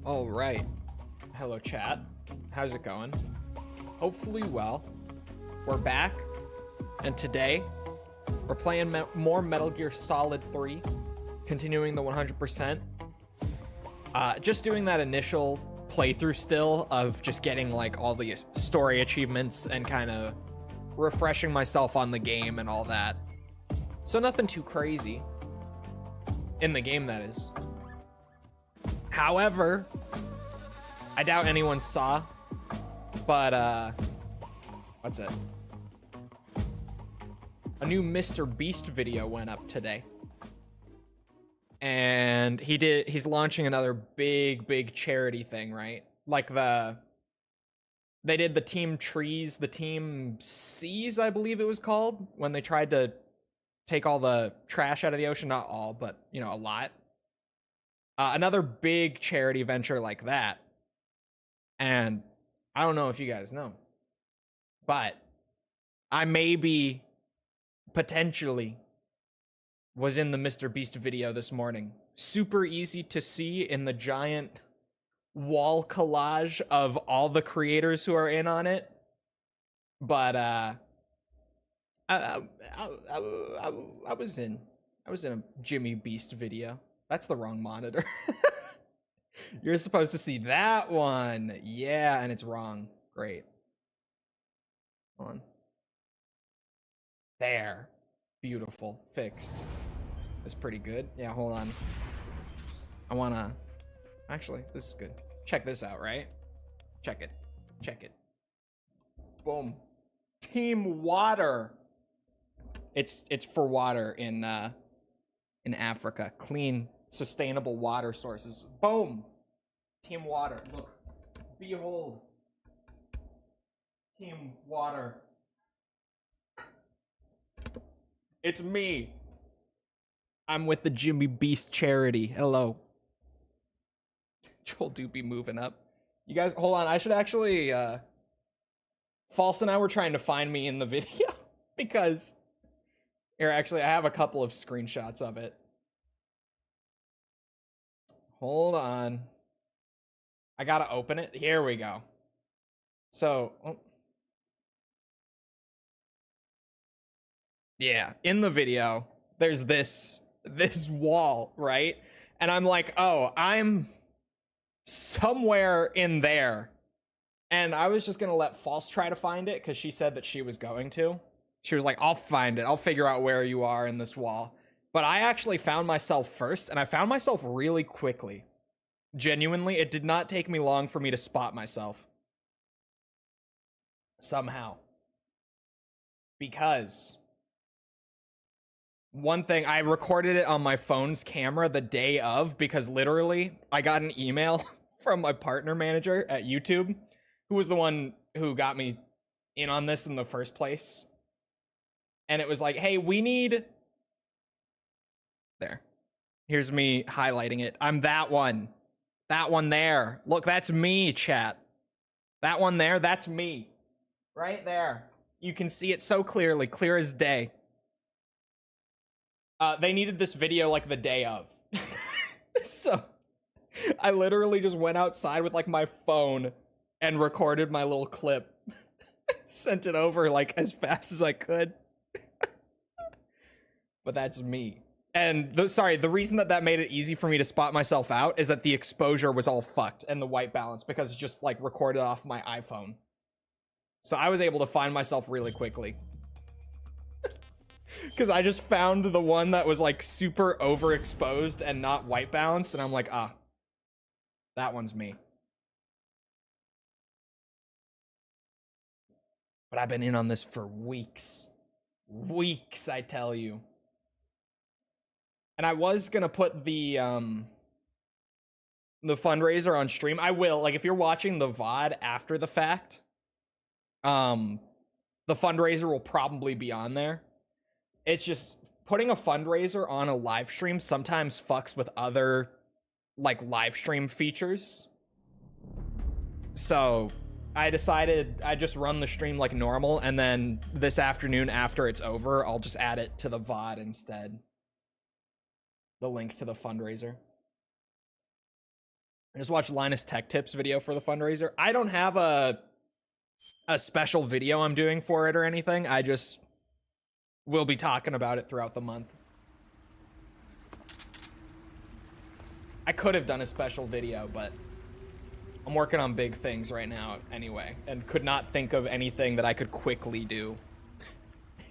All right. Hello, chat. How's it going? Hopefully well. We're back, and today we're playing more Metal Gear Solid 3, continuing the 100%. Just doing that initial playthrough still of just getting like all the story achievements and kind of refreshing myself on the game and all that. So nothing too crazy in the game, that is. However, I doubt anyone saw, but what's it? A new MrBeast video went up today. And he's launching another big charity thing, right? Like they did the Team Trees, the Team Seas, I believe it was called, when they tried to take all the trash out of the ocean. Not all, but you know, a lot. Another big charity venture like that. And I don't know if you guys know, but I maybe potentially was in the MrBeast video this morning. Super easy to see in the giant wall collage of all the creators who are in on it. But I was in a Jimmy Beast video. That's the wrong monitor. You're supposed to see that one. Yeah, and it's wrong. Great. Hold on. There. Beautiful. Fixed. That's pretty good. Yeah, hold on. I wanna... Actually, this is good. Check this out, right? Check it. Check it. Boom. Team Water. It's for water in Africa. Clean, sustainable water sources. Boom. Team Water. Look. Behold. Team Water. It's me. I'm with the Jimmy Beast charity. Hello. Joel do be moving up. You guys, hold on. I should actually, False and I were trying to find me in the video because here, actually, I have a couple of screenshots of it. Hold on. I gotta open it. Here we go. So, yeah, in the video, there's this wall, right? And I'm like, oh, I'm somewhere in there. And I was just gonna let False try to find it because she said that she was going to. She was like, I'll find it. I'll figure out where you are in this wall. But I actually found myself first, and I found myself really quickly. Genuinely, it did not take me long for me to spot myself. Somehow. Because one thing, I recorded it on my phone's camera the day of, because literally, I got an email from my partner manager at YouTube, who was the one who got me in on this in the first place. And it was like, hey, we need... There. Here's me highlighting it. I'm that one. That one there. Look, that's me, chat. That one there, that's me. Right there. You can see it so clearly, clear as day. They needed this video like the day of. So I literally just went outside with like my phone and recorded my little clip. Sent it over like as fast as I could. But that's me. And the reason that made it easy for me to spot myself out is that the exposure was all fucked and the white balance because it's just like recorded off my iPhone. So I was able to find myself really quickly. Because I just found the one that was like super overexposed and not white balanced, and I'm like, ah, that one's me. But I've been in on this for weeks. Weeks, I tell you. And I was gonna put the fundraiser on stream. I will, like, if you're watching the VOD after the fact, the fundraiser will probably be on there. It's just putting a fundraiser on a live stream sometimes fucks with other like live stream features. So I decided I just run the stream like normal, and then this afternoon after it's over, I'll just add it to the VOD instead. The link to the fundraiser. I just watched Linus Tech Tips video for the fundraiser. I don't have a special video I'm doing for it or anything. I just will be talking about it throughout the month. I could have done a special video, but I'm working on big things right now anyway, and could not think of anything that I could quickly do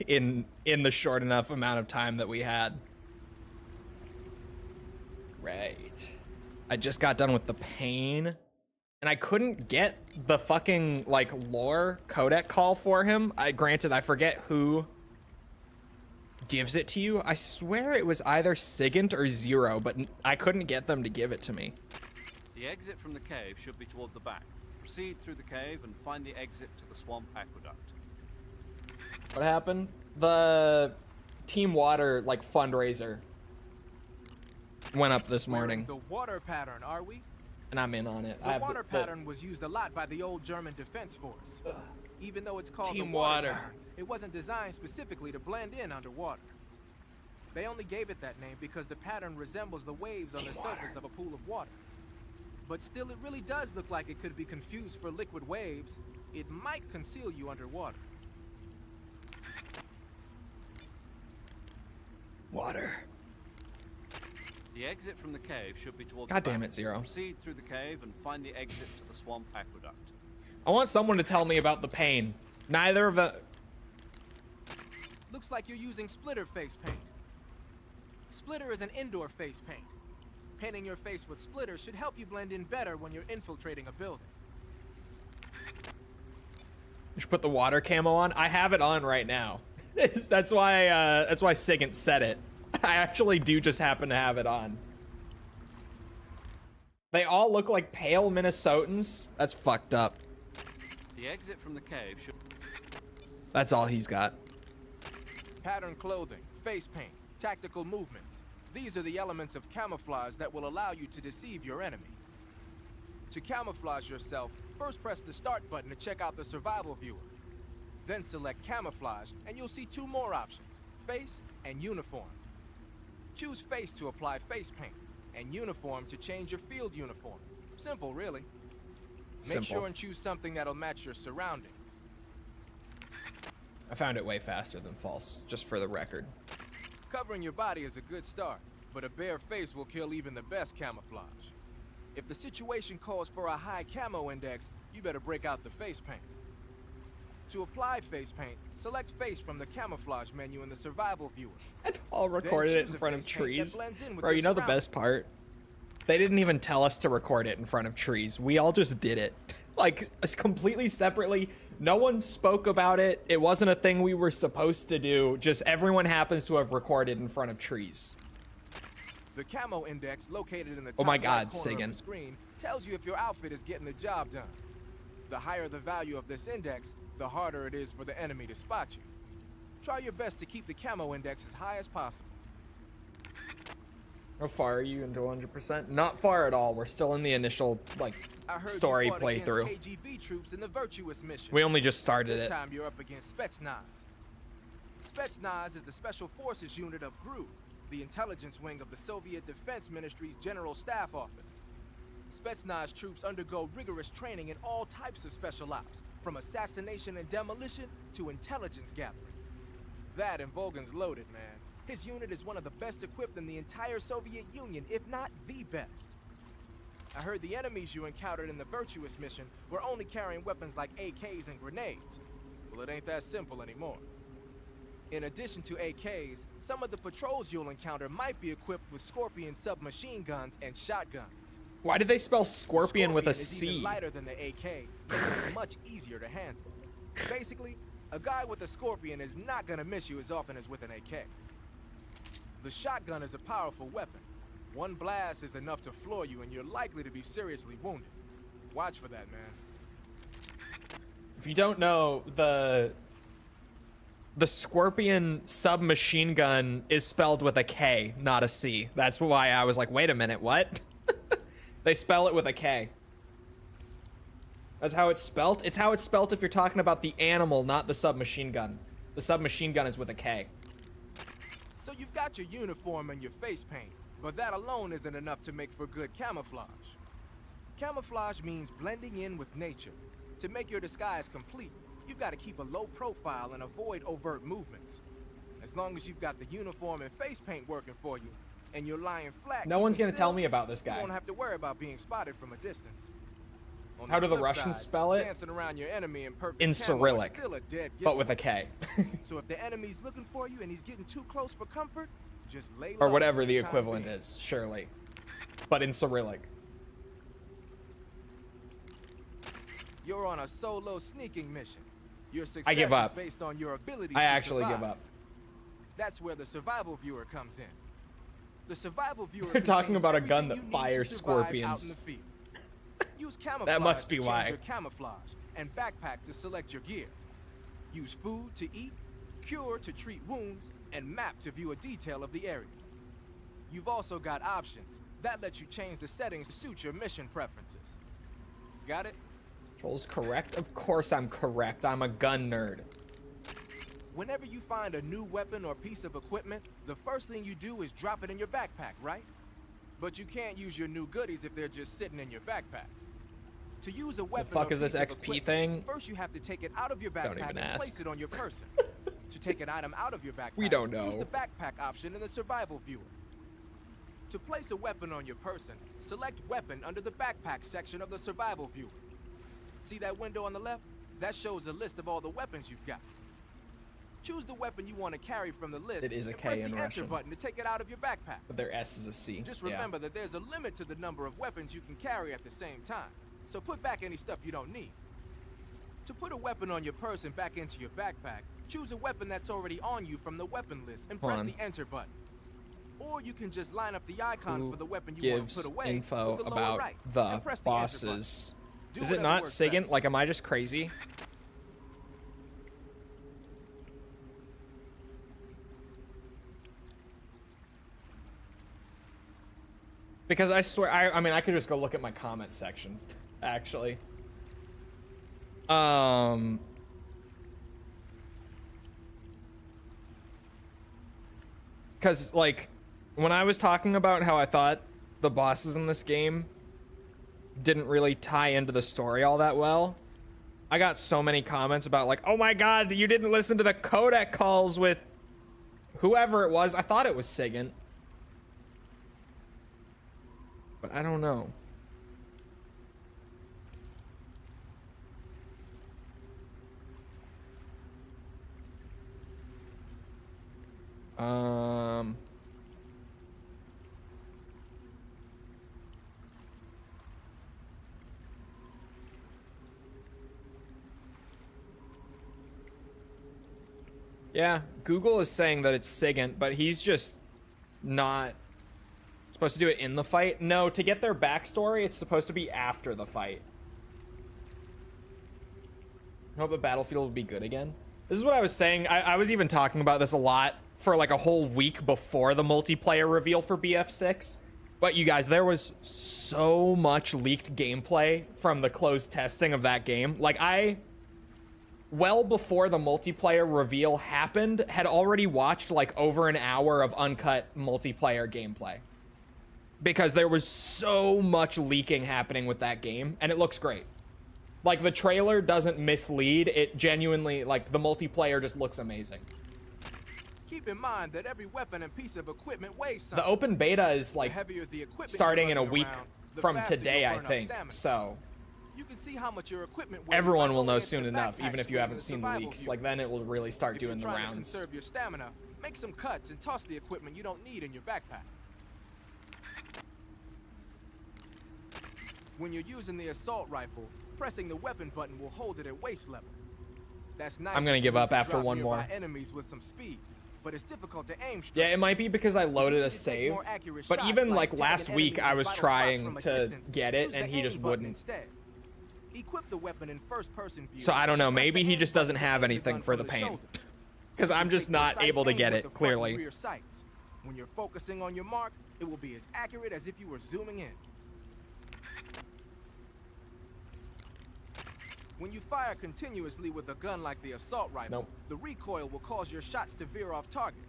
in the short enough amount of time that we had. Right. I just got done with the pain, and I couldn't get the fucking like lore codec call for him. Granted, I forget who gives it to you. I swear it was either Sigint or Zero, but I couldn't get them to give it to me. The exit from the cave should be toward the back. Proceed through the cave and find the exit to the swamp aqueduct. What happened? The Team Water like fundraiser went up this morning. The water pattern, are we? And I'm in on it. The water pattern was used a lot by the old German Defense Force. Even though it's called Team the water Water. pattern, it wasn't designed specifically to blend in underwater. They only gave it that name because the pattern resembles the waves on the surface of a pool of water. But still, it really does look like it could be confused for liquid waves. It might conceal you underwater. Water. The exit from the cave should be toward God the damn back. it, Zero. Proceed through the cave and find the exit to the swamp aqueduct. I want someone to tell me about the pain. Neither of the... Looks like you're using splitter face paint. Splitter is an indoor face paint. Painting your face with splitter should help you blend in better when you're infiltrating a building. You should put the water camo on. I have it on right now. That's why Sigint said it. I actually do just happen to have it on. They all look like pale Minnesotans. That's fucked up. The exit from the cave should... That's all he's got. Pattern clothing, face paint, tactical movements. These are the elements of camouflage that will allow you to deceive your enemy. To camouflage yourself, first press the start button to check out the survival viewer. Then select camouflage, and you'll see two more options, face and uniform. Choose face to apply face paint, and uniform to change your field uniform. Simple, really. Make sure and choose something that'll match your surroundings. I found it way faster than false, just for the record. Covering your body is a good start, but a bare face will kill even the best camouflage. If the situation calls for a high camo index, you better break out the face paint. To apply face paint, select face from the camouflage menu in the survival viewer. And all recorded it in front of trees. Bro, you know the best part? They didn't even tell us to record it in front of trees. We all just did it. Like, completely separately. No one spoke about it. It wasn't a thing we were supposed to do. Just everyone happens to have recorded in front of trees. The camo index located in the top oh my right God, corner Sigint. of the screen tells you if your outfit is getting the job done. The higher the value of this index, the harder it is for the enemy to spot you. Try your best to keep the camo index as high as possible. How far are you into 100%? Not far at all. We're still in the initial, like, story playthrough. KGB troops in the Virtuous mission. We only just started This it. time you're up against Spetsnaz. Spetsnaz is the Special Forces unit of GRU, the intelligence wing of the Soviet Defense Ministry's General Staff Office. Spetsnaz troops undergo rigorous training in all types of special ops, from assassination and demolition to intelligence gathering. That and Volgan's loaded, man. His unit is one of the best equipped in the entire Soviet Union, if not the best. I heard the enemies you encountered in the Virtuous mission were only carrying weapons like AKs and grenades. Well, it ain't that simple anymore. In addition to AKs, some of the patrols you'll encounter might be equipped with Scorpion submachine guns and shotguns. Why did they spell Scorpion with a is C? even lighter than the AK, making it much easier to handle. Basically, a guy with a Scorpion is not gonna miss you as often as with an AK. The shotgun is a powerful weapon. One blast is enough to floor you, and you're likely to be seriously wounded. Watch for that, man. If you don't know, the Scorpion submachine gun is spelled with a K, not a C. That's why I was like, wait a minute, what? They spell it with a K. That's how it's spelt. It's how it's spelt if you're talking about the animal, not the submachine gun. The submachine gun is with a K. So you've got your uniform and your face paint, but that alone isn't enough to make for good camouflage. Camouflage means blending in with nature. To make your disguise complete, you've got to keep a low profile and avoid overt movements. As long as you've got the uniform and face paint working for you, and you're lying flat, no one's gonna tell me about this guy. You won't have to worry about being spotted from a distance. On How do the flip Russians side, spell it? dancing around your enemy in perfect In camo is Cyrillic, still a dead but with giveaway. a K. So if the enemy's looking for you and he's getting too close for comfort, just lay Or low whatever for the time equivalent being. is, surely. But in Cyrillic. You're on a solo sneaking mission. Your success I give up. is based on your ability I to actually survive. give up. That's where the survival viewer comes in. The survival viewer They're talking contains about a gun everything that you need fires to survive scorpions. Out in the field. Use camouflage must be to change why. your camouflage and backpack to select your gear. Use food to eat, cure to treat wounds, and map to view a detail of the area. You've also got options that let you change the settings to suit your mission preferences. Got it? Trolls correct? Of course I'm correct. I'm a gun nerd. Whenever you find a new weapon or piece of equipment, the first thing you do is drop it in your backpack, right? But you can't use your new goodies if they're just sitting in your backpack. To use a weapon fuck or is this piece of XP equipment, thing? First you have to take it out of your Don't backpack even and ask. place it on your person. To take an item out of your backpack, We don't use know. the backpack option in the survival viewer. To place a weapon on your person, select weapon under the backpack section of the survival viewer. See that window on the left? That shows a list of all the weapons you've got. Choose the weapon you want to carry from the list It is a and K press in the Russian. enter button to take it out of your backpack. But their S is a C. Just Yeah. remember that there's a limit to the number of weapons you can carry at the same time, so put back any stuff you don't need. To put a weapon on your person back into your backpack, choose a weapon that's already on you from the weapon list and press Hold the on. enter button. Or you can just line up the icon Who for the weapon you want to gives put away info with the lower about right, the and press the enter button. bosses? Do Is it whatever not works SIGINT? best. Like, am I just crazy? Because I swear, I mean, I could just go look at my comment section, actually. Because, like, when I was talking about how I thought the bosses in this game didn't really tie into the story all that well, I got so many comments about, like, oh my god, you didn't listen to the codec calls with whoever it was. I thought it was SIGINT. But I don't know. Yeah, Google is saying that it's SIGINT, but he's just not supposed to do it in the fight. No, to get their backstory, it's supposed to be after the fight. I hope the battlefield will be good again. This is what I was saying. I was even talking about this a lot for like a whole week before the multiplayer reveal for BF6. But you guys, there was so much leaked gameplay from the closed testing of that game. Like, well before the multiplayer reveal happened, had already watched like over an hour of uncut multiplayer gameplay. Because there was so much leaking happening with that game, and it looks great. Like, the trailer doesn't mislead, it genuinely, like, the multiplayer just looks amazing. Keep in mind that every weapon and piece of equipment weighs something. The open beta is, The like, heavier the equipment starting you're in a lugging week around, the from faster today, you'll I burn up think, stamina. so You can see how much your equipment weighs everyone by will going know into soon the enough, backpack even if you screen in haven't the seen the survival leaks. view. Like, then it will really start If doing you're the trying to rounds. conserve your stamina, make some cuts and toss the equipment you don't need in your backpack. When you're using the assault rifle, pressing the weapon button will hold it at waist level. That's nice. I'm gonna if give you up can after drop one nearby more. enemies with some speed, but it's difficult to aim straight. Yeah, it might be because I loaded You a need to take save, more accurate but shots, even like taking last week enemies I in was vital spots trying from a to distance. get it Use and the he aim just button wouldn't. instead. Equip the weapon in first person view. So I don't know, Press the maybe he aim just button doesn't to have aim the anything gun for from the pain. shoulder. Because I'm just not able to get it, clearly. Rear sights. When you're focusing on your mark, it will be as accurate as if you were zooming in. When you fire continuously with a gun like the assault rifle, the recoil will cause your shots to veer off target.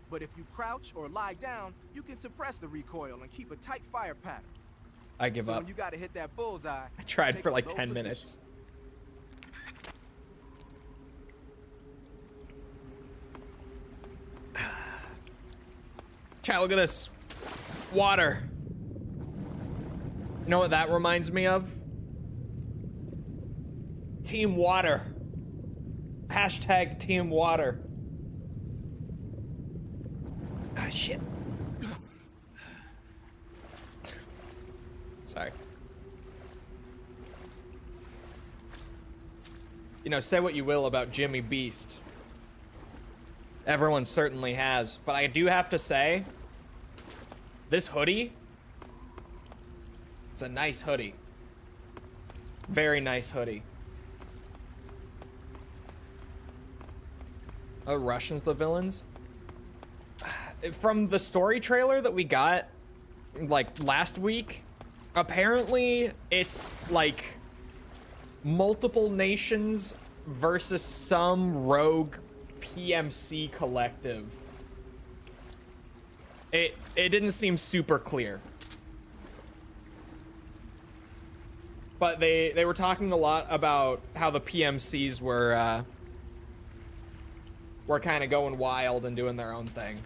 But if you crouch or lie down, you can suppress the recoil and keep a tight fire pattern. I give up. When you gotta hit that bullseye, I tried for like 10 minutes. Chat, look at this. Water. You know what that reminds me of? Team Water. Hashtag Team Water. Ah, shit. Sorry. You know, say what you will about Jimmy Beast. Everyone certainly has, but I do have to say, this hoodie, it's a nice hoodie. Very nice hoodie. Oh, Russians the villains? From the story trailer that we got, like, last week, apparently it's, like, multiple nations versus some rogue PMC collective. It didn't seem super clear. But they were talking a lot about how the PMCs were kind of going wild and doing their own thing.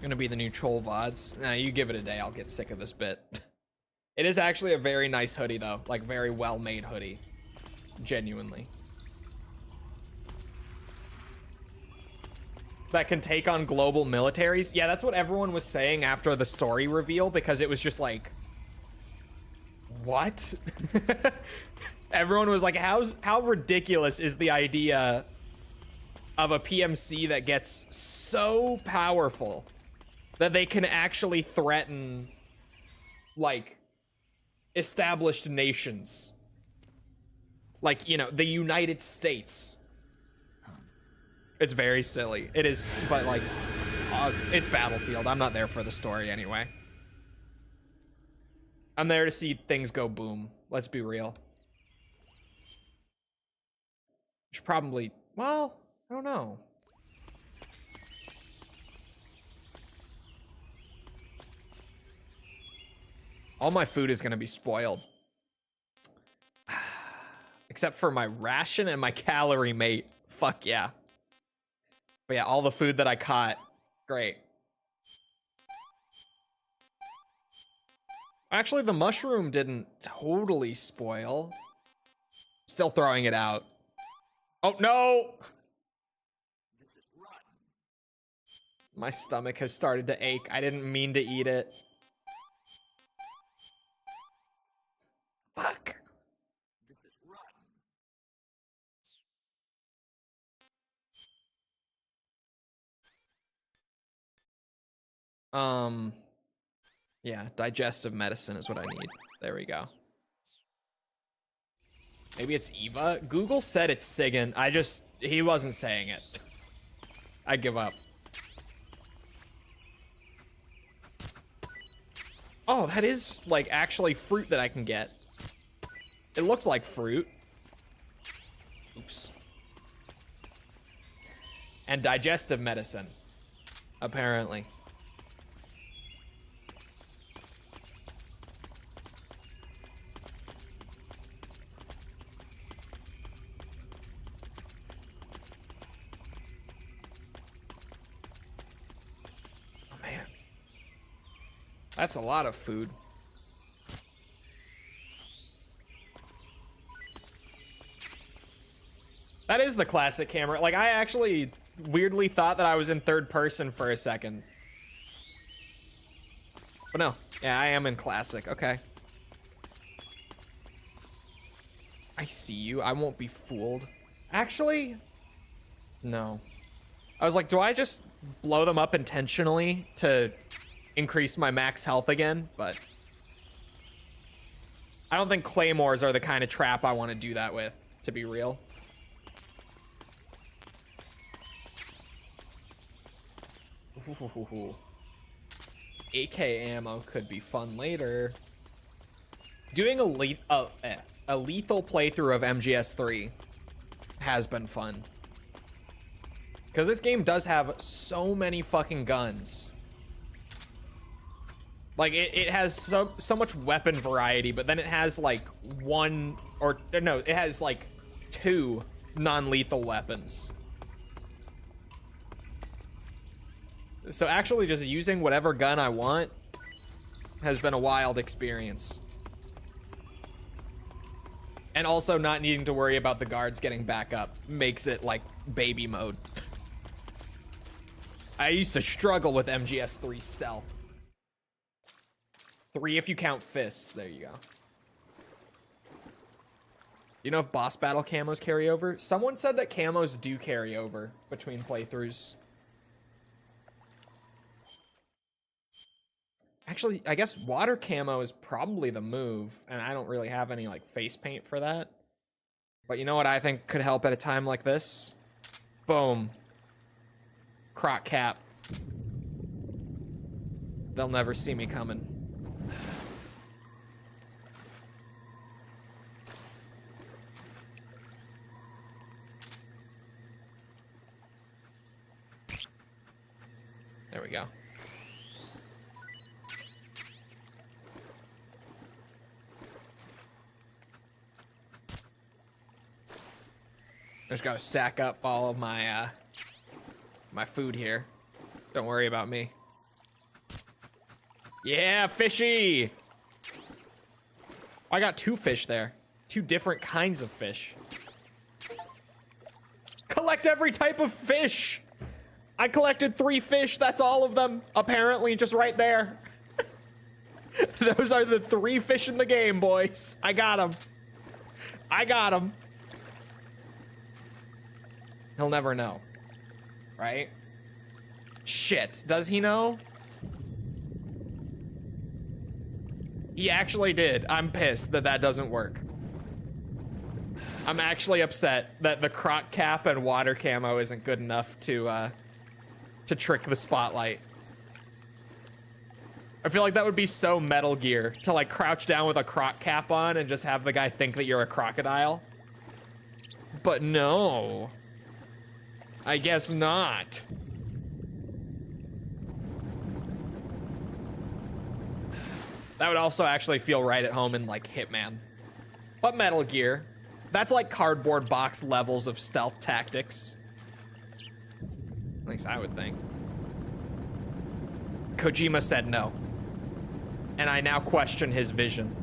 Gonna be the new troll VODs. Nah, you give it a day, I'll get sick of this bit. It is actually a very nice hoodie though, like very well made hoodie. Genuinely. That can take on global militaries. Yeah, that's what everyone was saying after the story reveal, because it was just like, what? Everyone was like, how ridiculous is the idea of a PMC that gets so powerful that they can actually threaten, like, established nations? Like, you know, the United States. It's very silly. It is, but like, it's Battlefield. I'm not there for the story anyway. I'm there to see things go boom. Let's be real. Should probably, well, I don't know. All my food is gonna be spoiled. Except for my ration and my calorie mate. Fuck yeah. But yeah, all the food that I caught, great. Actually, the mushroom didn't totally spoil. Still throwing it out. Oh, no! My stomach has started to ache. I didn't mean to eat it. Fuck. Yeah, digestive medicine is what I need. There we go. Maybe it's Eva? Google said it's Sigan. He wasn't saying it. I give up. Oh, that is, like, actually fruit that I can get. It looked like fruit. Oops. And digestive medicine, apparently. That's a lot of food. That is the classic camera. Like, I actually weirdly thought that I was in third person for a second. But no. Yeah, I am in classic. Okay. I see you. I won't be fooled. Actually, no. I was like, do I just blow them up intentionally to increase my max health again? But I don't think claymores are the kind of trap I want to do that with, to be real. Ooh. AK ammo could be fun later. Doing a lethal playthrough of MGS3 has been fun. Because this game does have so many fucking guns. Like, it has so much weapon variety, but then it has, like, it has, like, 2 non-lethal weapons. So actually just using whatever gun I want has been a wild experience. And also not needing to worry about the guards getting back up makes it, like, baby mode. I used to struggle with MGS3 stealth. 3 if you count fists. There you go. You know if boss battle camos carry over? Someone said that camos do carry over between playthroughs. Actually, I guess water camo is probably the move, and I don't really have any, like, face paint for that. But you know what I think could help at a time like this? Boom. Croc cap. They'll never see me coming. There we go. I just gotta stack up all of my my food here. Don't worry about me. Yeah, fishy! I got 2 fish there. 2 different kinds of fish. Collect every type of fish! I collected 3 fish, that's all of them. Apparently, just right there. Those are the 3 fish in the game, boys. I got them. I got them. He'll never know. Right? Shit, does he know? He actually did. I'm pissed that that doesn't work. I'm actually upset that the croc cap and water camo isn't good enough to trick the spotlight. I feel like that would be so Metal Gear to, like, crouch down with a croc cap on and just have the guy think that you're a crocodile. But no. I guess not. That would also actually feel right at home in, like, Hitman. But Metal Gear, that's like cardboard box levels of stealth tactics. At least I would think. Kojima said no. And I now question his vision.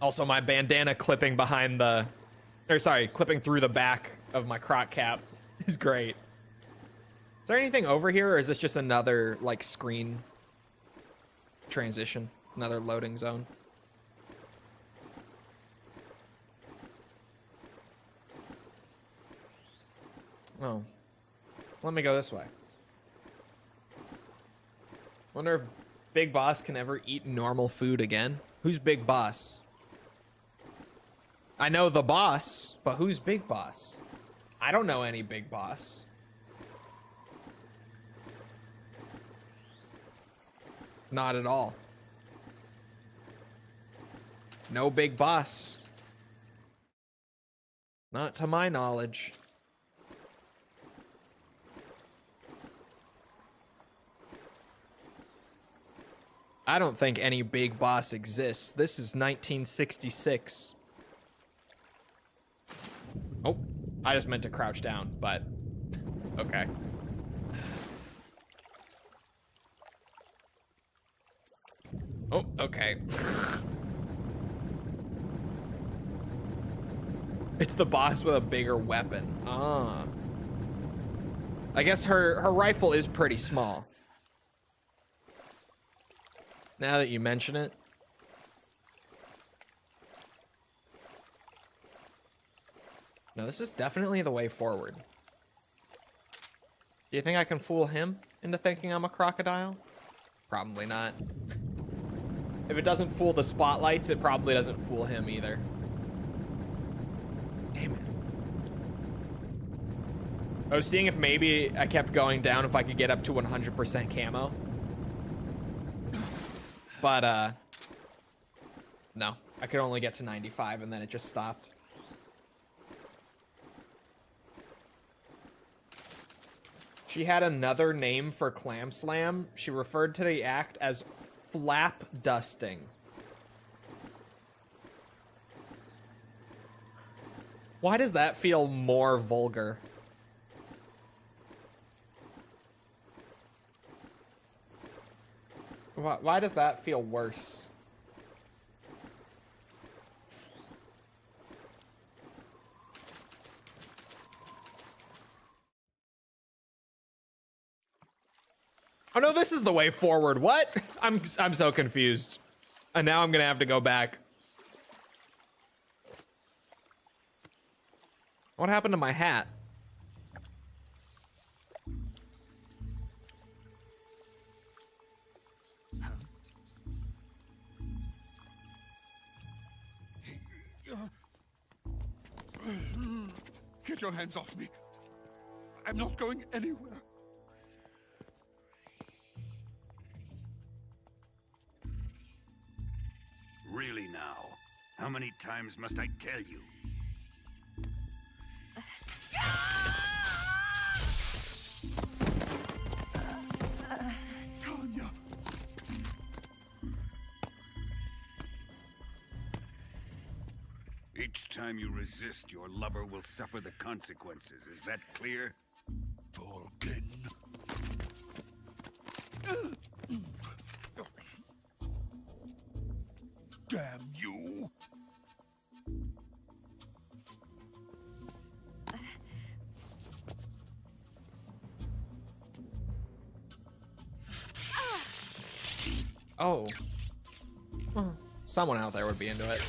Also, my bandana clipping behind the... clipping through the back of my croc cap is great. Is there anything over here, or is this just another, like, screen transition? Another loading zone? Oh. Let me go this way. Wonder if Big Boss can ever eat normal food again? Who's Big Boss? I know the boss, but who's Big Boss? I don't know any Big Boss. Not at all. No Big Boss. Not to my knowledge. I don't think any Big Boss exists. This is 1966. Oh, I just meant to crouch down, but okay. Oh, okay. It's the boss with a bigger weapon. Ah. I guess her rifle is pretty small. Now that you mention it. No, this is definitely the way forward. Do you think I can fool him into thinking I'm a crocodile? Probably not. If it doesn't fool the spotlights, it probably doesn't fool him either. Damn it. I was seeing if maybe I kept going down if I could get up to 100% camo. But, no. I could only get to 95 and then it just stopped. She had another name for clam slam. She referred to the act as flap dusting. Why does that feel more vulgar? Why does that feel worse? Oh no, this is the way forward. What? I'm so confused. And now I'm gonna have to go back. What happened to my hat? Get your hands off me. I'm not going anywhere. Really now? How many times must I tell you? Tanya. Each time you resist, your lover will suffer the consequences. Is that clear? Vulcan. Damn you. Oh. Well, someone out there would be into it.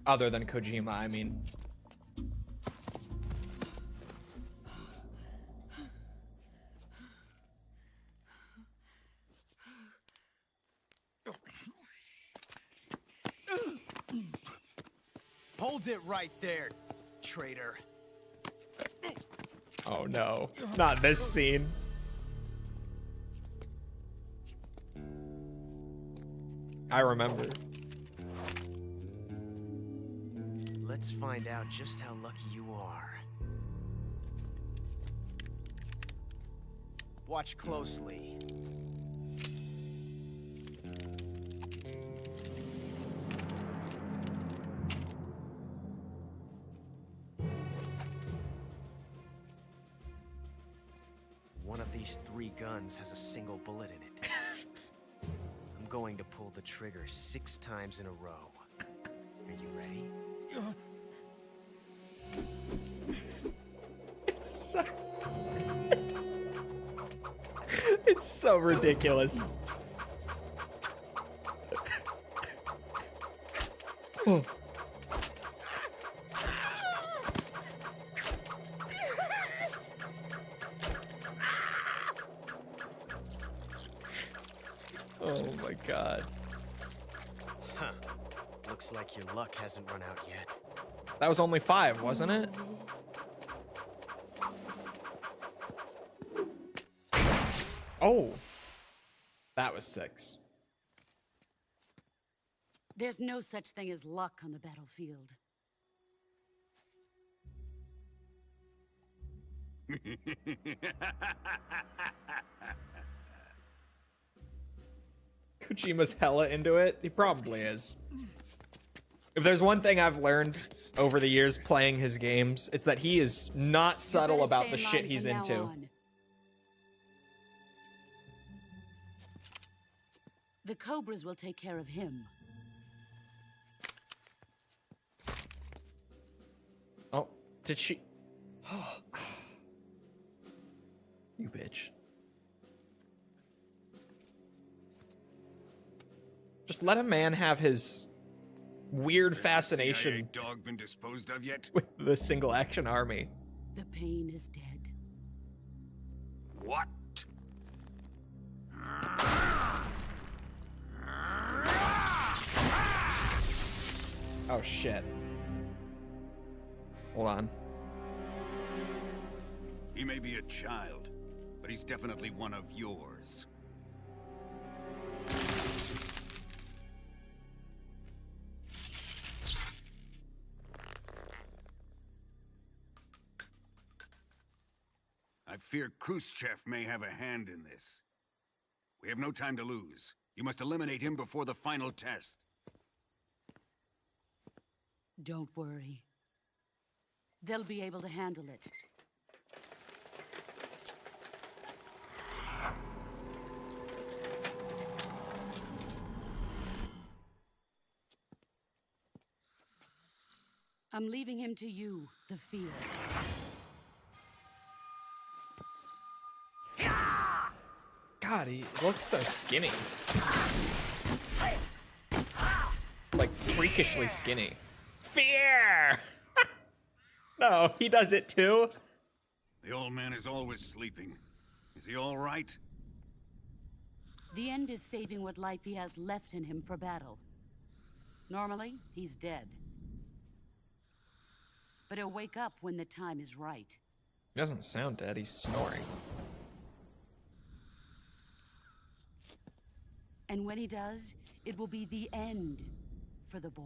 Other than Kojima, I mean. Hold it right there, traitor. Oh no, not this scene. I remember. Let's find out just how lucky you are. Watch closely. One of these 3 guns has a single bullet in it. I'm going to pull the trigger 6 times in a row. Are you ready? It's so ridiculous. Oh. Oh my god. Huh. Looks like your luck hasn't run out yet. That was only 5, wasn't it? Oh. That was 6. There's no such thing as luck on the battlefield. Kojima's hella into it. He probably is. If there's one thing I've learned over the years playing his games, it's that he is not subtle about the shit he's into. The Cobras will take care of him. Oh, did she? You bitch. Just let a man have his weird fascination. CIA dog been disposed of yet? With the single action army. The pain is dead. What? Oh shit. Hold on. He may be a child, but he's definitely one of yours. I fear Khrushchev may have a hand in this. We have no time to lose. You must eliminate him before the final test. Don't worry. They'll be able to handle it. I'm leaving him to you, the field. God, he looks so skinny. Like freakishly skinny. Fear! No, he does it too. The old man is always sleeping. Is he all right? The end is saving what life he has left in him for battle. Normally, he's dead. But he'll wake up when the time is right. He doesn't sound dead, he's snoring. And when he does, it will be the end for the boy.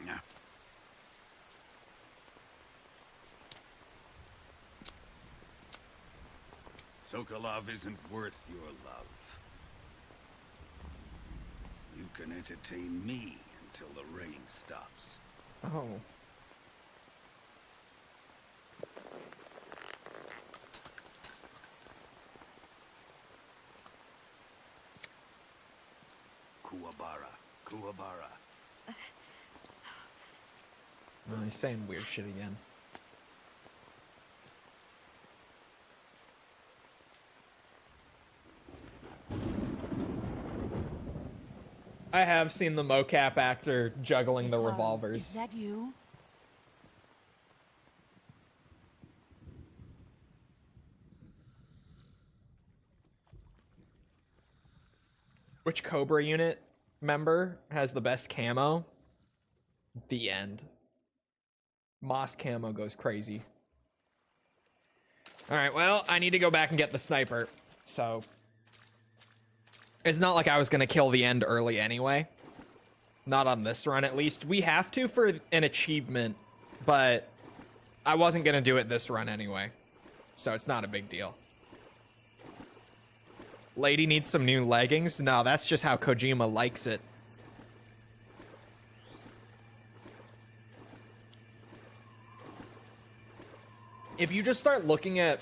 No. Sokolov isn't worth your love. You can entertain me until the rain stops. Oh. Kuwabara. Oh, he's saying weird shit again. I have seen the mocap actor juggling the Sorry, revolvers. Is that you? Which Cobra unit member has the best camo? The end. Moss camo goes crazy. Alright, well, I need to go back and get the sniper. So, it's not like I was gonna kill the end early anyway. Not on this run, at least. We have to for an achievement, but I wasn't gonna do it this run anyway. So it's not a big deal. Lady needs some new leggings? No, that's just how Kojima likes it. If you just start looking at,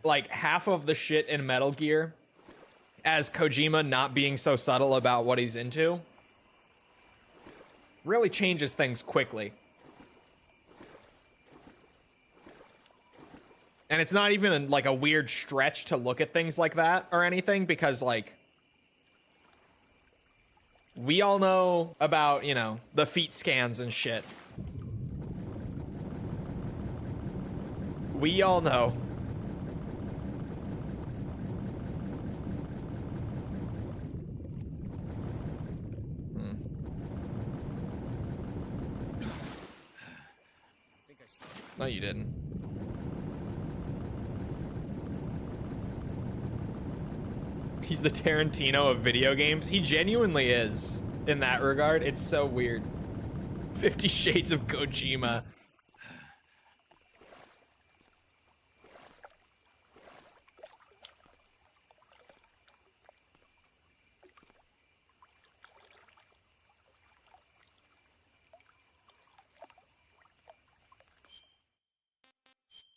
like, half of the shit in Metal Gear as Kojima not being so subtle about what he's into, really changes things quickly. And it's not even like a weird stretch to look at things like that or anything, because like we all know about, you know, the feet scans and shit. We all know. No, you didn't. He's the Tarantino of video games. He genuinely is in that regard. It's so weird. 50 Shades of Kojima.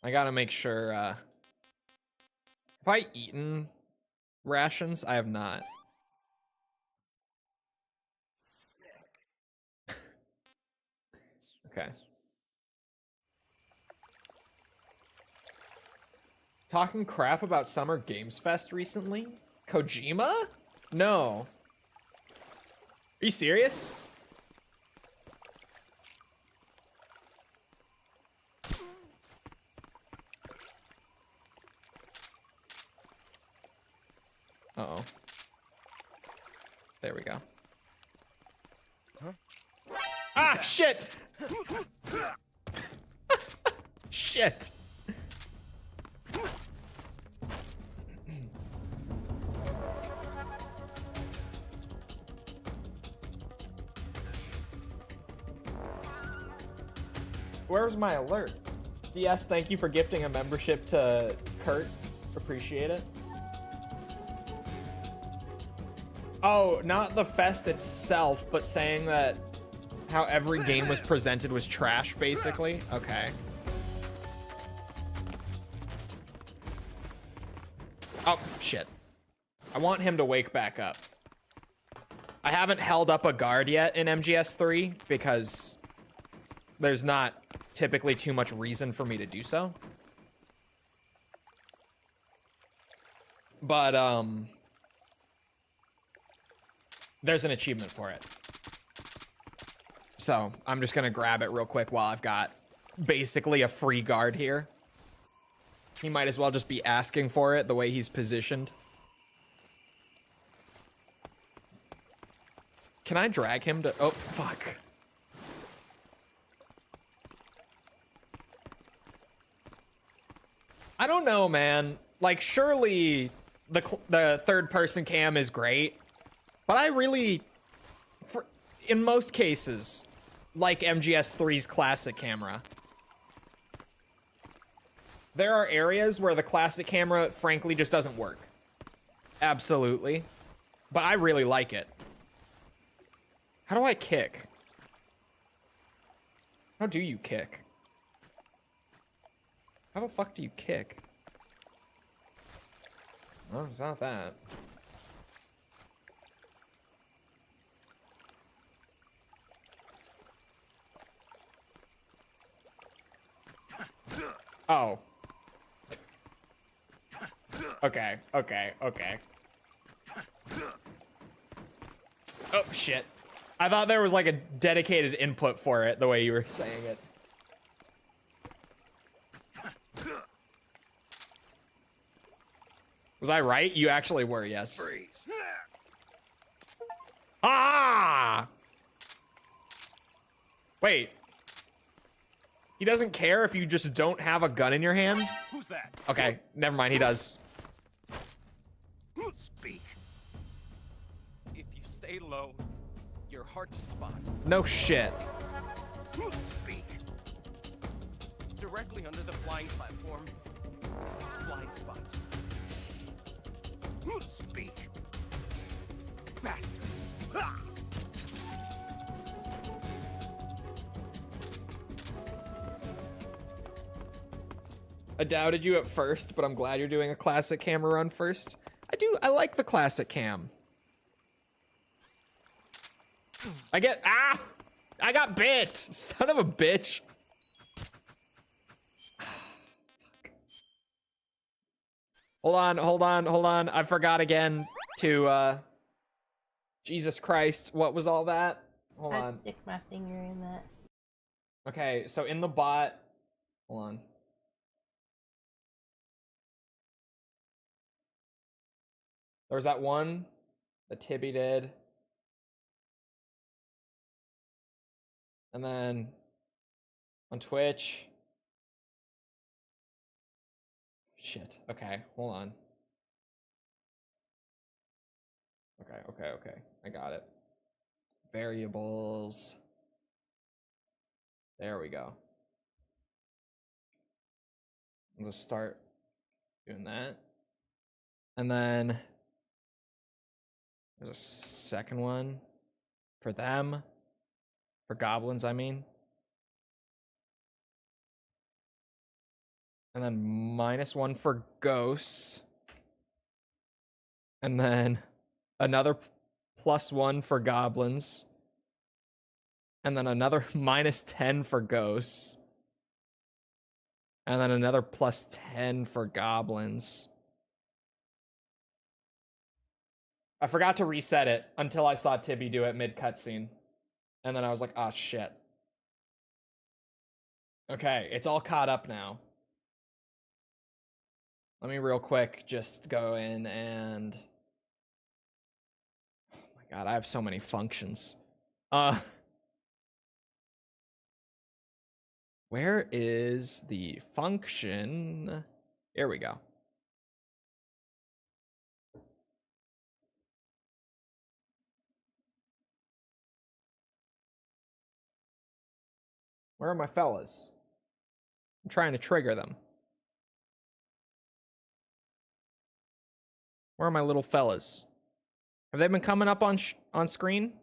I gotta make sure, have I eaten rations? I have not. Okay. Talking crap about Summer Games Fest recently? Kojima? No. Are you serious? Uh-oh. There we go. Ah, shit! Shit. Where's my alert? DS, thank you for gifting a membership to Kurt. Appreciate it. Oh, not the fest itself, but saying that how every game was presented was trash, basically. Okay. Oh, shit. I want him to wake back up. I haven't held up a guard yet in MGS3 because there's not typically too much reason for me to do so. But, there's an achievement for it. So, I'm just gonna grab it real quick while I've got basically a free guard here. He might as well just be asking for it the way he's positioned. Can I drag him to... Oh, fuck. I don't know, man. Like, surely the third-person cam is great, but I really, in most cases, like MGS3's classic camera. There are areas where the classic camera, frankly, just doesn't work. Absolutely. But I really like it. How do I kick? How do you kick? How the fuck do you kick? Oh, it's not that. Oh. Okay, okay, okay. Oh, shit. I thought there was like a dedicated input for it, the way you were saying it. Was I right? You actually were, yes. Freeze. Ah! Wait. He doesn't care if you just don't have a gun in your hand? Who's that? Okay, never mind, he does. Speak. If you stay low, you're hard to spot. No shit. Speak. Directly under the flying platform is its blind spot. Speak. Bastard. I doubted you at first, but I'm glad you're doing a classic camera run first. I like the classic cam. I got bit! Son of a bitch. Hold on. I forgot again to, Jesus Christ, what was all that? Hold I on. stick my finger in that. Okay, so in the bot, hold on. There was that one that Tibby did. And then on Twitch. Shit. Okay, hold on. Okay. I got it. Variables. There we go. I'll just start doing that. And then there's a second one for them. For goblins, I mean. And then -1 for ghosts. And then another +1 for goblins. And then another -10 for ghosts. And then another +10 for goblins. I forgot to reset it until I saw Tibby do it mid-cutscene. And then I was like, oh shit. Okay, it's all caught up now. Let me real quick just go in and... Oh my god, I have so many functions. Where is the function? Here we go. Where are my fellas? I'm trying to trigger them. Where are my little fellas? Have they been coming up on screen?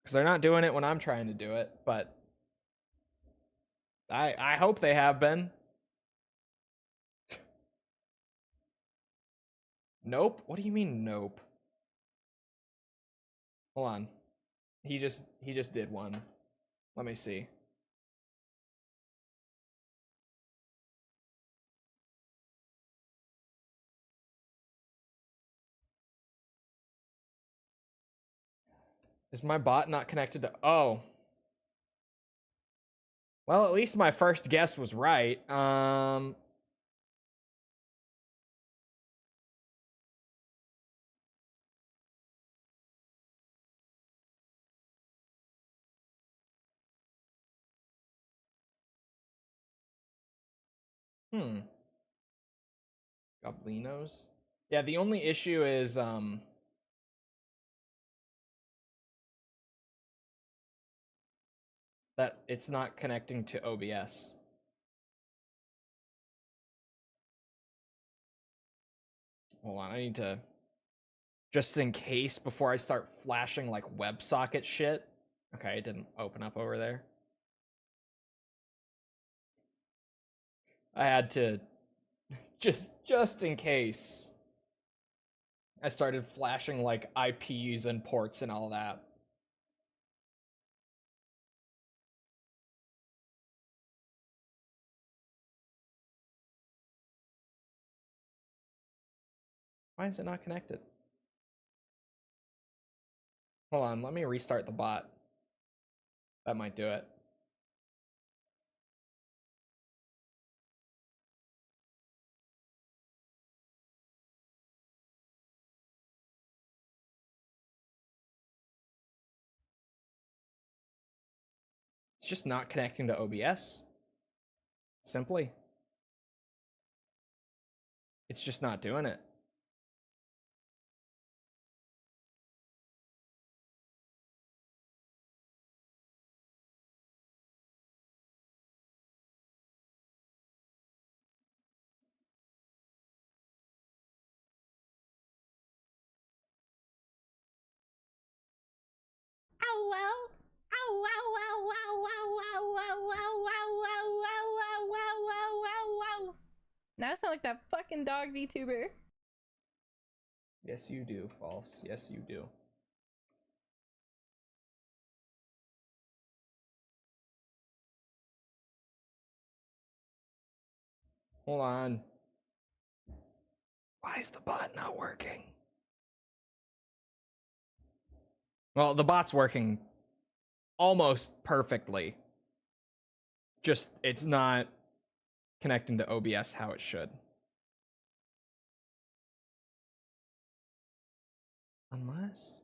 Because they're not doing it when I'm trying to do it, but I hope they have been. Nope. What do you mean nope? Hold on. He just did one. Let me see. Is my bot not connected to... Oh. Well, at least my first guess was right. Goblinos? Yeah, the only issue is, that it's not connecting to OBS. Hold on, I need to... Just in case, before I start flashing, like, WebSocket shit. Okay, it didn't open up over there. I had to... Just in case. I started flashing, like, IPs and ports and all that. Why is it not connected? Hold on, let me restart the bot. That might do it. It's just not connecting to OBS. Simply. It's just not doing it. Now I sound like that fucking dog VTuber. Yes, you do, False. Yes, you do. Hold on. Why is the bot not working? Well, the bot's working almost perfectly. Just, it's not connecting to OBS how it should. Unless...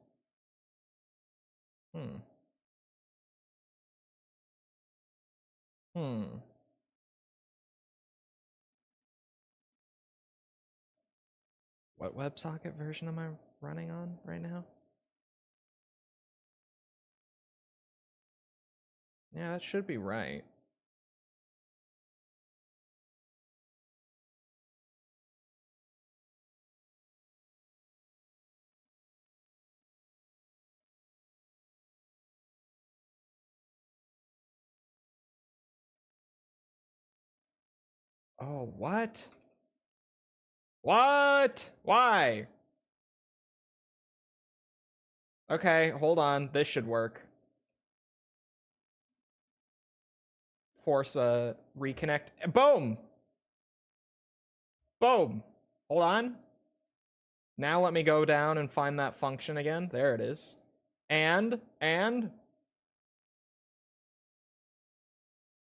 What WebSocket version am I running on right now? Yeah, that should be right. Oh, what? What? Why? Okay, hold on. This should work. Force a reconnect. Boom! Boom! Hold on. Now let me go down and find that function again. There it is. And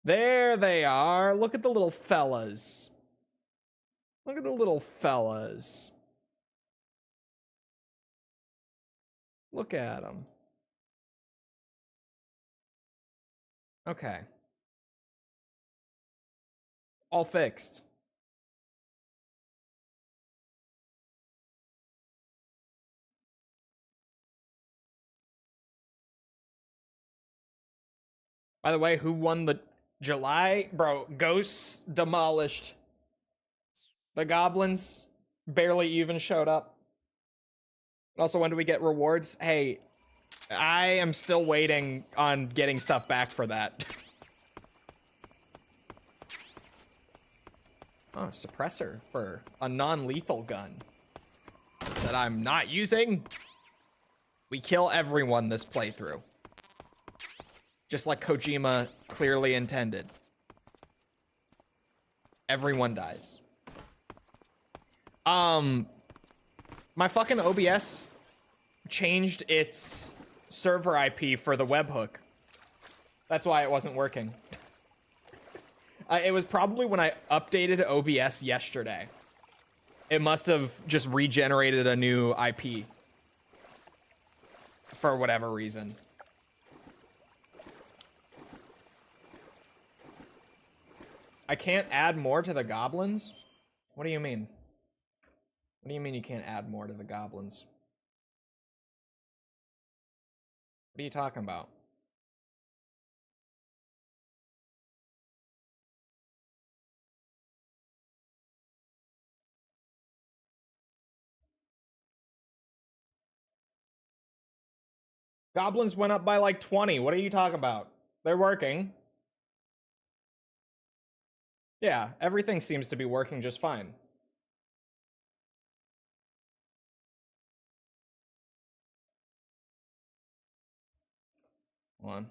there they are. Look at the little fellas. Look at the little fellas. Look at them. Okay. All fixed. By the way, who won the July? Bro, Ghosts demolished. The goblins barely even showed up. Also, when do we get rewards? Hey, I am still waiting on getting stuff back for that. Oh, suppressor for a non-lethal gun that I'm not using. We kill everyone this playthrough. Just like Kojima clearly intended. Everyone dies. My fucking OBS changed its server IP for the webhook. That's why it wasn't working. It was probably when I updated OBS yesterday. It must have just regenerated a new IP. For whatever reason. I can't add more to the goblins? What do you mean? What do you mean you can't add more to the goblins? What are you talking about? Goblins went up by like 20. What are you talking about? They're working. Yeah, everything seems to be working just fine. Hold on.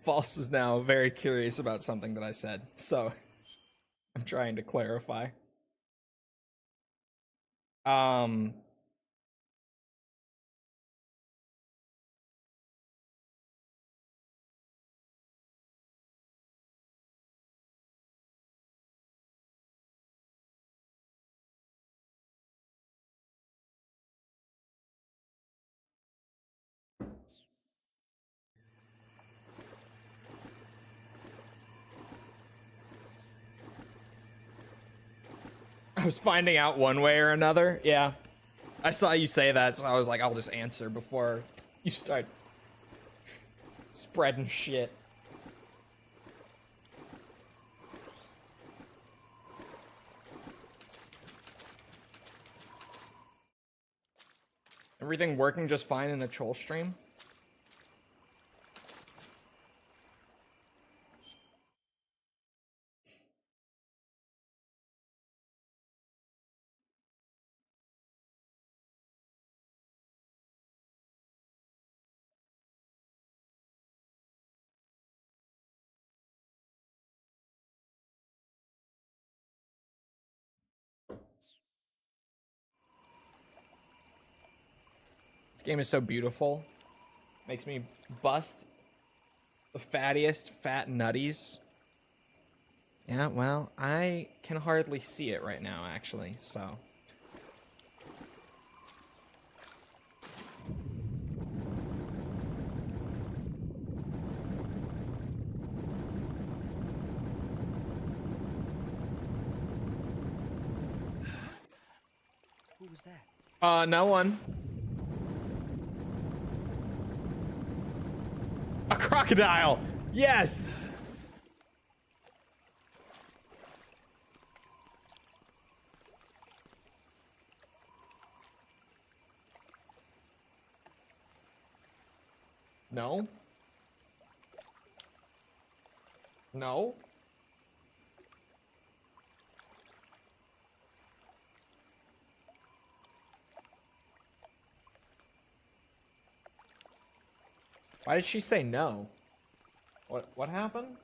False is now very curious about something that I said, so I'm trying to clarify. I was finding out one way or another. Yeah. I saw you say that, so I was like, I'll just answer before you start spreading shit. Everything working just fine in the troll stream? This game is so beautiful. Makes me bust the fattiest fat nutties. Yeah, well, I can hardly see it right now, actually, so. Who was that? No one. A crocodile! Yes! No? No? Why did she say no? What happened?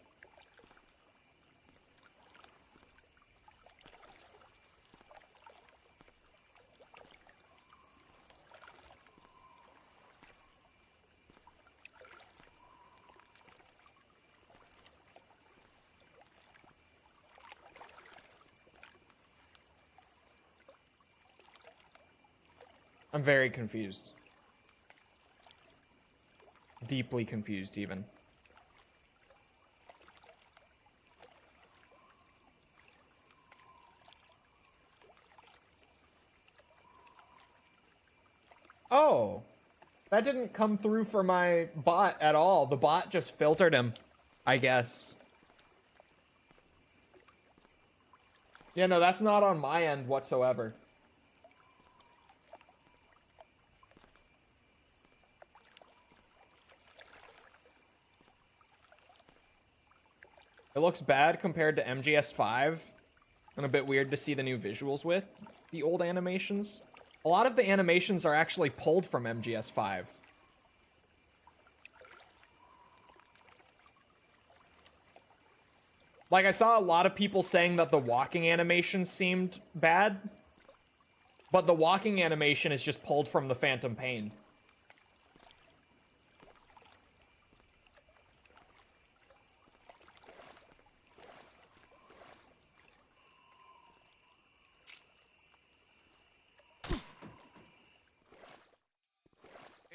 I'm very confused. Deeply confused, even. Oh, that didn't come through for my bot at all. The bot just filtered him, I guess. Yeah, no, that's not on my end whatsoever. It looks bad compared to MGS5, and a bit weird to see the new visuals with the old animations. A lot of the animations are actually pulled from MGS5. Like, I saw a lot of people saying that the walking animation seemed bad, but the walking animation is just pulled from the Phantom Pain.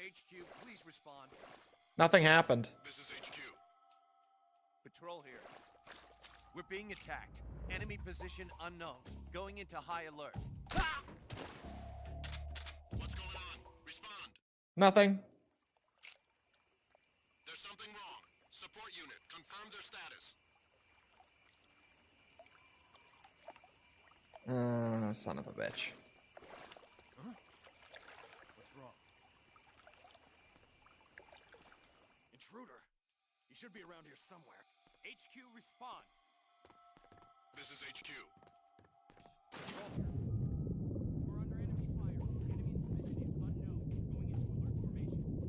HQ, please respond. Nothing happened. This is HQ. Patrol here. We're being attacked. Enemy position unknown. Going into high alert. Ah! What's going on? Respond. Nothing. There's something wrong. Support unit, confirm their status. Son of a bitch. What's wrong? Intruder. You should be around here somewhere. HQ, respond. This is HQ. Patrol here. We're under enemy fire. Enemy's position is unknown. Going into alert formation.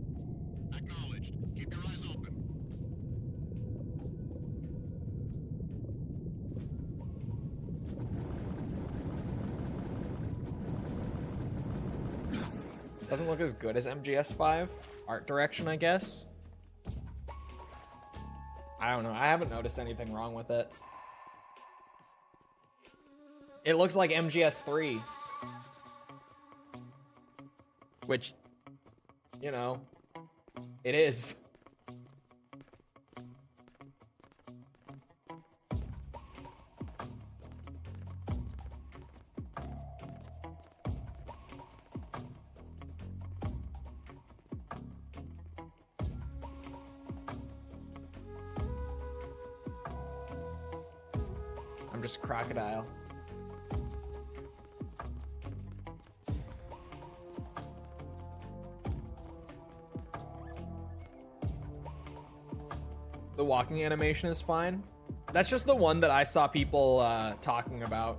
Acknowledged. Keep your eyes open. Doesn't look as good as MGS5. Art direction, I guess. I don't know. I haven't noticed anything wrong with it. It looks like MGS3. Which, you know, it is. I'm just Crocodile. The walking animation is fine. That's just the one that I saw people talking about.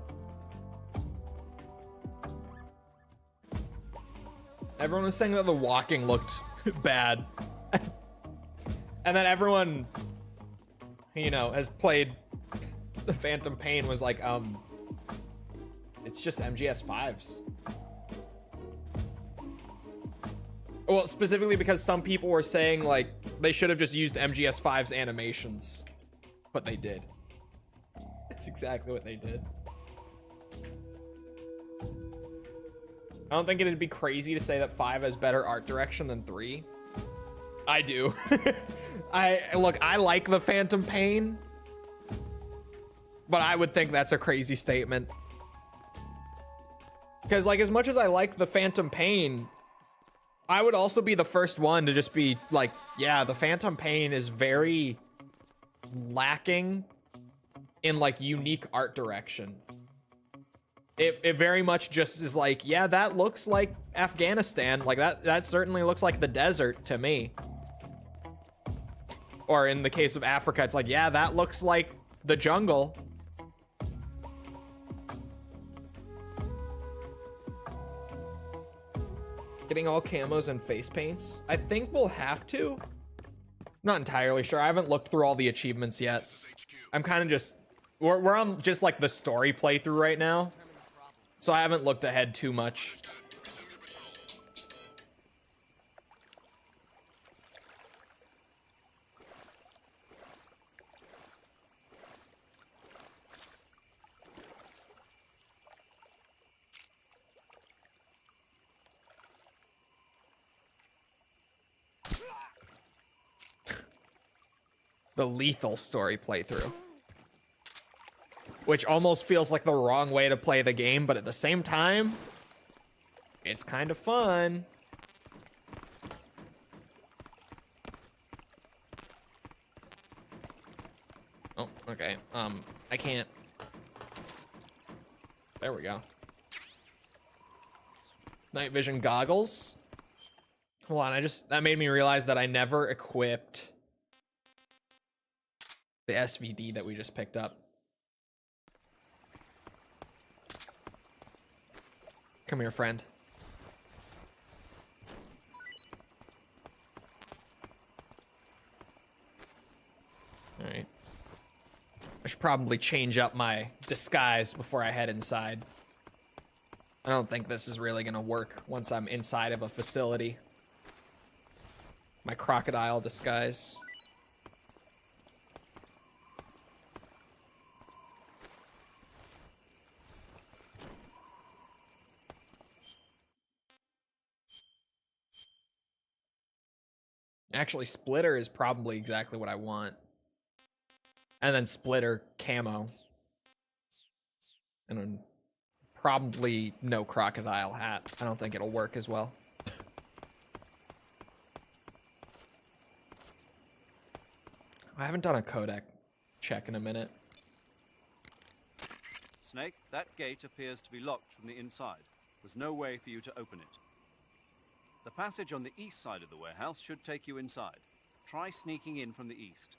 Everyone was saying that the walking looked bad. And then everyone, you know, has played the Phantom Pain was like, it's just MGS5's. Well, specifically because some people were saying, like, they should have just used MGS5's animations. But they did. It's exactly what they did. I don't think it'd be crazy to say that 5 has better art direction than 3. I do. Look, I like the Phantom Pain. But I would think that's a crazy statement. Because, like, as much as I like the Phantom Pain, I would also be the first one to just be like, yeah, the Phantom Pain is very lacking in, like, unique art direction. It very much just is like, yeah, that looks like Afghanistan. Like, that certainly looks like the desert to me. Or in the case of Africa, it's like, yeah, that looks like the jungle. Getting all camos and face paints. I think we'll have to. Not entirely sure. I haven't looked through all the achievements yet. I'm kind of just... We're on just, like, the story playthrough right now. So I haven't looked ahead too much. The lethal story playthrough. Which almost feels like the wrong way to play the game, but at the same time, it's kind of fun. Oh, okay. I can't. There we go. Night vision goggles. Hold on, that made me realize that I never equipped the SVD that we just picked up. Come here, friend. All right. I should probably change up my disguise before I head inside. I don't think this is really gonna work once I'm inside of a facility. My crocodile disguise. Actually, splitter is probably exactly what I want. And then splitter camo. And then probably no crocodile hat. I don't think it'll work as well. I haven't done a codec check in a minute. Snake, that gate appears to be locked from the inside. There's no way for you to open it. The passage on the east side of the warehouse should take you inside. Try sneaking in from the east.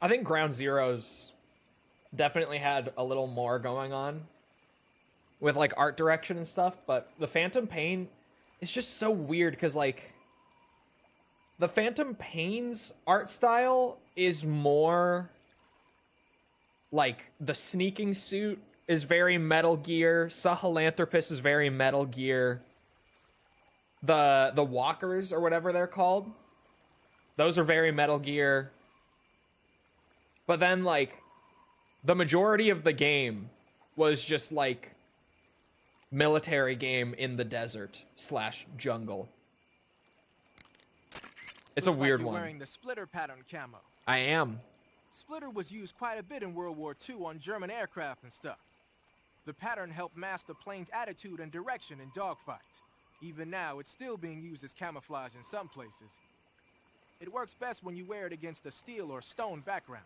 I think Ground Zeroes definitely had a little more going on with like art direction and stuff, but the Phantom Pain is just so weird because like the Phantom Pain's art style is more like the sneaking suit is very Metal Gear. Sahelanthropus is very Metal Gear. The walkers or whatever they're called, those are very Metal Gear. But then like the majority of the game was just like military game in the desert / jungle. It's Looks a weird like you're one. wearing the splitter pattern camo. I am. Splitter was used quite a bit in World War II on German aircraft and stuff. The pattern helped mask the plane's attitude and direction in dogfights. Even now, it's still being used as camouflage in some places. It works best when you wear it against a steel or stone background.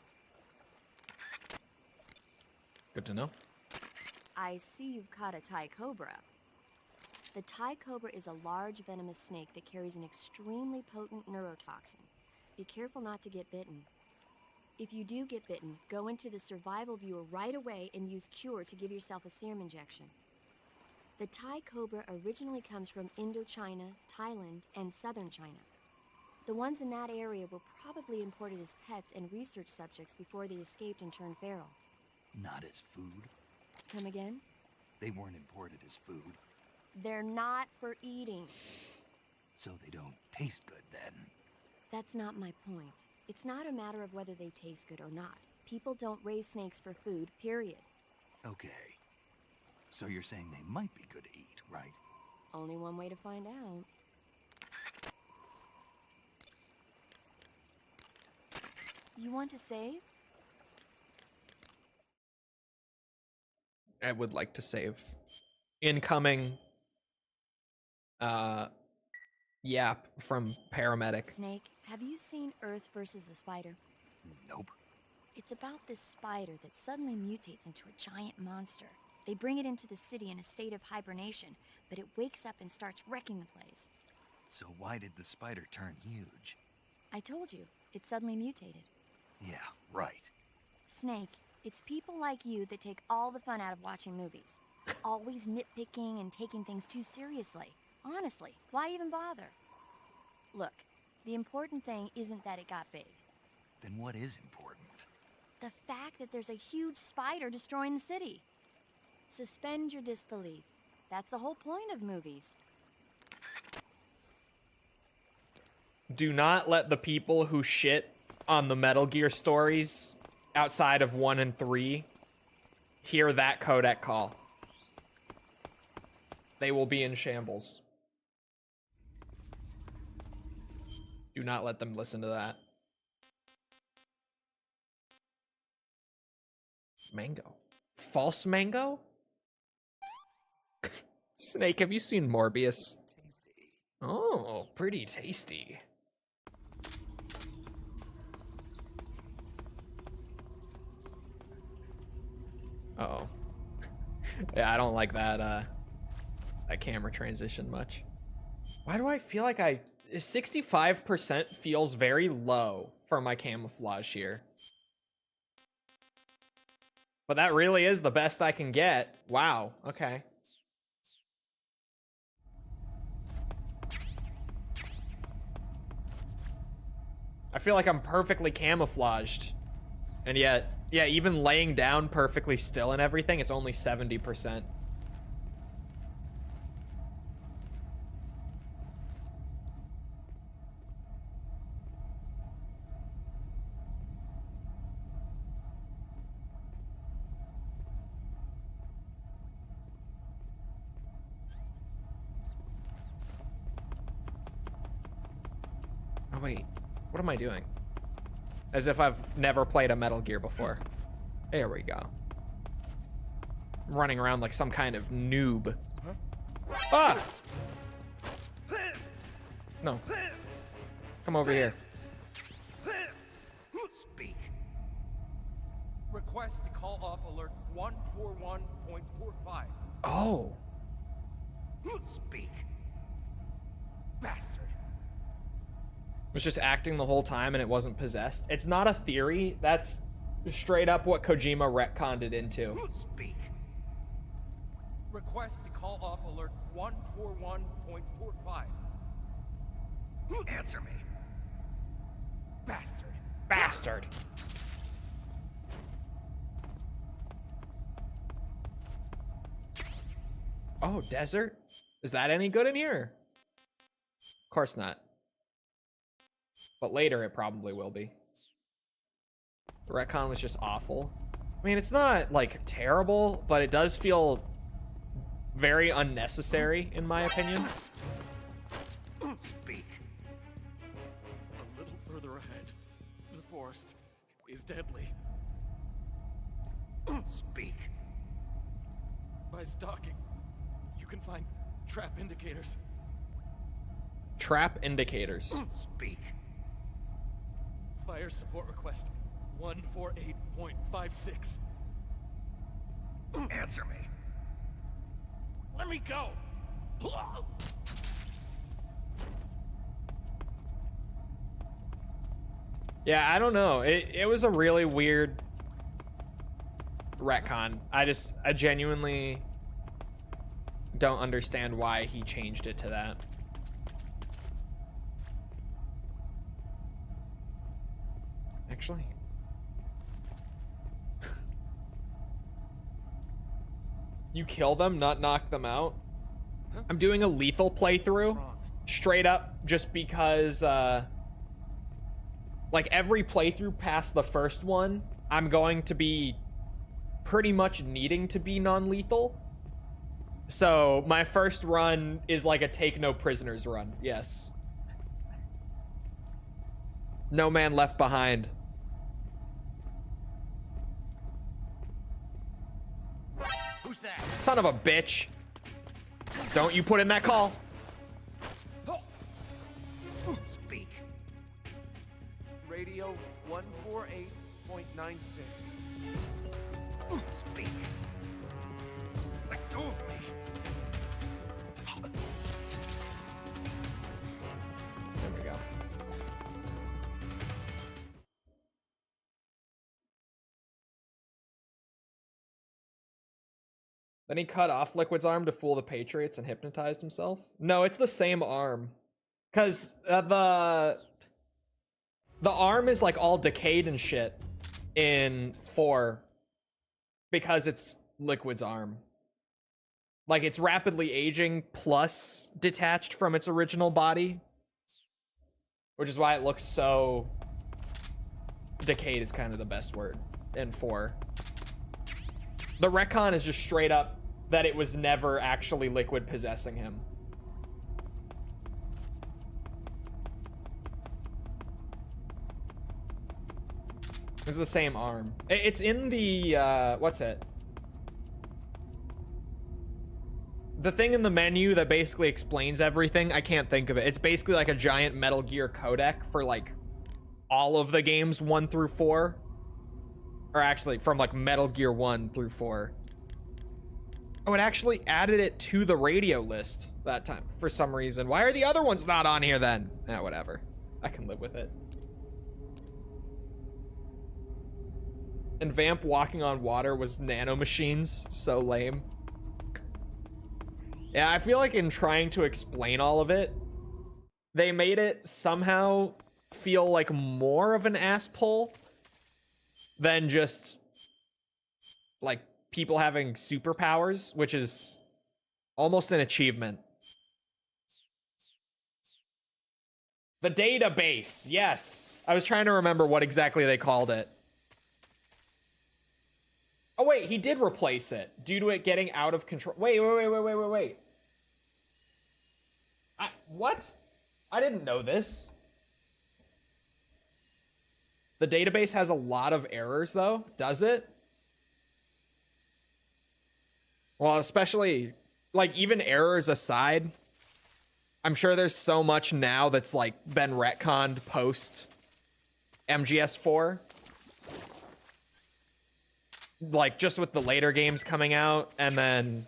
Good to know. I see you've caught a Thai cobra. The Thai cobra is a large venomous snake that carries an extremely potent neurotoxin. Be careful not to get bitten. If you do get bitten, go into the survival viewer right away and use Cure to give yourself a serum injection. The Thai cobra originally comes from Indochina, Thailand, and southern China. The ones in that area were probably imported as pets and research subjects before they escaped and turned feral. Not as food. Come again? They weren't imported as food, They're not for eating. so they don't taste good then. That's not my point. It's not a matter of whether they taste good or not. People don't raise snakes for food, period. Okay. So you're saying they might be good to eat, right? Only one way to find out. You want to save? I would like to save. Incoming yap from paramedic. Snake, have you seen Earth versus the Spider? Nope. It's about this spider that suddenly mutates into a giant monster. They bring it into the city in a state of hibernation, but it wakes up and starts wrecking the place. So why did the spider turn huge? I told you, it suddenly mutated. Yeah, right. Snake, it's people like you that take all the fun out of watching movies. Always nitpicking and taking things too seriously. Honestly, why even bother? Look, the important thing isn't that it got big. Then what is important? The fact that there's a huge spider destroying the city. Suspend your disbelief. That's the whole point of movies. Do not let the people who shit on the Metal Gear stories outside of 1 and 3 hear that codec call. They will be in shambles. Do not let them listen to that. Mango. False mango? Snake, have you seen Morbius? Oh, pretty tasty. Uh-oh. Yeah, I don't like that camera transition much. Why do I feel like 65% feels very low for my camouflage here? But that really is the best I can get. Wow, okay. I feel like I'm perfectly camouflaged. And yet, yeah, even laying down perfectly still and everything, it's only 70%. Oh, wait. What am I doing? As if I've never played a Metal Gear before. There we go. I'm running around like some kind of noob. Ah! No. Come over here. Speak. Request to call off alert 141.45. Oh. Speak. Bastard. Was just acting the whole time and it wasn't possessed. It's not a theory. That's straight up what Kojima retconned it into. Speak. Request to call off alert 141.45. Answer me. Bastard. Bastard. Oh, desert? Is that any good in here? Of course not. But later it probably will be. The retcon was just awful. I mean, it's not, like, terrible, but it does feel very unnecessary, in my opinion. Speak. A little further ahead, the forest is deadly. Speak. By stalking, you can find trap indicators. Trap indicators. Speak. Fire support request 148.56. Answer me. Let me go. Yeah, I don't know. It was a really weird retcon. I genuinely don't understand why he changed it to that. Actually. You kill them, not knock them out? I'm doing a lethal playthrough. Straight up, just because, like, every playthrough past the first one, I'm going to be pretty much needing to be non-lethal. So, my first run is like a take no prisoners run, yes. No man left behind. Who's that? Son of a bitch. Don't you put in that call. Speak. Radio 148.96. Speak. Let go of me. There we go. Then he cut off Liquid's arm to fool the Patriots and hypnotized himself? No, it's the same arm. Because the arm is like all decayed and shit in 4 because it's Liquid's arm. Like, it's rapidly aging plus detached from its original body, which is why it looks so decayed is kind of the best word in 4. The retcon is just straight up that it was never actually Liquid possessing him. It's the same arm. It's in the, what's it? The thing in the menu that basically explains everything, I can't think of it. It's basically like a giant Metal Gear codec for like all of the games 1 through 4. Or actually from like Metal Gear 1 through 4. Oh, it actually added it to the radio list that time for some reason. Why are the other ones not on here then? Eh, whatever. I can live with it. And Vamp walking on water was nanomachines. So lame. Yeah, I feel like in trying to explain all of it, they made it somehow feel like more of an ass pull than just like people having superpowers, which is almost an achievement. The database, yes. I was trying to remember what exactly they called it. Oh wait, he did replace it due to it getting out of control. Wait. What? I didn't know this. The database has a lot of errors though, does it? Well, especially, like, even errors aside, I'm sure there's so much now that's, like, been retconned post MGS4. Like, just with the later games coming out, and then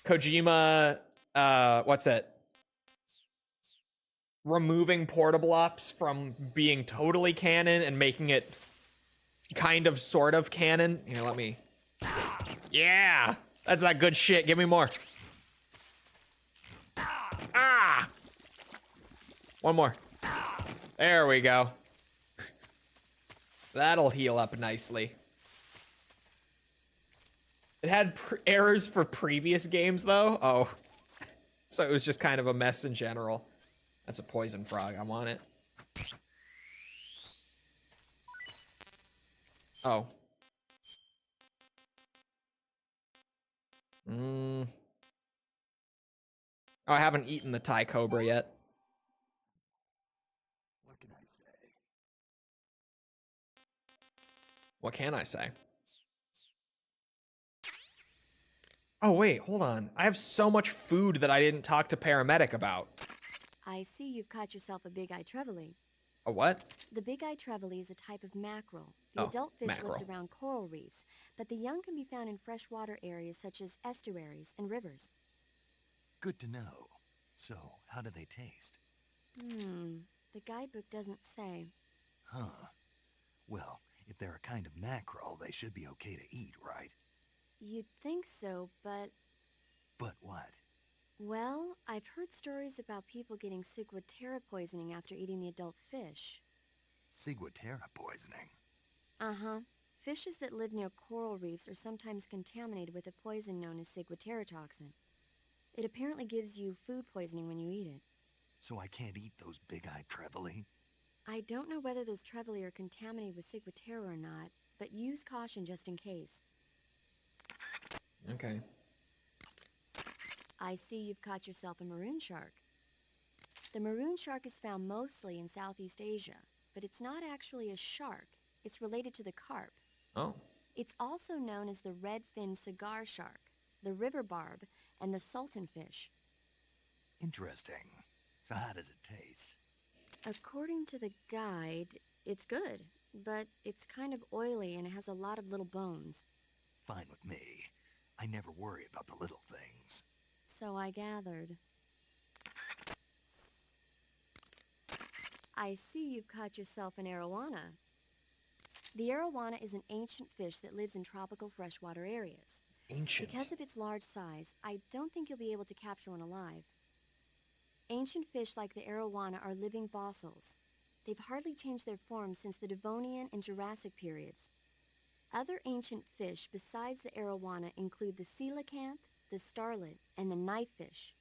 Kojima, what's it? Removing portable ops from being totally canon and making it kind of, sort of canon. Here, let me... Yeah! That's that good shit. Give me more. Ah! One more. There we go. That'll heal up nicely. It had errors for previous games, though. Oh. So it was just kind of a mess in general. That's a poison frog. I want it. Oh. Oh, I haven't eaten the Thai Cobra yet. What can I say? What can I say? Oh, wait, hold on. I have so much food that I didn't talk to Paramedic about. I see you've caught yourself a big-eye trevally. A what? The big-eye trevally is a type of mackerel. The Oh, adult fish mackerel. lives around coral reefs, but the young can be found in freshwater areas such as estuaries and rivers. Good to know. So, how do they taste? The guidebook doesn't say. Huh. Well, if they're a kind of mackerel, they should be okay to eat, right? You'd think so, but... But what? Well, I've heard stories about people getting ciguatera poisoning after eating the adult fish. Ciguatera poisoning? Uh-huh. Fishes that live near coral reefs are sometimes contaminated with a poison known as ciguatera toxin. It apparently gives you food poisoning when you eat it. So I can't eat those big-eyed trevally? I don't know whether those trevally are contaminated with ciguatera or not, but use caution just in case. Okay. I see you've caught yourself a maroon shark. The maroon shark is found mostly in Southeast Asia, but it's not actually a shark. It's related to the carp. Oh. It's also known as the red-finned cigar shark, the river barb, and the sultan fish. Interesting. So how does it taste? According to the guide, it's good, but it's kind of oily and it has a lot of little bones. Fine with me. I never worry about the little things. So I gathered. I see you've caught yourself an arowana. The arowana is an ancient fish that lives in tropical freshwater areas. Ancient. Because of its large size, I don't think you'll be able to capture one alive. Ancient fish like the arowana are living fossils. They've hardly changed their form since the Devonian and Jurassic periods. Other ancient fish besides the arowana include the coelacanth, the starlet, and the knifefish.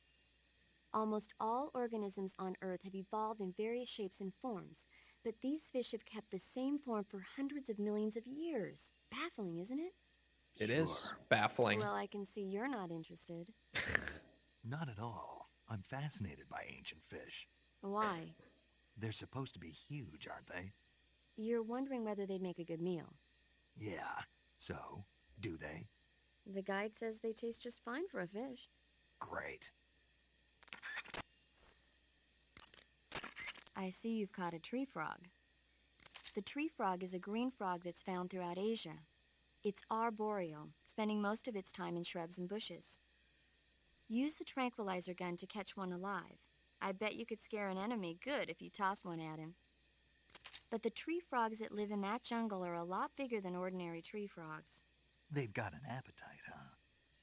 Almost all organisms on Earth have evolved in various shapes and forms, but these fish have kept the same form for hundreds of millions of years. Baffling, isn't it? It is baffling. Well, I can see you're not interested. Not at all. I'm fascinated by ancient fish. Why? They're supposed to be huge, aren't they? You're wondering whether they'd make a good meal. Yeah. So, do they? The guide says they taste just fine for a fish. Great. I see you've caught a tree frog. The tree frog is a green frog that's found throughout Asia. It's arboreal, spending most of its time in shrubs and bushes. Use the tranquilizer gun to catch one alive. I bet you could scare an enemy good if you tossed one at him. But the tree frogs that live in that jungle are a lot bigger than ordinary tree frogs. They've got an appetite, huh?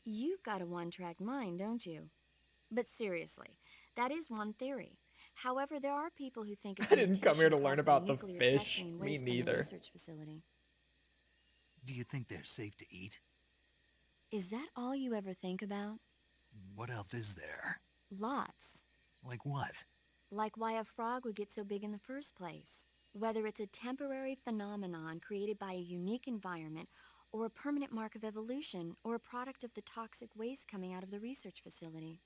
You've got a one-track mind, don't you? But seriously, that is one theory. However, there are people who think it's I didn't come here to mutation learn caused by about the nuclear fish. testing and Me waste from the neither. research facility. Do you think they're safe to eat? Is that all you ever think about? What else is there? Lots. Like what? Like why a frog would get so big in the first place. Whether it's a temporary phenomenon created by a unique environment, or a permanent mark of evolution, or a product of the toxic waste coming out of the research facility.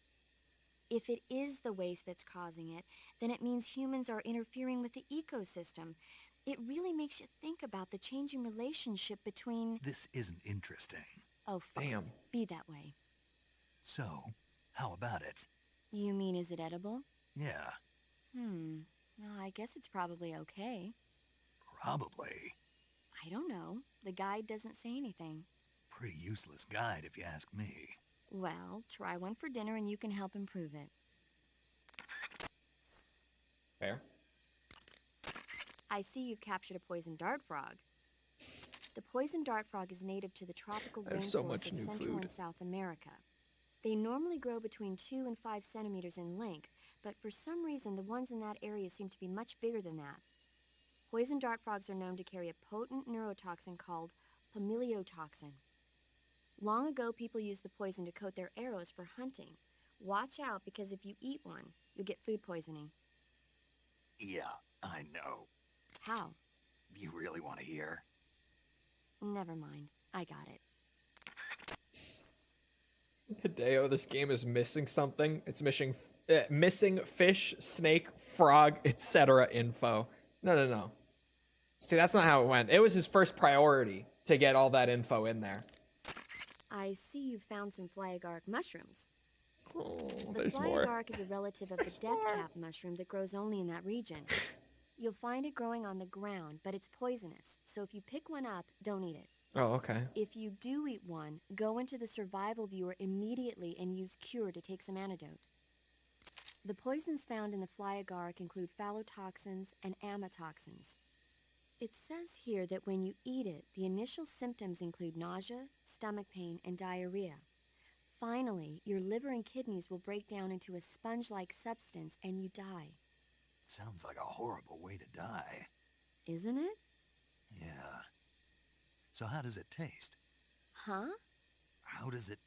If it is the waste that's causing it, then it means humans are interfering with the ecosystem. It really makes you think about the changing relationship between... This isn't interesting. Oh, fine. Damn. Be that way. So, how about it? You mean, is it edible? Yeah, Well, I guess it's probably okay. probably. I don't know. The guide doesn't say anything. Pretty useless guide if you ask me. Well, try one for dinner and you can help improve it. Fair. I see you've captured a poison dart frog. The poison dart frog is native to the tropical I have so much rainforests of new Central food. and South America. They normally grow between 2 and 5 centimeters in length, but for some reason the ones in that area seem to be much bigger than that. Poison dart frogs are known to carry a potent neurotoxin called pamiliotoxin. Long ago, people used the poison to coat their arrows for hunting. Watch out, because if you eat one, you'll get food poisoning. Yeah, I know. How? You really want to hear? Never mind. I got it. Hideo, this game is missing something. It's missing fish, snake, frog, etc. info. No. See, that's not how it went. It was his first priority to get all that info in there. I see you found some flyagaric mushrooms. Oh, The there's more. flyagaric is a relative of the deathcap mushroom that grows only in that region. You'll find it growing on the ground, but it's poisonous, so if you pick one up, don't eat it. Oh, okay. If you do eat one, go into the survival viewer immediately and use Cure to take some antidote. The poisons found in the flyagaric include phallotoxins and amatoxins. It says here that when you eat it, the initial symptoms include nausea, stomach pain, and diarrhea. Finally, your liver and kidneys will break down into a sponge-like substance and you die. Sounds like a horrible way to die. Isn't it? Yeah. So how does it taste? Huh? How does it...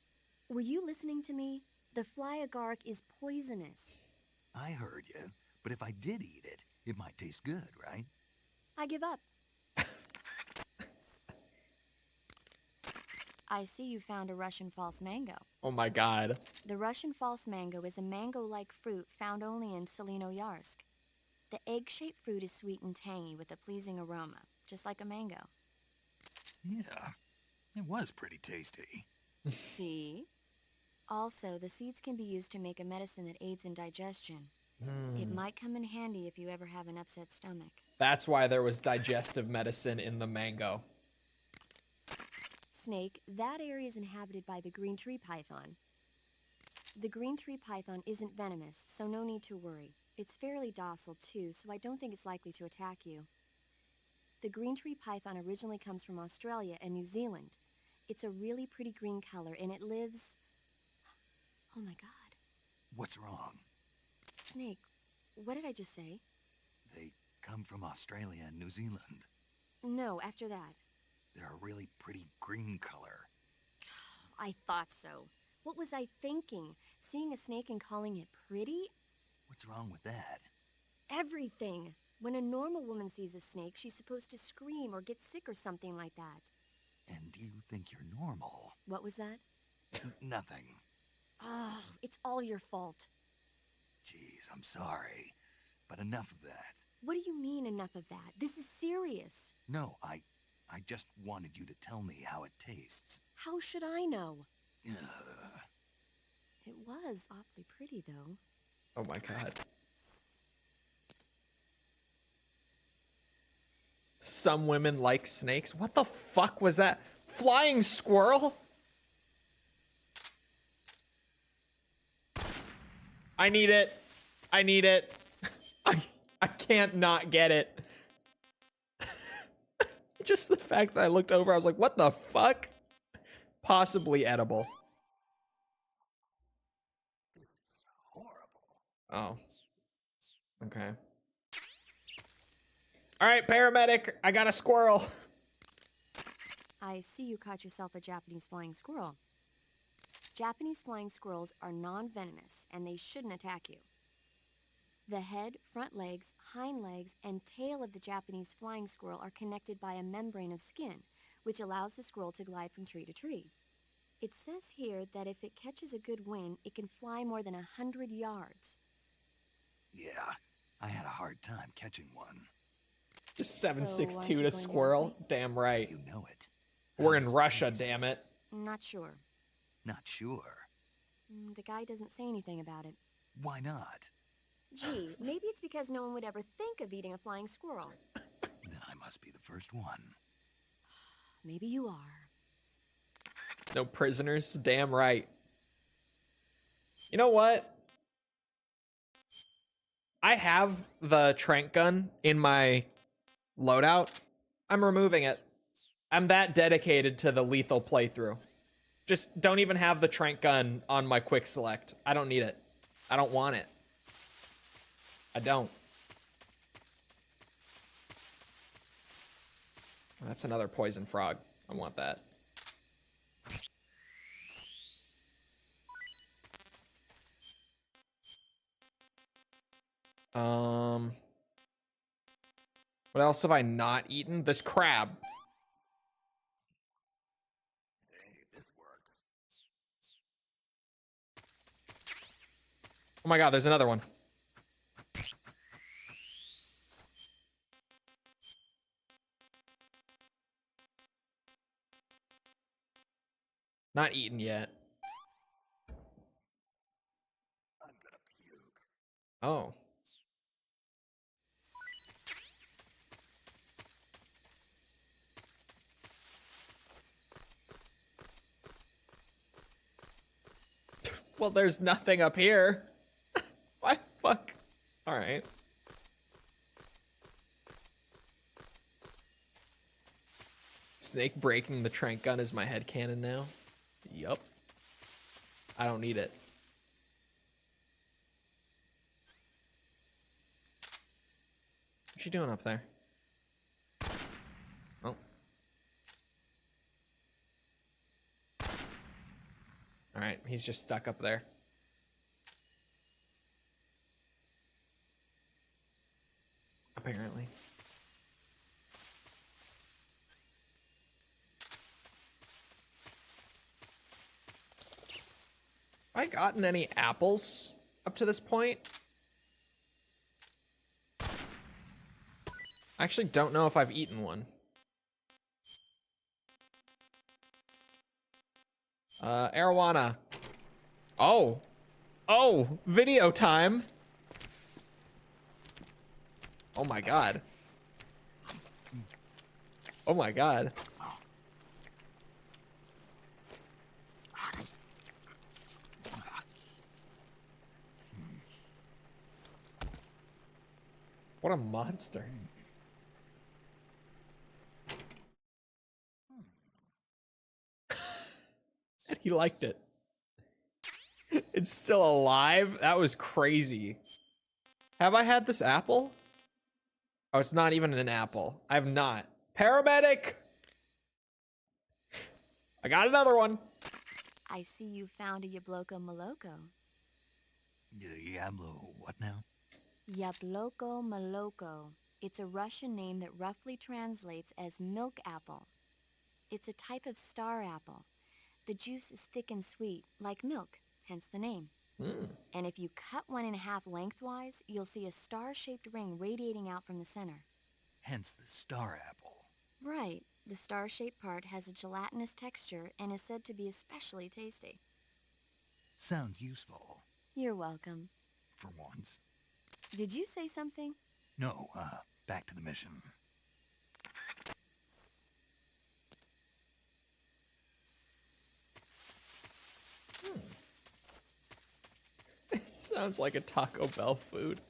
Were you listening to me? The flyagaric is poisonous. I heard you, but if I did eat it, it might taste good, right? I give up. I see you found a Russian false mango. Oh my god. The Russian false mango is a mango-like fruit found only in Selino-Yarsk. The egg-shaped fruit is sweet and tangy with a pleasing aroma, just like a mango. Yeah, it was pretty tasty. See? Also, the seeds can be used to make a medicine that aids in digestion. It might come in handy if you ever have an upset stomach. That's why there was digestive medicine in the mango. Snake, that area is inhabited by the green tree python. The green tree python isn't venomous, so no need to worry. It's fairly docile too, so I don't think it's likely to attack you. The green tree python originally comes from Australia and New Zealand. It's a really pretty green color and it lives... Oh my god. What's wrong? snake. What did I just say? They come from Australia and New Zealand. No, after that. They're a really pretty green color. I thought so. What was I thinking? Seeing a snake and calling it pretty? What's wrong with that? Everything. When a normal woman sees a snake, she's supposed to scream or get sick or something like that. And you think you're normal? What was that? Nothing. Ah, it's all your fault. Jeez, I'm sorry. But enough of that. What do you mean enough of that? This is serious. No, I just wanted you to tell me how it tastes. How should I know? Ugh. It was awfully pretty, though. Oh my god. Some women like snakes. What the fuck was that? Flying squirrel? I need it. I need it. I can't not get it. Just the fact that I looked over, I was like, what the fuck? Possibly edible. This is horrible. Oh. Okay. Alright, paramedic. I got a squirrel. I see you caught yourself a Japanese flying squirrel. Japanese flying squirrels are non-venomous, and they shouldn't attack you. The head, front legs, hind legs, and tail of the Japanese flying squirrel are connected by a membrane of skin, which allows the squirrel to glide from tree to tree. It says here that if it catches a good wind, it can fly more than 100 yards. Yeah, I had a hard time catching one. Just So, aren't 7.62 you to going to squirrel. ask me? Damn right. You know it. We're How in does it Russia, taste? damn it. Not sure. Not sure. The guy doesn't say anything about it. Why not? Gee, maybe it's because no one would ever think of eating a flying squirrel. Then I must be the first one. Maybe you are. No prisoners? Damn right. You know what? I have the trank gun in my loadout. I'm removing it. I'm that dedicated to the lethal playthrough. Just don't even have the trank gun on my quick select. I don't need it. I don't want it. I don't. That's another poison frog. I want that. What else have I not eaten? This crab. Hey, this works. Oh my god, there's another one. Not eaten yet. I'm gonna puke. Oh. Well, there's nothing up here. Why fuck? Alright. Snake breaking the trank gun is my headcanon now. Yup. I don't need it. What's she doing up there? Oh. Alright, he's just stuck up there. Apparently. Have I gotten any apples up to this point? I actually don't know if I've eaten one. Arowana. Oh. Oh, video time. Oh my god. Oh my god. What a monster. And he liked it. It's still alive? That was crazy. Have I had this apple? Oh, it's not even an apple. I have not. Paramedic! I got another one. I see you found a Yabloko Maloko. Diablo, what now? Yabloko Maloko. It's a Russian name that roughly translates as milk apple. It's a type of star apple. The juice is thick and sweet, like milk, hence the name. And if you cut one in half lengthwise, you'll see a star-shaped ring radiating out from the center. Hence the star apple. Right. The star-shaped part has a gelatinous texture and is said to be especially tasty. Sounds useful. You're welcome. For once. Did you say something? No, back to the mission. It sounds like a Taco Bell food.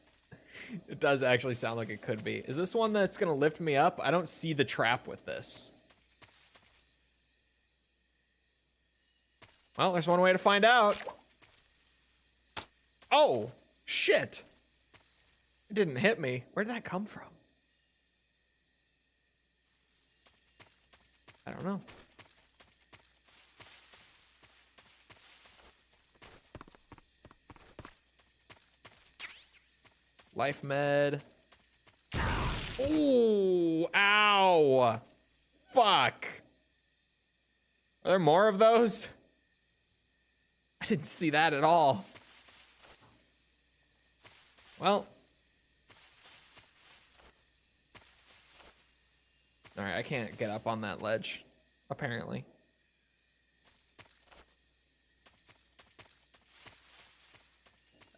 It does actually sound like it could be. Is this one that's gonna lift me up? I don't see the trap with this. Well, there's one way to find out. Oh, shit. It didn't hit me. Where did that come from? I don't know. Life med. Ooh, ow. Fuck. Are there more of those? I didn't see that at all. Well. All right, I can't get up on that ledge, apparently.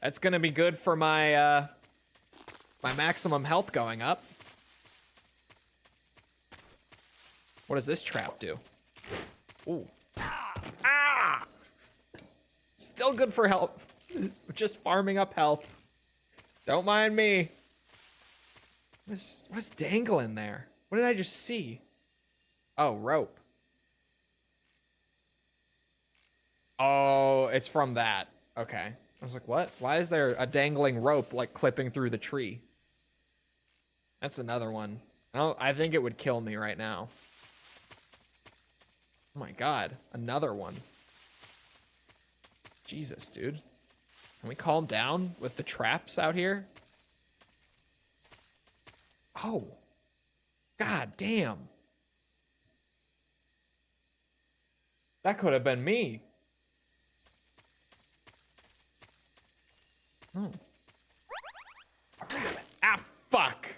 That's gonna be good for my, my maximum health going up. What does this trap do? Ooh. Ah! Still good for health. Just farming up health. Don't mind me. What's dangling there? What did I just see? Oh, rope. Oh, it's from that. Okay. I was like, what? Why is there a dangling rope like clipping through the tree? That's another one. I think it would kill me right now. Oh my god, another one. Jesus, dude. Can we calm down with the traps out here? Oh. God damn. That could have been me. Oh. A rabbit. Ah, fuck.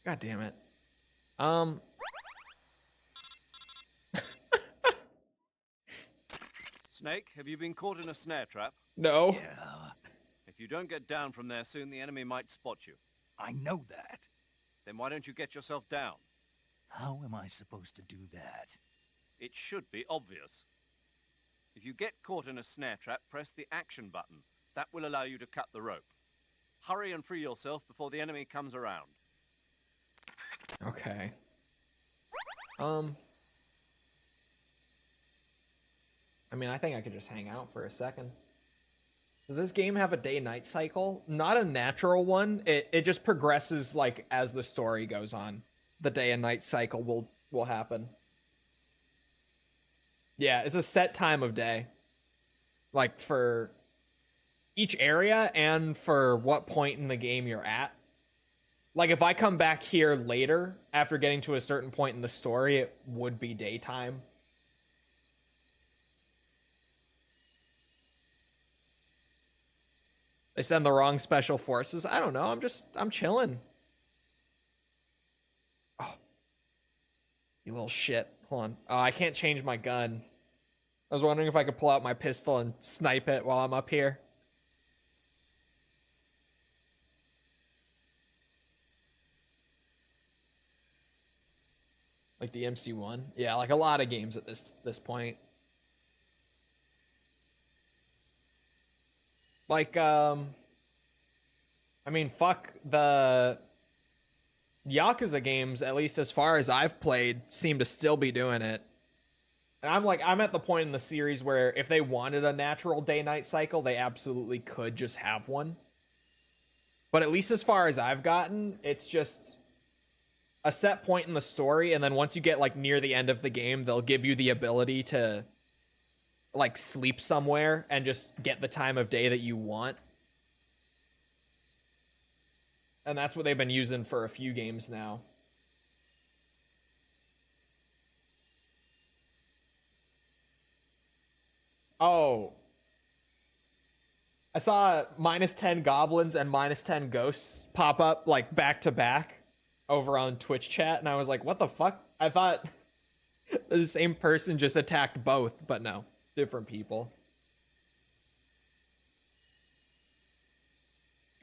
God damn it. Snake, have you been caught in a snare trap? No. Yeah, If you don't get down from there soon, the enemy might spot you. I know that. Then why don't you get yourself down? How am I supposed to do that? It should be obvious. If you get caught in a snare trap, press the action button. That will allow you to cut the rope. Hurry and free yourself before the enemy comes around. Okay. I mean, I think I could just hang out for a second. Does this game have a day-night cycle? Not a natural one. It just progresses like as the story goes on. The day and night cycle will happen. Yeah, it's a set time of day. Like for each area and for what point in the game you're at. Like if I come back here later after getting to a certain point in the story, it would be daytime. They send the wrong special forces. I don't know. I'm chilling. Oh. You little shit. Hold on. Oh, I can't change my gun. I was wondering if I could pull out my pistol and snipe it while I'm up here. Like DMC1? Yeah, like a lot of games at this point. Like, I mean, fuck, the Yakuza games, at least as far as I've played, seem to still be doing it. And I'm at the point in the series where if they wanted a natural day-night cycle, they absolutely could just have one. But at least as far as I've gotten, it's just a set point in the story, and then once you get like near the end of the game, they'll give you the ability to like sleep somewhere and just get the time of day that you want. And that's what they've been using for a few games now. Oh. I saw -10 goblins and -10 ghosts pop up like back to back over on Twitch chat, and I was like, what the fuck? I thought the same person just attacked both, but no, different people.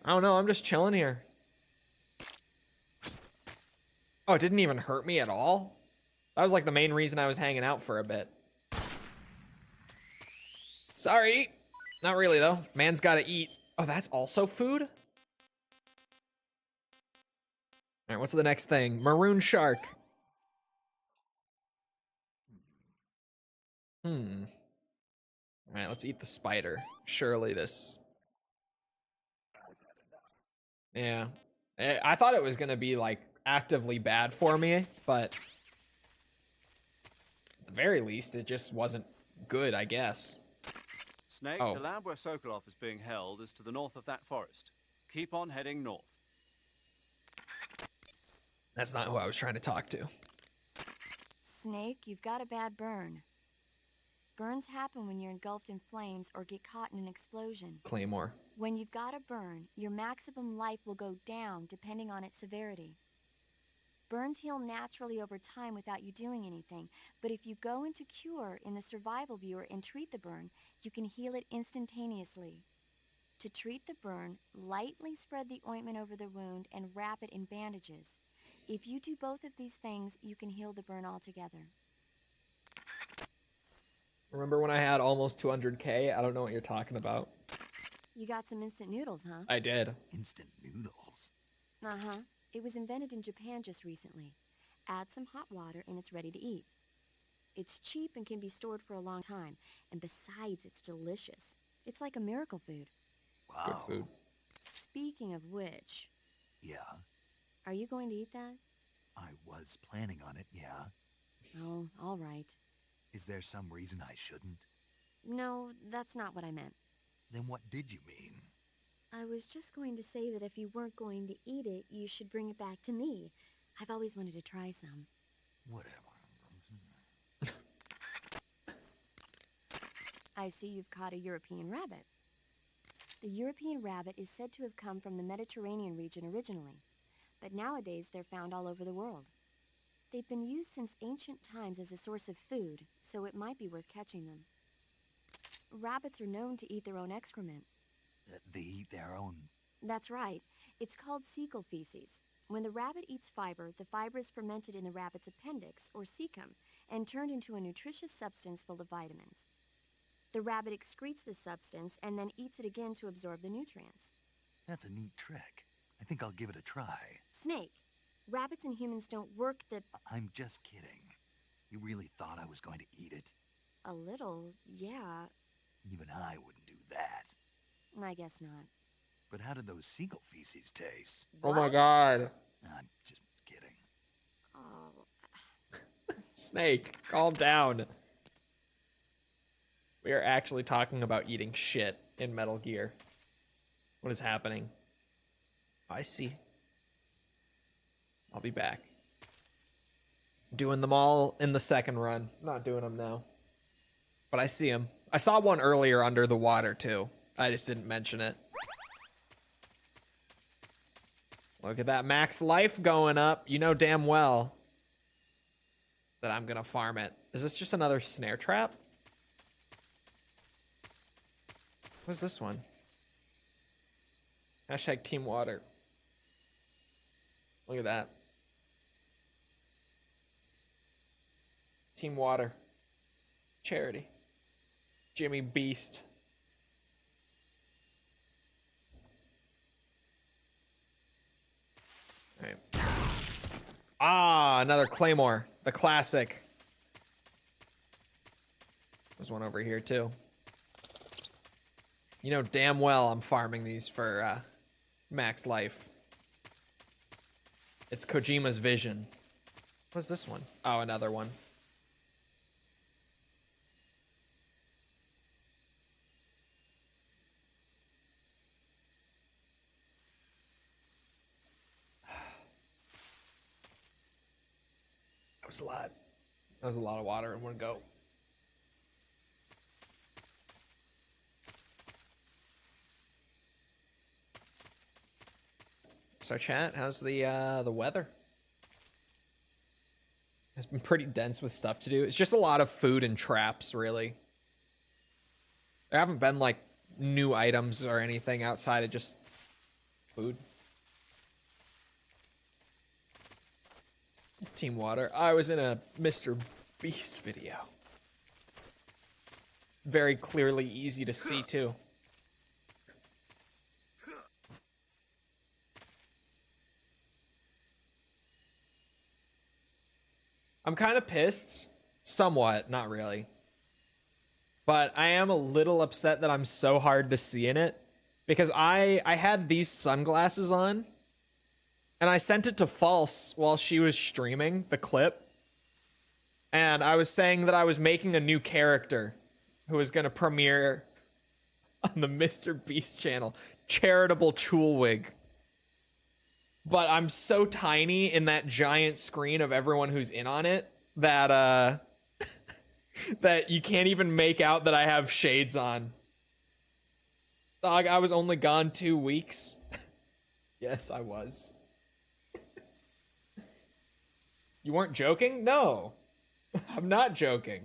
I don't know, I'm just chilling here. Oh, it didn't even hurt me at all? That was like the main reason I was hanging out for a bit. Sorry. Not really, though. Man's gotta eat. Oh, that's also food? Alright, what's the next thing? Maroon shark. Alright, let's eat the spider. Surely this... Yeah. I thought it was gonna be, like, actively bad for me, but... at the very least, it just wasn't good, I guess. Snake, the lab where Sokolov is being held is to the north of that forest. Keep on heading north. That's not who I was trying to talk to. Snake, you've got a bad burn. Burns happen when you're engulfed in flames or get caught in an explosion. Claymore. When you've got a burn, your maximum life will go down depending on its severity. Burns heal naturally over time without you doing anything, but if you go into cure in the survival viewer and treat the burn, you can heal it instantaneously. To treat the burn, lightly spread the ointment over the wound and wrap it in bandages. If you do both of these things, you can heal the burn altogether. Remember when I had almost 200k? I don't know what you're talking about. You got some instant noodles, huh? I did. Instant noodles? Uh-huh. It was invented in Japan just recently. Add some hot water and it's ready to eat. It's cheap and can be stored for a long time. And besides, it's delicious. It's like a miracle food. Wow. Good food. Speaking of which... Yeah? Are you going to eat that? I was planning on it, yeah. Oh, all right. Is there some reason I shouldn't? No, that's not what I meant. Then what did you mean? I was just going to say that if you weren't going to eat it, you should bring it back to me. I've always wanted to try some. Whatever. I see you've caught a European rabbit. The European rabbit is said to have come from the Mediterranean region originally, but nowadays they're found all over the world. They've been used since ancient times as a source of food, so it might be worth catching them. Rabbits are known to eat their own excrement. They eat their own... That's right. It's called cecal feces. When the rabbit eats fiber, the fiber is fermented in the rabbit's appendix, or cecum, and turned into a nutritious substance full of vitamins. The rabbit excretes this substance and then eats it again to absorb the nutrients. That's a neat trick. I think I'll give it a try. Snake, rabbits and humans don't work the... I'm just kidding. You really thought I was going to eat it? A little, yeah. Even I wouldn't do that. I guess not. But how did those seagull feces taste? Oh my god. I'm just kidding. Oh. Snake, calm down. We are actually talking about eating shit in Metal Gear. What is happening? I see. I'll be back. Doing them all in the second run. Not doing them now. But I see them. I saw one earlier under the water, too. I just didn't mention it. Look at that max life going up. You know damn well that I'm gonna farm it. Is this just another snare trap? What's this one? Hashtag Team Water. Look at that. Team Water. Charity. Jimmy Beast. Alright. Ah, another Claymore. The classic. There's one over here too. You know damn well I'm farming these for max life. It's Kojima's vision. What's this one? Oh, another one. That was a lot. That was a lot of water in one go. So chat, how's the weather? It's been pretty dense with stuff to do. It's just a lot of food and traps, really. There haven't been like new items or anything outside of just food. Team Water. I was in a MrBeast video. Very clearly easy to see too. I'm kind of pissed. Somewhat, not really. But I am a little upset that I'm so hard to see in it. Because I had these sunglasses on. And I sent it to False while she was streaming the clip. And I was saying that I was making a new character who was going to premiere on the MrBeast channel. Charitable Chulwig. But I'm so tiny in that giant screen of everyone who's in on it that that you can't even make out that I have shades on. Dog, I was only gone 2 weeks. Yes, I was. You weren't joking? No. I'm not joking.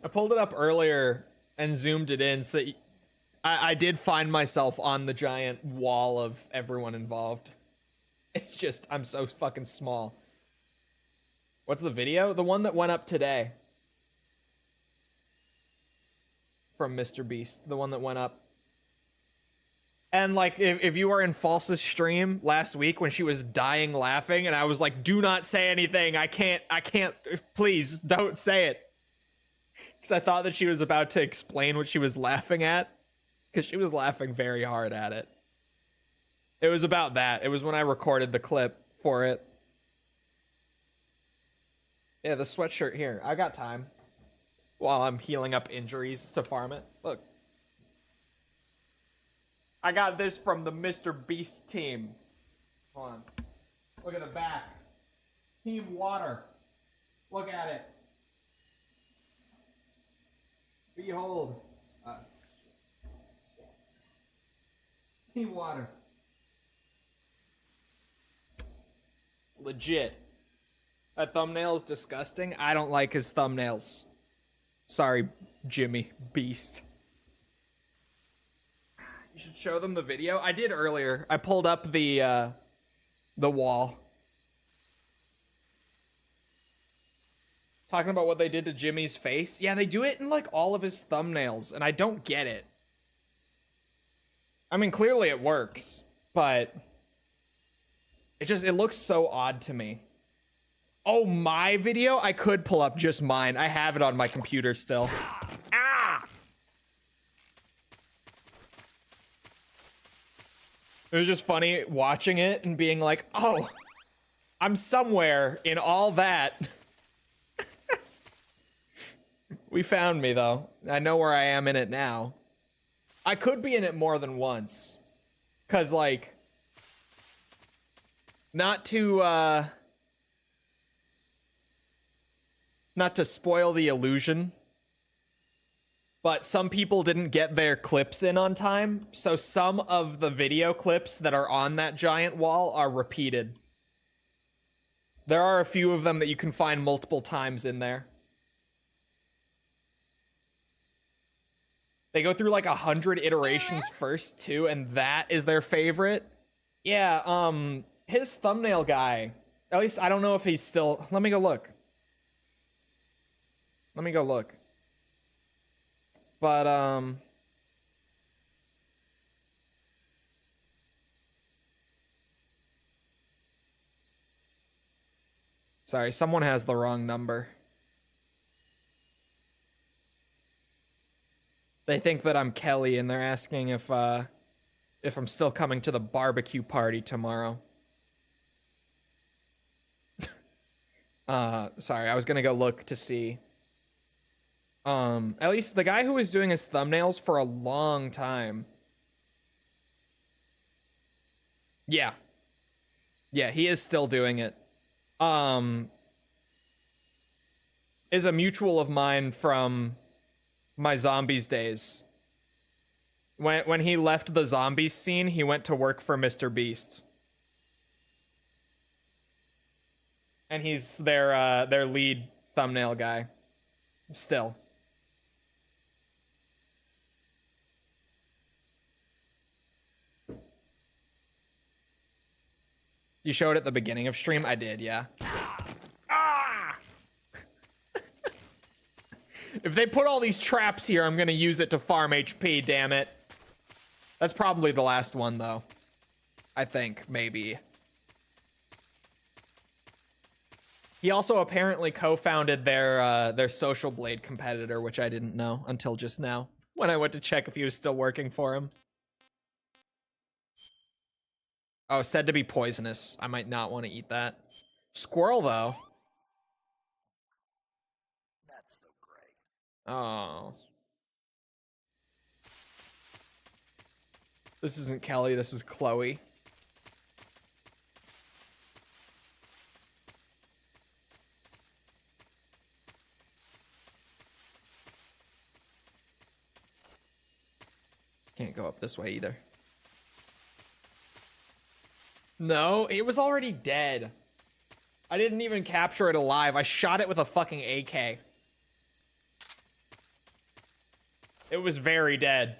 I pulled it up earlier and zoomed it in so I did find myself on the giant wall of everyone involved. It's just, I'm so fucking small. What's the video? The one that went up today. From MrBeast. The one that went up. And like, if you were in False's stream last week when she was dying laughing and I was like, do not say anything. I can't, please don't say it. Because I thought that she was about to explain what she was laughing at. Because she was laughing very hard at it. It was about that. It was when I recorded the clip for it. Yeah, the sweatshirt here. I got time. While I'm healing up injuries to farm it. Look. I got this from the MrBeast team. Hold on. Look at the back. Team Water. Look at it. Behold. Team Water. Legit. That thumbnail is disgusting. I don't like his thumbnails. Sorry, Jimmy Beast. You should show them the video. I did earlier. I pulled up the wall. Talking about what they did to Jimmy's face. Yeah, they do it in like all of his thumbnails, and I don't get it. I mean, clearly it works, but it looks so odd to me. Oh, my video? I could pull up just mine. I have it on my computer still. Ah! It was just funny watching it and being like, oh, I'm somewhere in all that. We found me, though. I know where I am in it now. I could be in it more than once. 'Cause, like, not to spoil the illusion, but some people didn't get their clips in on time, so some of the video clips that are on that giant wall are repeated. There are a few of them that you can find multiple times in there. They go through like 100 iterations first, too, and that is their favorite. Yeah, his thumbnail guy, at least I don't know if he's still... Let me go look. But, Sorry, someone has the wrong number. They think that I'm Kelly, and they're asking if I'm still coming to the barbecue party tomorrow. Sorry, I was gonna go look to see. At least the guy who was doing his thumbnails for a long time. Yeah. Yeah, he is still doing it. Is a mutual of mine from my zombies days. When he left the zombies scene, he went to work for MrBeast. And he's their lead thumbnail guy. Still. You showed at the beginning of stream? I did, yeah. Ah! If they put all these traps here, I'm gonna use it to farm HP, damn it. That's probably the last one, though. I think, maybe. He also apparently co-founded their Social Blade competitor, which I didn't know until just now, when I went to check if he was still working for him. Oh, said to be poisonous. I might not want to eat that. Squirrel, though. Not so great. Oh. This isn't Kelly, this is Chloe. Can't go up this way either. No, it was already dead. I didn't even capture it alive. I shot it with a fucking AK. It was very dead.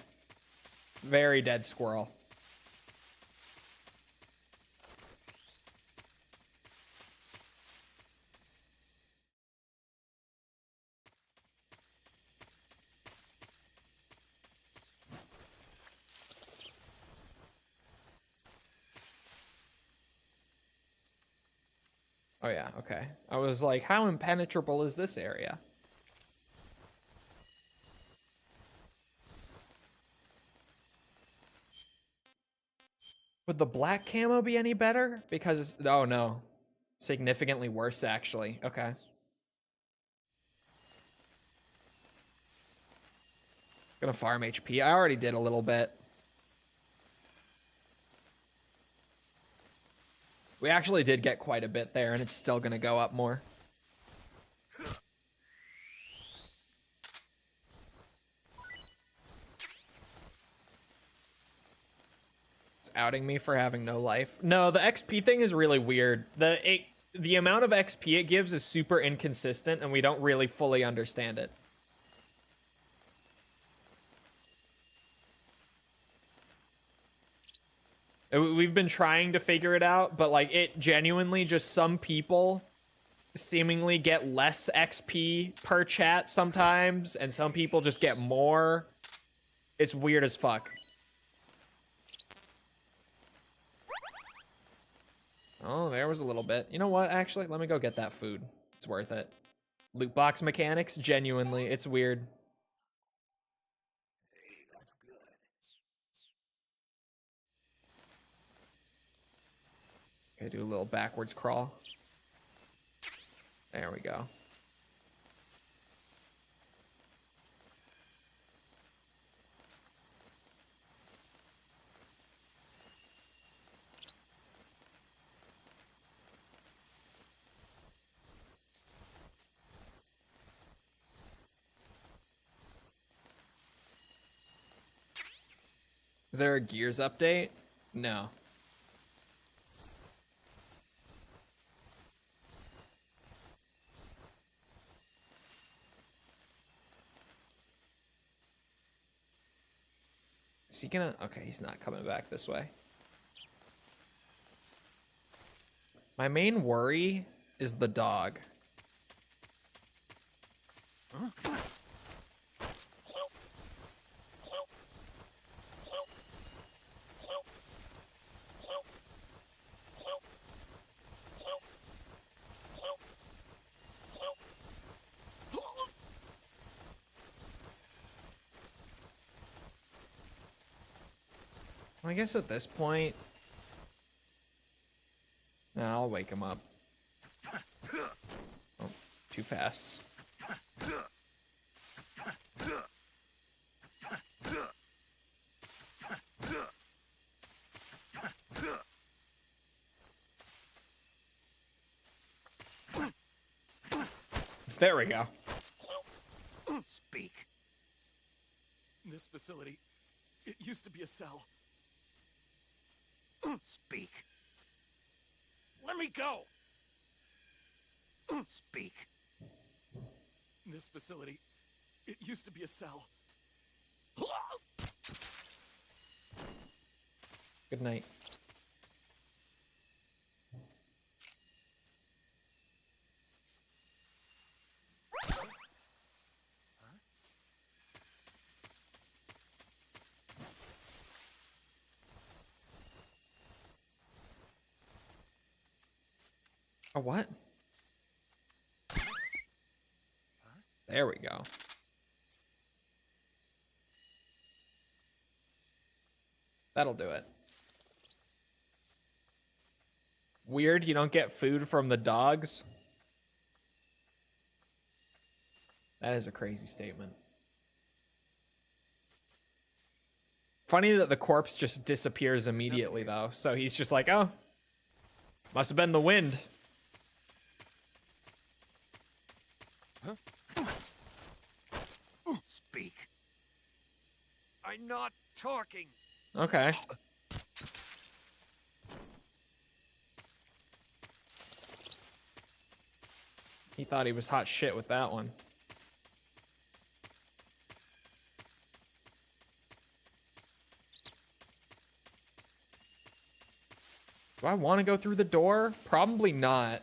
Very dead squirrel. Oh yeah, okay. I was like, how impenetrable is this area? Would the black camo be any better? Because it's, oh no. Significantly worse, actually. Okay. Gonna farm HP. I already did a little bit. We actually did get quite a bit there, and it's still gonna go up more. It's outing me for having no life. No, the XP thing is really weird. The amount of XP it gives is super inconsistent, and we don't really fully understand it. We've been trying to figure it out, but like it genuinely just some people seemingly get less XP per chat sometimes, and some people just get more. It's weird as fuck. Oh, there was a little bit. You know what? Actually, let me go get that food. It's worth it. Loot box mechanics, genuinely, it's weird. Okay, do a little backwards crawl. There we go. Is there a Gears update? No. Is he gonna... Okay, he's not coming back this way. My main worry is the dog. Huh? I guess at this point... Nah, I'll wake him up. Oh, too fast. There we go. Speak. This facility, it used to be a cell. Speak. Let me go! Speak. This facility, it used to be a cell. Good night. A what? There we go. That'll do it. Weird, you don't get food from the dogs? That is a crazy statement. Funny that the corpse just disappears immediately, though. So he's just like, oh, must have been the wind. Speak. I'm not talking. Okay. He thought he was hot shit with that one. Do I want to go through the door? Probably not.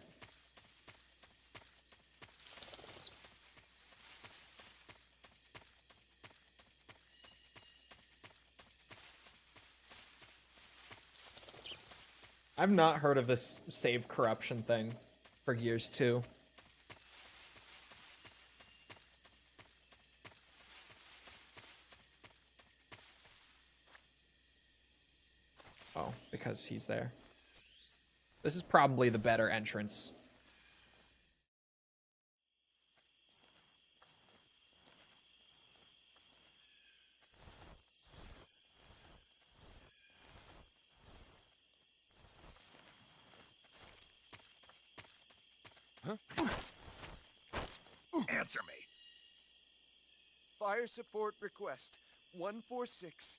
I've not heard of this save corruption thing for years too. Oh, because he's there. This is probably the better entrance. Answer me. Fire support request 146.74.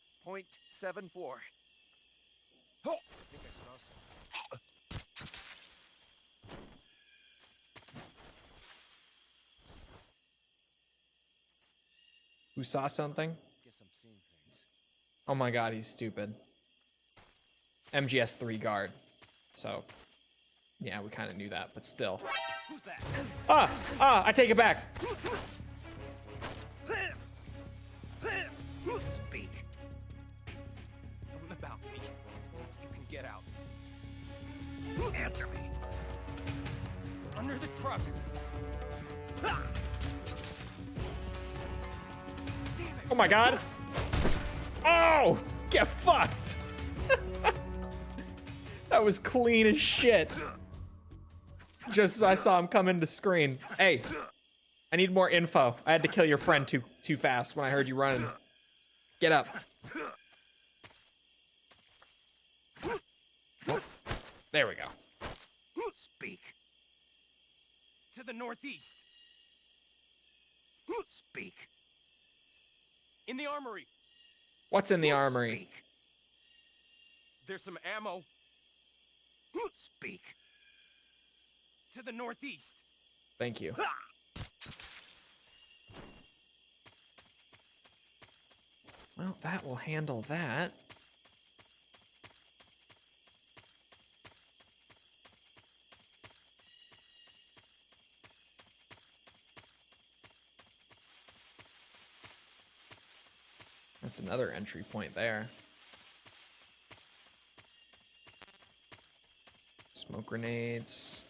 Oh, I think I saw something. Who saw something? Guess I'm seeing things. Oh my god, he's stupid. MGS3 guard. So, yeah, we kind of knew that, but still. Who's that? I take it back. Speak. From the balcony. You can get out. Answer me. Under the truck. Oh my god. Oh, get fucked. That was clean as shit. Just as I saw him come into screen. Hey, I need more info. I had to kill your friend too fast when I heard you running. Get up. Oh, there we go. Speak. To the northeast. Speak. In the armory. What's in the armory? Speak. There's some ammo. Speak. To the northeast. Thank you. Well, that will handle that. That's another entry point there. Smoke grenades.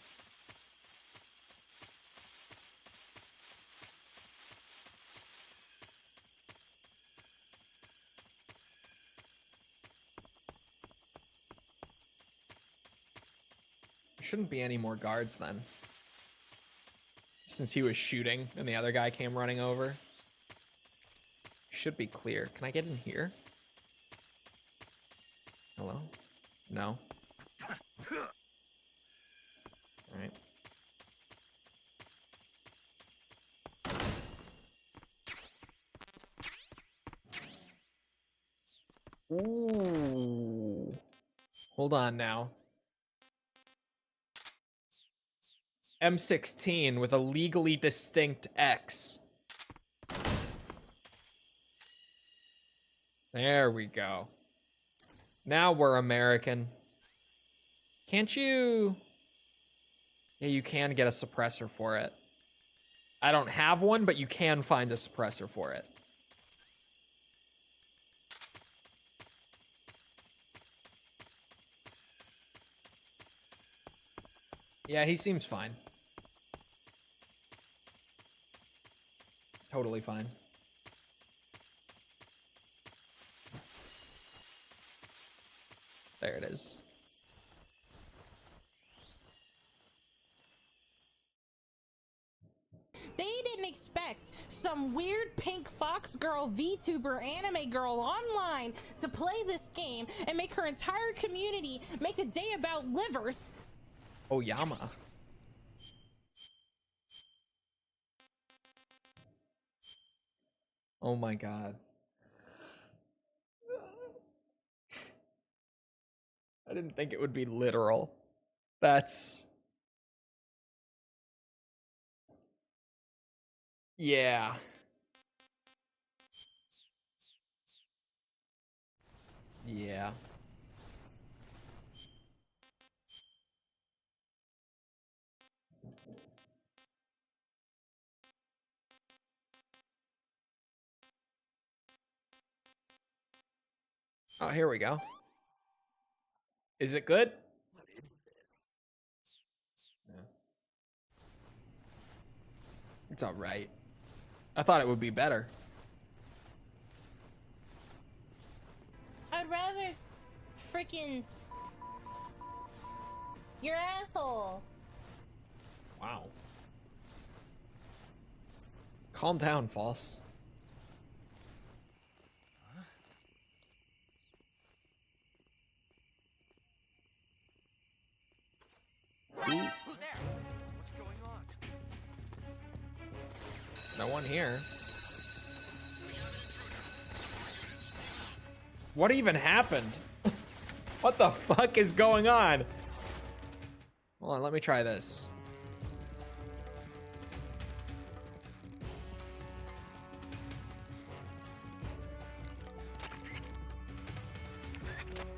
Shouldn't be any more guards then. Since he was shooting and the other guy came running over. Should be clear. Can I get in here? Hello? No. Alright. Ooh. Hold on now. M16 with a legally distinct X. There we go. Now we're American. Can't you? Yeah, you can get a suppressor for it. I don't have one, but you can find a suppressor for it. Yeah, he seems fine. Totally fine. There it is. They didn't expect some weird pink fox girl VTuber anime girl online to play this game and make her entire community make a day about livers. Oyama. Oh my god. I didn't think it would be literal. That's... Yeah. Yeah. Oh, here we go. Is it good? What is this? Yeah. It's alright. I thought it would be better. I'd rather freaking your asshole. Wow. Calm down, False. Who's there? What's going on? No one here. What even happened? What the fuck is going on? Hold on, let me try this.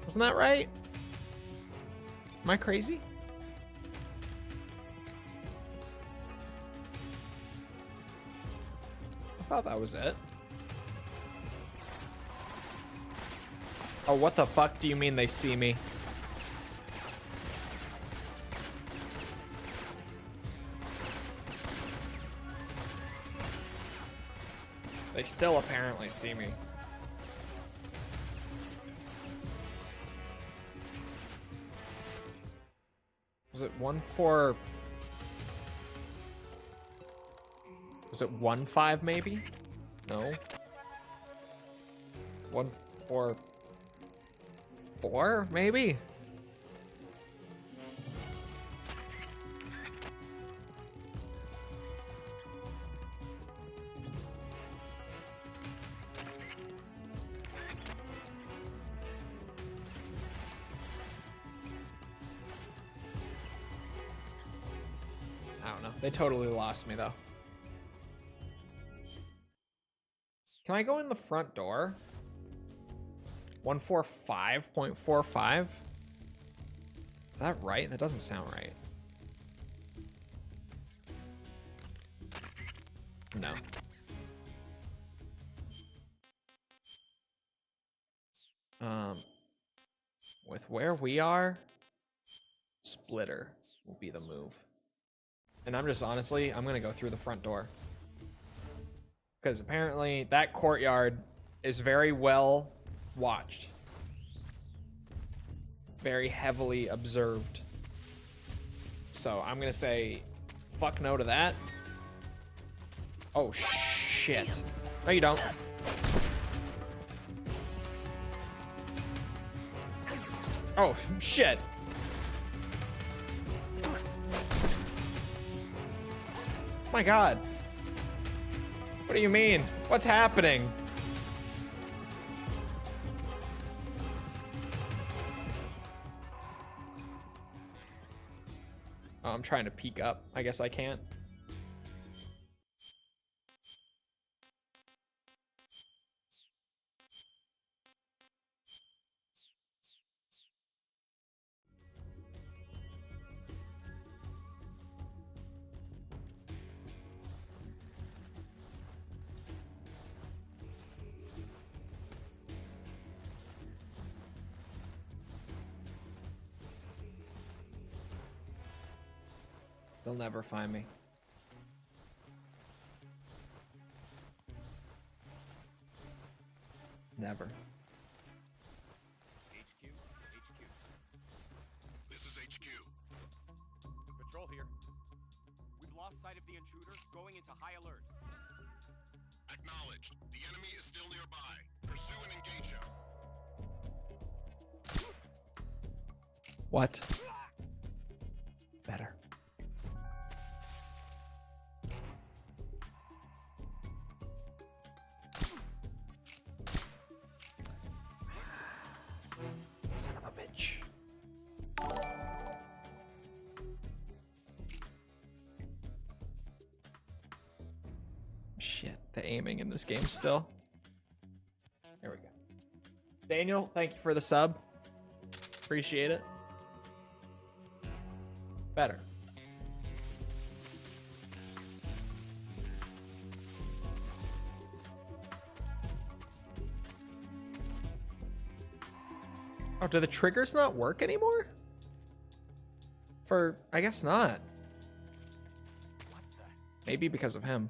Wasn't that right? Am I crazy? I thought that was it. Oh, what the fuck do you mean they see me? They still apparently see me. Was it 1-4? Was it 1-5 maybe? No. 1-4. 4 maybe? I don't know. They totally lost me though. Can I go in the front door? 145.45? Is that right? That doesn't sound right. No. With where we are, splitter will be the move. And I'm just honestly, I'm gonna go through the front door. Because apparently that courtyard is very well watched. Very heavily observed. So I'm gonna say fuck no to that. Oh shit. No, you don't. Oh shit. My god. What do you mean? What's happening? Oh, I'm trying to peek up. I guess I can't. They'll never find me. Never. HQ. This is HQ. Patrol here. We've lost sight of the intruder, going into high alert. Acknowledged. The enemy is still nearby. Pursue and engage him. What? Better. Son of a bitch. Shit, the aiming in this game still. There we go. Daniel, thank you for the sub. Appreciate it. Better. Oh, do the triggers not work anymore? I guess not. Maybe because of him.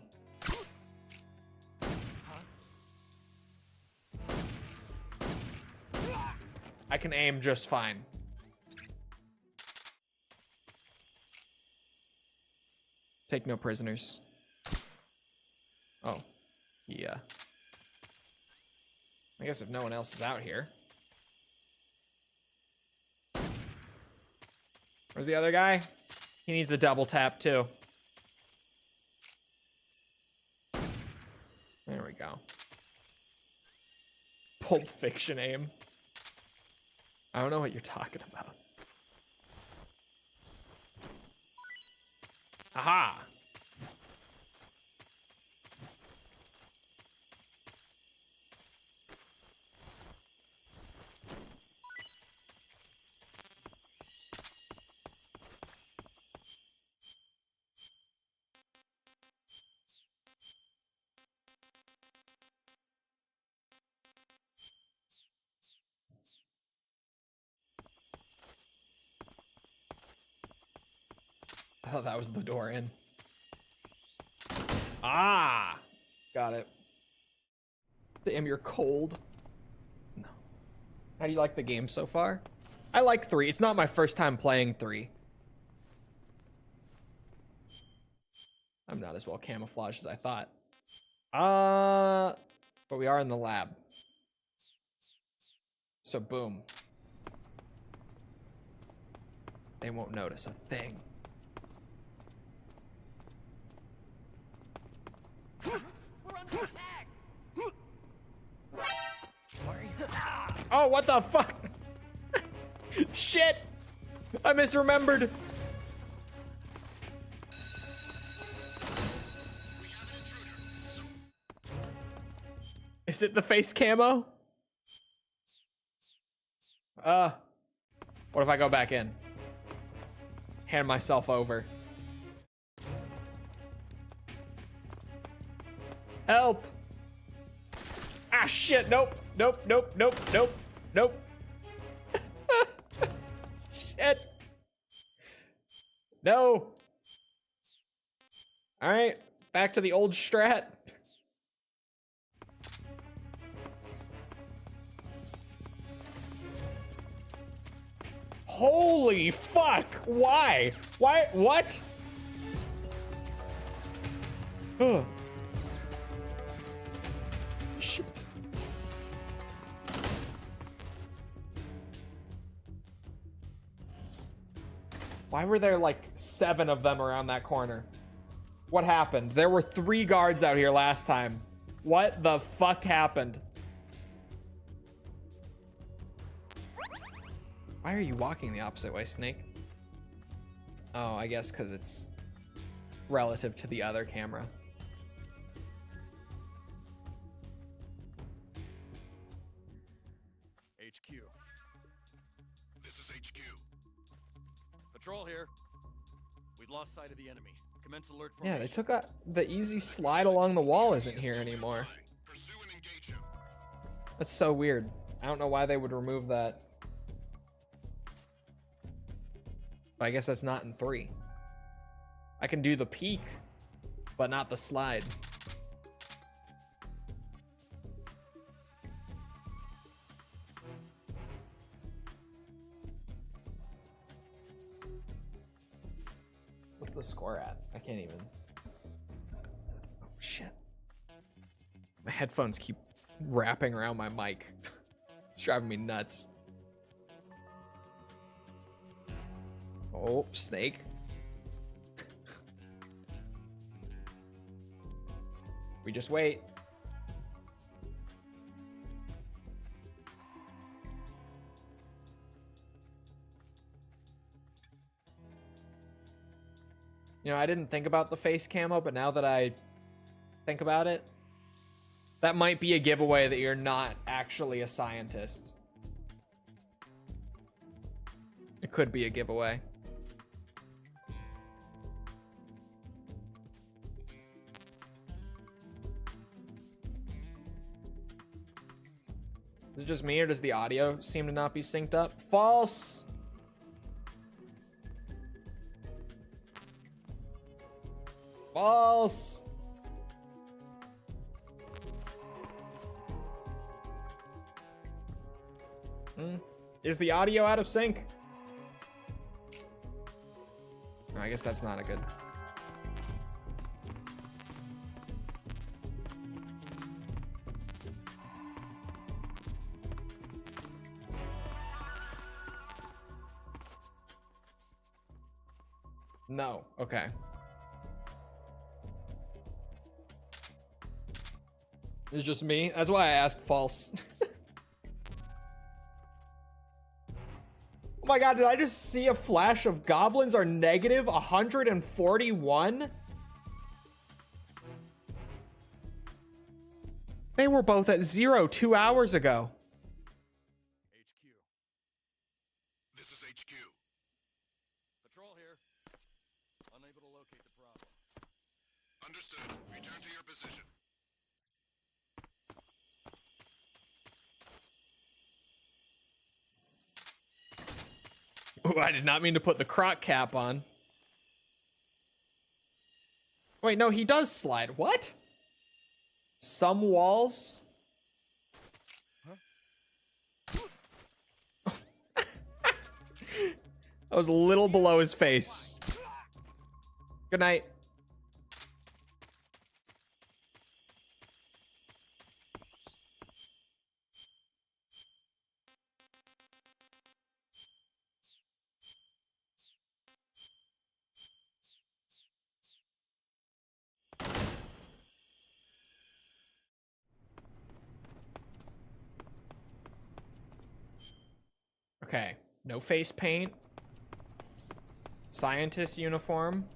I can aim just fine. Take no prisoners. Oh, yeah. I guess if no one else is out here. Where's the other guy? He needs a double tap too. There we go. Pulp Fiction aim. I don't know what you're talking about. Aha! Oh, that was the door in. Ah! Got it. Damn, you're cold. No. How do you like the game so far? I like 3. It's not my first time playing 3. I'm not as well camouflaged as I thought. But we are in the lab. So boom. They won't notice a thing. We're under attack! Oh, what the fuck? Shit! I misremembered. Is it the face camo? What if I go back in? Hand myself over. Help! Ah, shit, nope, nope, nope, nope, nope, nope. Shit. No. All right, back to the old strat. Holy fuck! Why? Why? What? Ugh. Shit. Why were there like 7 of them around that corner? What happened? There were 3 guards out here last time. What the fuck happened? Why are you walking the opposite way, Snake? Oh, I guess because it's relative to the other camera. HQ. This is HQ. Patrol here. We've lost sight of the enemy. Commence alert formation. Yeah, they took the easy slide along the wall isn't here anymore. Pursue and engage him. That's so weird. I don't know why they would remove that. But I guess that's not in 3. I can do the peek, but not the slide. What's the score at? I can't even. Oh, shit. My headphones keep wrapping around my mic. It's driving me nuts. Oh, Snake. We just wait. You know, I didn't think about the face camo, but now that I think about it, that might be a giveaway that you're not actually a scientist. It could be a giveaway. Is it just me, or does the audio seem to not be synced up? False! False! Is the audio out of sync? Oh, I guess that's not a good... No. Okay. It's just me. That's why I asked false. Oh my god, did I just see a flash of goblins are negative 141? They were both at 0 2 hours ago. HQ. This is HQ. Patrol here. Unable to locate the problem. Understood. Return to your position. Ooh, I did not mean to put the croc cap on. Wait, no, he does slide. What? Some walls? Huh? That was a little below his face. Good night. Okay, no face paint. Scientist uniform.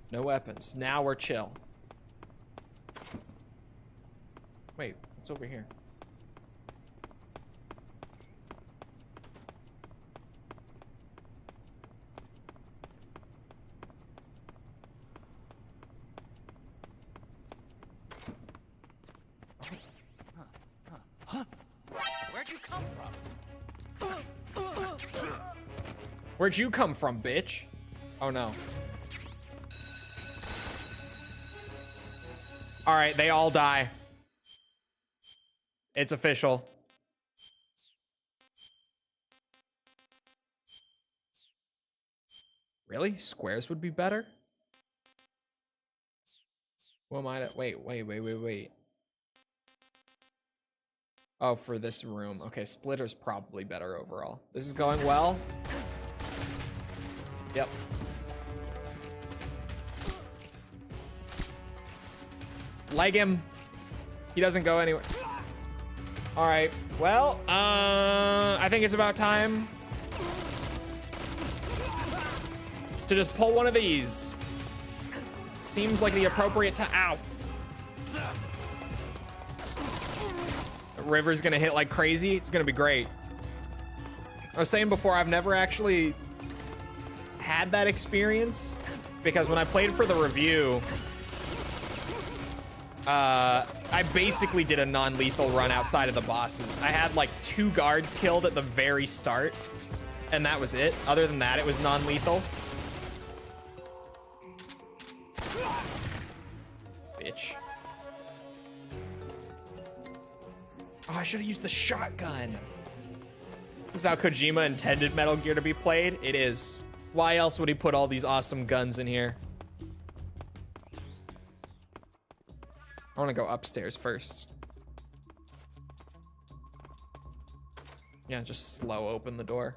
No weapons. Now we're chill. Wait, what's over here? Where'd you come from? Where'd you come from, bitch? Oh no. All right, they all die. It's official. Really? Squares would be better? What am I to... Wait. Oh, for this room. Okay, splitter's probably better overall. This is going well. Yep. Leg him. He doesn't go anywhere. All right. Well, I think it's about time to just pull one of these. Seems like the appropriate time. Ow. River's gonna hit like crazy. It's gonna be great. I was saying before, I've never actually had that experience because when I played for the review, I basically did a non-lethal run outside of the bosses. I had like 2 guards killed at the very start, and that was it. Other than that, it was non-lethal. Bitch. Oh, I should have used the shotgun. This is how Kojima intended Metal Gear to be played. It is. Why else would he put all these awesome guns in here? I want to go upstairs first. Yeah, just slow open the door.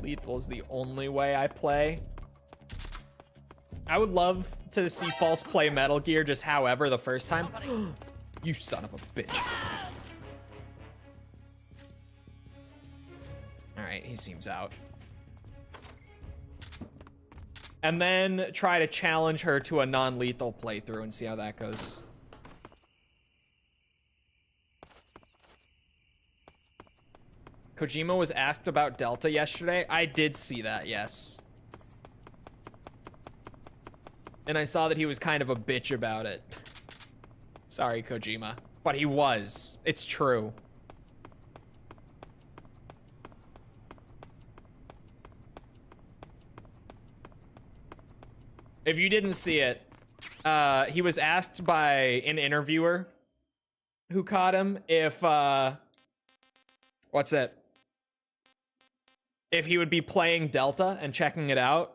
Lethal is the only way I play. I would love to see False play Metal Gear just however the first time. You son of a bitch. All right, he seems out. And then try to challenge her to a non-lethal playthrough and see how that goes. Kojima was asked about Delta yesterday. I did see that, yes. And I saw that he was kind of a bitch about it. Sorry, Kojima. But he was. It's true. If you didn't see it, he was asked by an interviewer who caught him if, what's it? If he would be playing Delta and checking it out.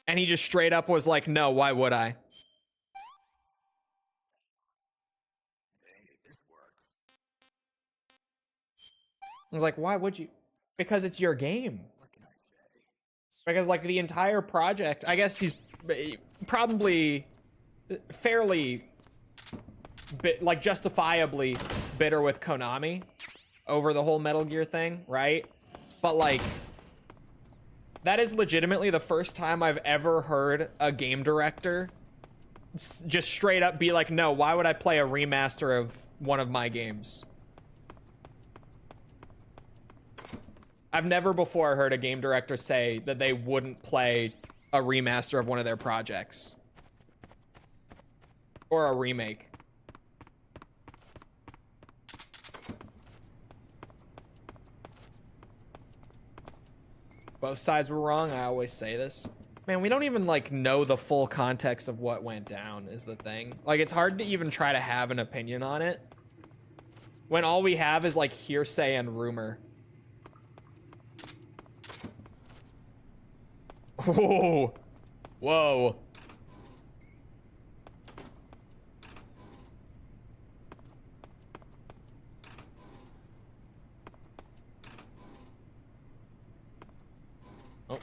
And he just straight up was like, no, why would I? I was like, why would you? Because it's your game. Because like the entire project, I guess he's probably fairly like justifiably bitter with Konami over the whole Metal Gear thing, right? But like that is legitimately the first time I've ever heard a game director just straight up be like, no, why would I play a remaster of one of my games? I've never before heard a game director say that they wouldn't play a remaster of one of their projects. Or a remake. Both sides were wrong. I always say this. Man, we don't even like know the full context of what went down is the thing. Like it's hard to even try to have an opinion on it when all we have is like hearsay and rumor. Whoa. Whoa. Oh.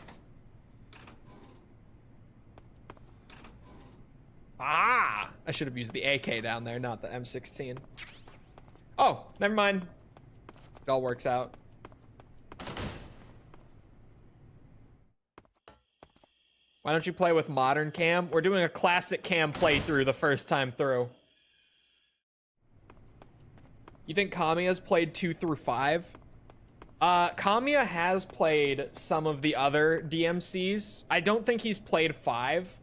Ah! I should have used the AK down there, not the M16. Oh, never mind. It all works out. Why don't you play with modern cam? We're doing a classic cam playthrough the first time through. You think Kamiya's played 2 through 5? Kamiya has played some of the other DMCs. I don't think he's played 5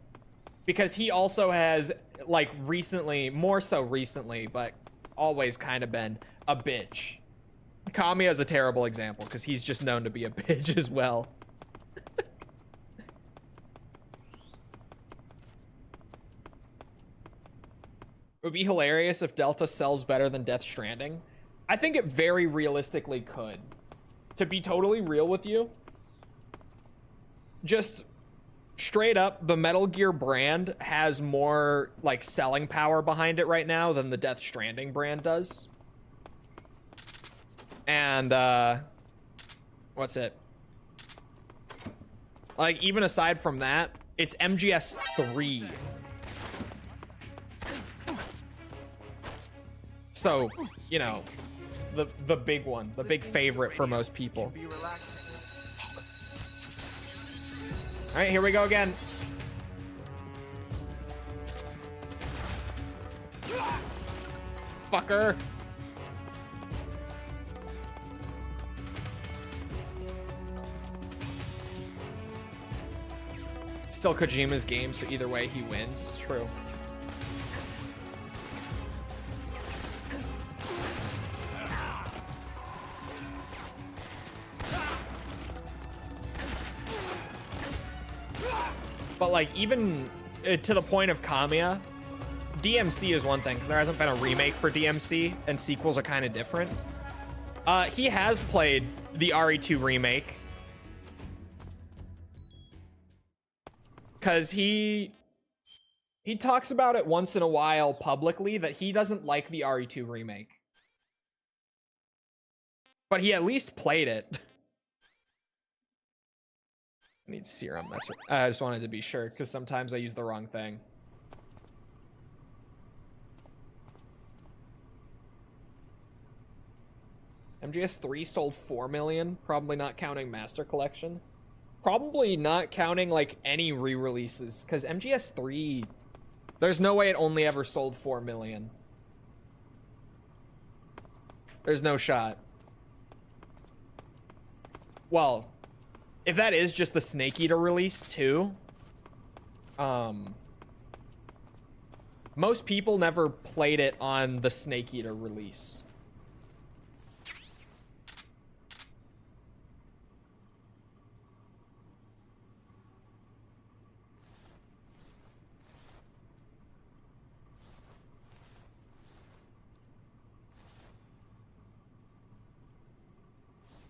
because he also has, like, recently, more so recently, but always kind of been a bitch. Kamiya's a terrible example because he's just known to be a bitch as well. It would be hilarious if Delta sells better than Death Stranding. I think it very realistically could. To be totally real with you, just straight up, the Metal Gear brand has more like selling power behind it right now than the Death Stranding brand does. And what's it? Like, even aside from that, it's MGS3. So, you know, the big one, the big favorite for most people. All right, here we go again. Fucker. Still Kojima's game, so either way he wins. True. But like, even to the point of Kamiya, DMC is one thing, because there hasn't been a remake for DMC, and sequels are kind of different. He has played the RE2 remake, because he talks about it once in a while publicly that he doesn't like the RE2 remake. But he at least played it. I need serum, that's right. I just wanted to be sure, because sometimes I use the wrong thing. MGS3 sold 4 million, probably not counting Master Collection. Probably not counting, like, any re-releases, because MGS3, there's no way it only ever sold 4 million. There's no shot. Well, if that is just the Snake Eater release too, most people never played it on the Snake Eater release.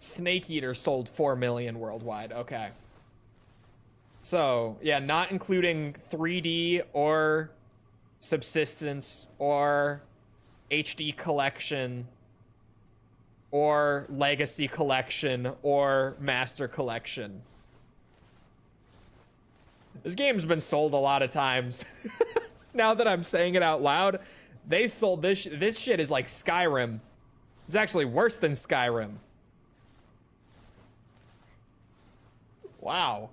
Snake Eater sold 4 million worldwide. Okay. So, yeah, not including 3D or Subsistence or HD Collection or Legacy Collection or Master Collection. This game's been sold a lot of times. Now that I'm saying it out loud, they sold this. This shit is like Skyrim. It's actually worse than Skyrim. Wow.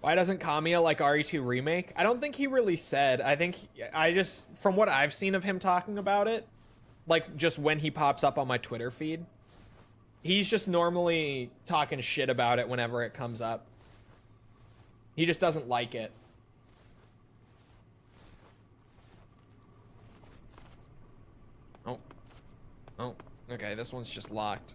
Why doesn't Kamiya like RE2 Remake? I don't think he really said. I think from what I've seen of him talking about it, like just when he pops up on my Twitter feed, he's just normally talking shit about it whenever it comes up. He just doesn't like it. Oh, okay, this one's just locked.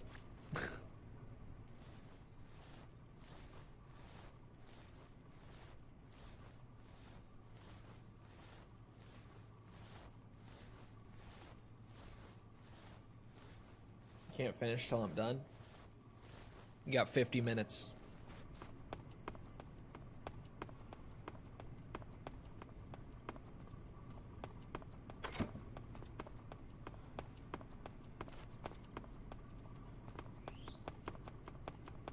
Can't finish till I'm done. You got 50 minutes.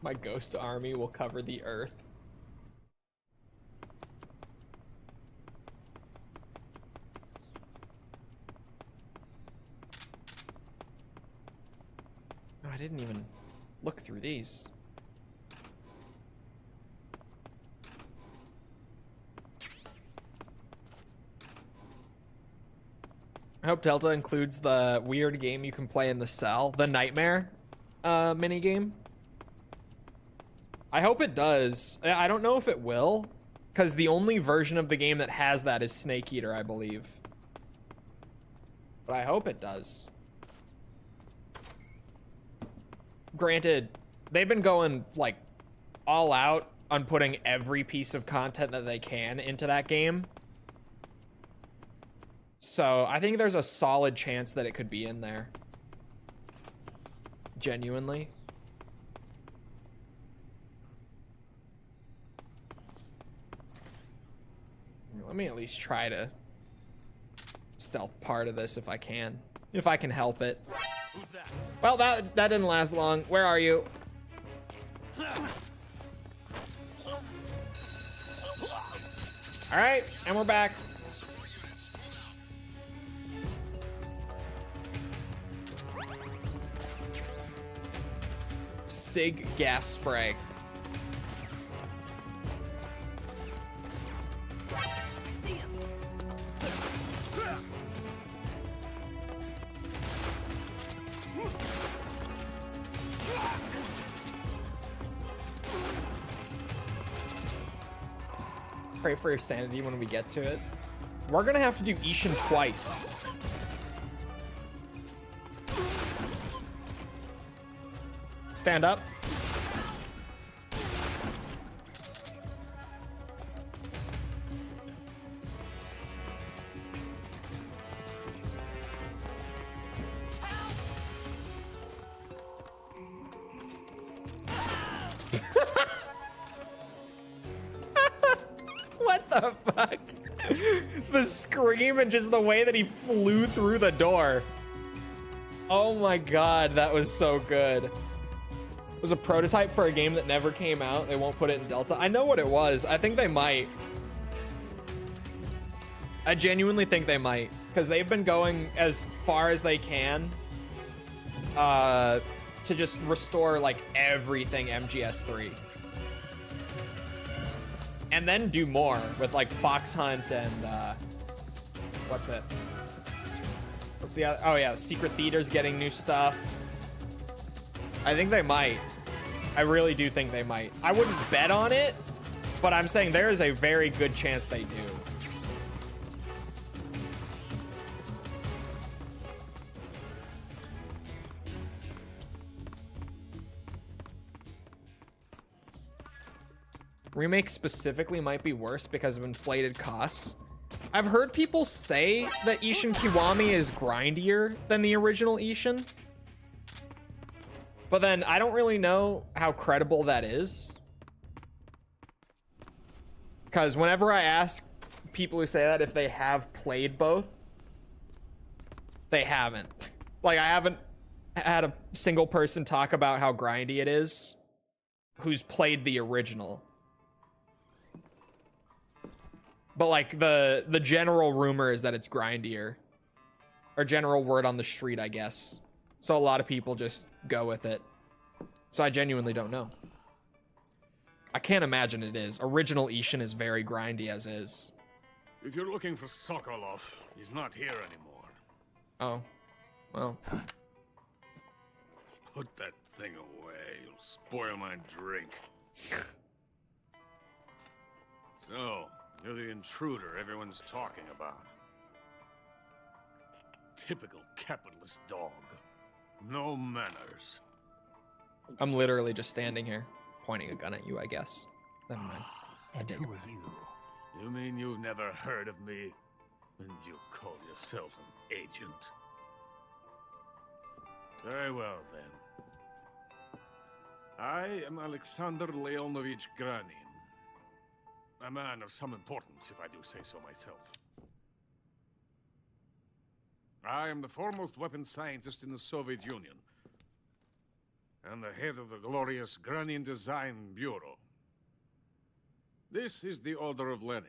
My ghost army will cover the earth. Oh, I didn't even look through these. I hope Delta includes the weird game you can play in the cell, the Nightmare mini game. I hope it does. I don't know if it will, because the only version of the game that has that is Snake Eater, I believe. But I hope it does. Granted, they've been going like all out on putting every piece of content that they can into that game. So I think there's a solid chance that it could be in there. Genuinely. Let me at least try to stealth part of this if I can. If I can help it. Who's that? Well, that didn't last long. Where are you? All right, and we're back. Sig gas spray. Pray for your sanity when we get to it. We're gonna have to do Ishin twice. Stand up. What the fuck? The scream and just the way that he flew through the door. Oh my god, that was so good. It was a prototype for a game that never came out. They won't put it in Delta. I know what it was. I think they might. I genuinely think they might. Because they've been going as far as they can to just restore like everything MGS3. And then do more with like Fox Hunt and what's it? What's the other? Oh yeah, Secret Theater's getting new stuff. I think they might. I really do think they might. I wouldn't bet on it, but I'm saying there is a very good chance they do. Remake specifically might be worse because of inflated costs. I've heard people say that Ishin Kiwami is grindier than the original Ishin. But then I don't really know how credible that is. Because whenever I ask people who say that if they have played both, they haven't. Like, I haven't had a single person talk about how grindy it is who's played the original. But like the general rumor is that it's grindier. Or general word on the street, I guess. So a lot of people just go with it. So I genuinely don't know. I can't imagine it is. Original Ishin is very grindy as is. If you're looking for Sokolov, he's not here anymore. Oh. Well. Put that thing away. You'll spoil my drink. So, you're the intruder everyone's talking about. Typical capitalist dog. No manners. I'm literally just standing here, pointing a gun at you, I guess. Never mind. And who are you? You mean you've never heard of me? And you call yourself an agent? Very well, then. I am Alexander Leonovich Granin. A man of some importance, if I do say so myself. I am the foremost weapons scientist in the Soviet Union, and the head of the glorious Granin Design Bureau. This is the Order of Lenin.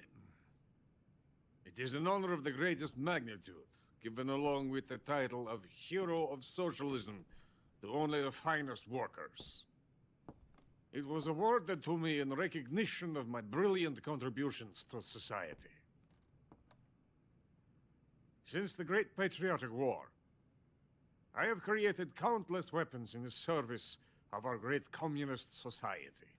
It is an honor of the greatest magnitude, given along with the title of Hero of Socialism to only the finest workers. It was awarded to me in recognition of my brilliant contributions to society. Since the Great Patriotic War, I have created countless weapons in the service of our great communist society.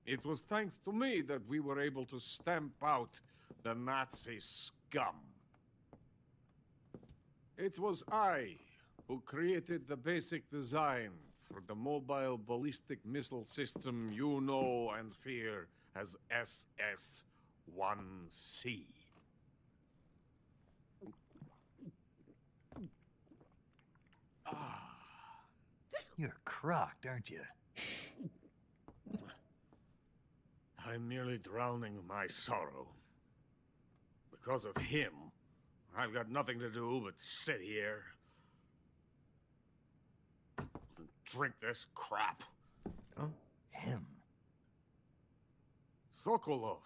It was thanks to me that we were able to stamp out the Nazi scum. It was I who created the basic design for the mobile ballistic missile system you know and fear as SS-1C. You're crocked, aren't you? I'm merely drowning my sorrow. Because of him, I've got nothing to do but sit here and drink this crap. Oh. Him? Sokolov.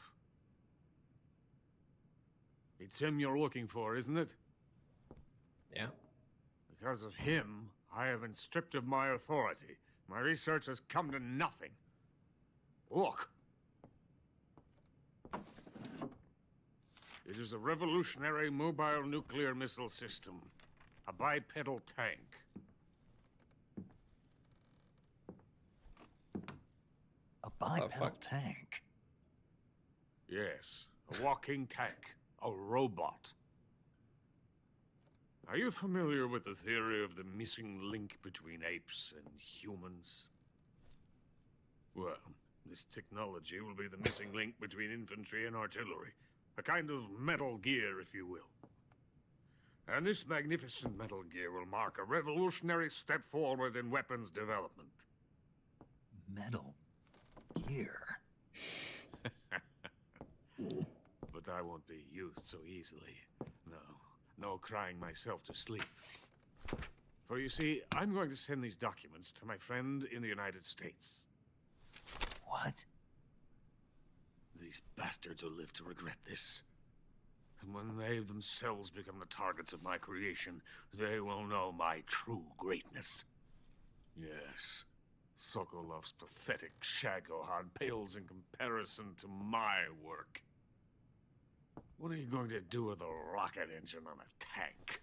It's him you're looking for, isn't it? Yeah. Because of him, I have been stripped of my authority. My research has come to nothing. Look. It is a revolutionary mobile nuclear missile system. A bipedal tank. A bipedal fuck? tank? Yes, a walking tank. A robot. Are you familiar with the theory of the missing link between apes and humans? Well, this technology will be the missing link between infantry and artillery. A kind of Metal Gear, if you will. And this magnificent Metal Gear will mark a revolutionary step forward in weapons development. Metal Gear? But I won't be used so easily. No crying myself to sleep. For you see, I'm going to send these documents to my friend in the United States. What? These bastards will live to regret this. And when they themselves become the targets of my creation, they will know my true greatness. Yes, Sokolov's pathetic Shagohod pales in comparison to my work. What are you going to do with a rocket engine on a tank?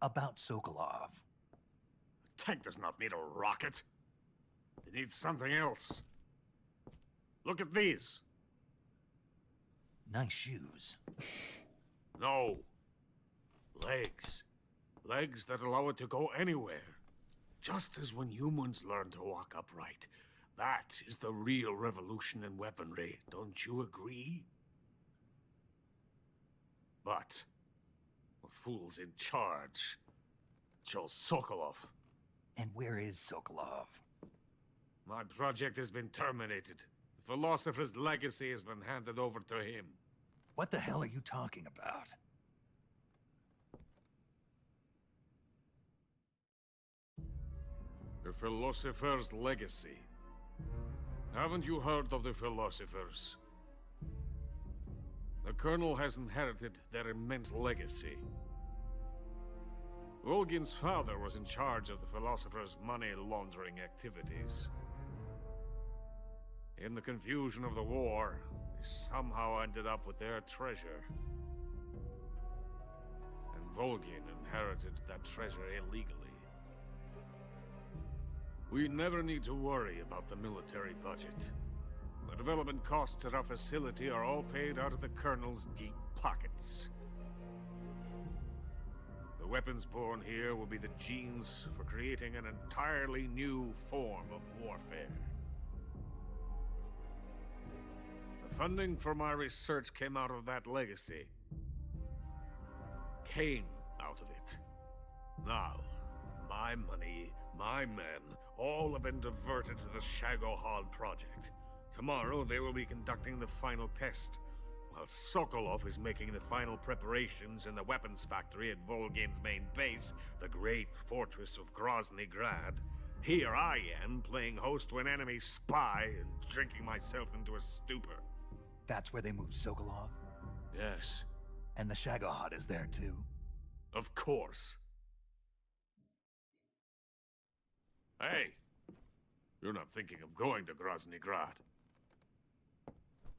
About Sokolov. A tank does not need a rocket. It needs something else. Look at these. Nice shoes. No. Legs. Legs that allow it to go anywhere. Just as when humans learn to walk upright. That is the real revolution in weaponry. Don't you agree? But the fool's in charge. Joe Sokolov. And where is Sokolov? My project has been terminated. The philosopher's legacy has been handed over to him. What the hell are you talking about? The philosopher's legacy. Haven't you heard of the philosophers? The Colonel has inherited their immense legacy. Volgin's father was in charge of the philosophers' money laundering activities. In the confusion of the war, they somehow ended up with their treasure. And Volgin inherited that treasure illegally. We never need to worry about the military budget. The development costs at our facility are all paid out of the Colonel's deep pockets. The weapons born here will be the genes for creating an entirely new form of warfare. The funding for my research came out of that legacy. Came out of it. Now, my money, my men, all have been diverted to the Shagohod project. Tomorrow, they will be conducting the final test, while Sokolov is making the final preparations in the weapons factory at Volgin's main base, the great fortress of Grozny Grad. Here I am, playing host to an enemy spy and drinking myself into a stupor. That's where they moved Sokolov? Yes. And the Shagohod is there too? Of course. Hey! You're not thinking of going to Grozny Grad.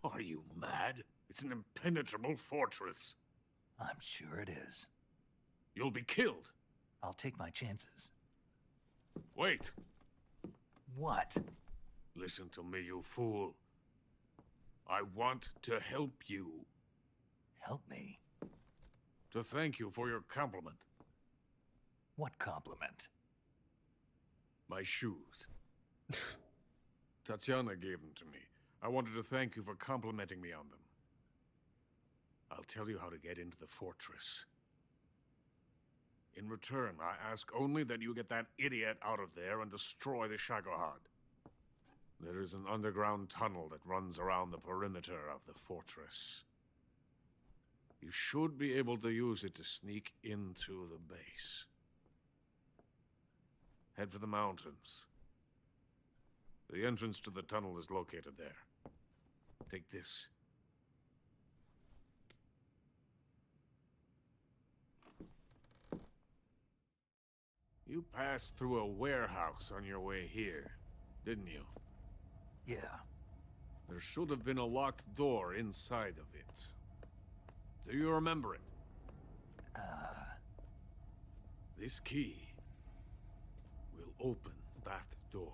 Are you mad? It's an impenetrable fortress. I'm sure it is. You'll be killed. I'll take my chances. Wait. What? Listen to me, you fool. I want to help you. Help me? To thank you for your compliment. What compliment? My shoes. Tatiana gave them to me. I wanted to thank you for complimenting me on them. I'll tell you how to get into the fortress. In return, I ask only that you get that idiot out of there and destroy the Shagohod. There is an underground tunnel that runs around the perimeter of the fortress. You should be able to use it to sneak into the base. Head for the mountains. The entrance to the tunnel is located there. Take this. You passed through a warehouse on your way here, didn't you? Yeah. There should have been a locked door inside of it. Do you remember it? This key will open that door.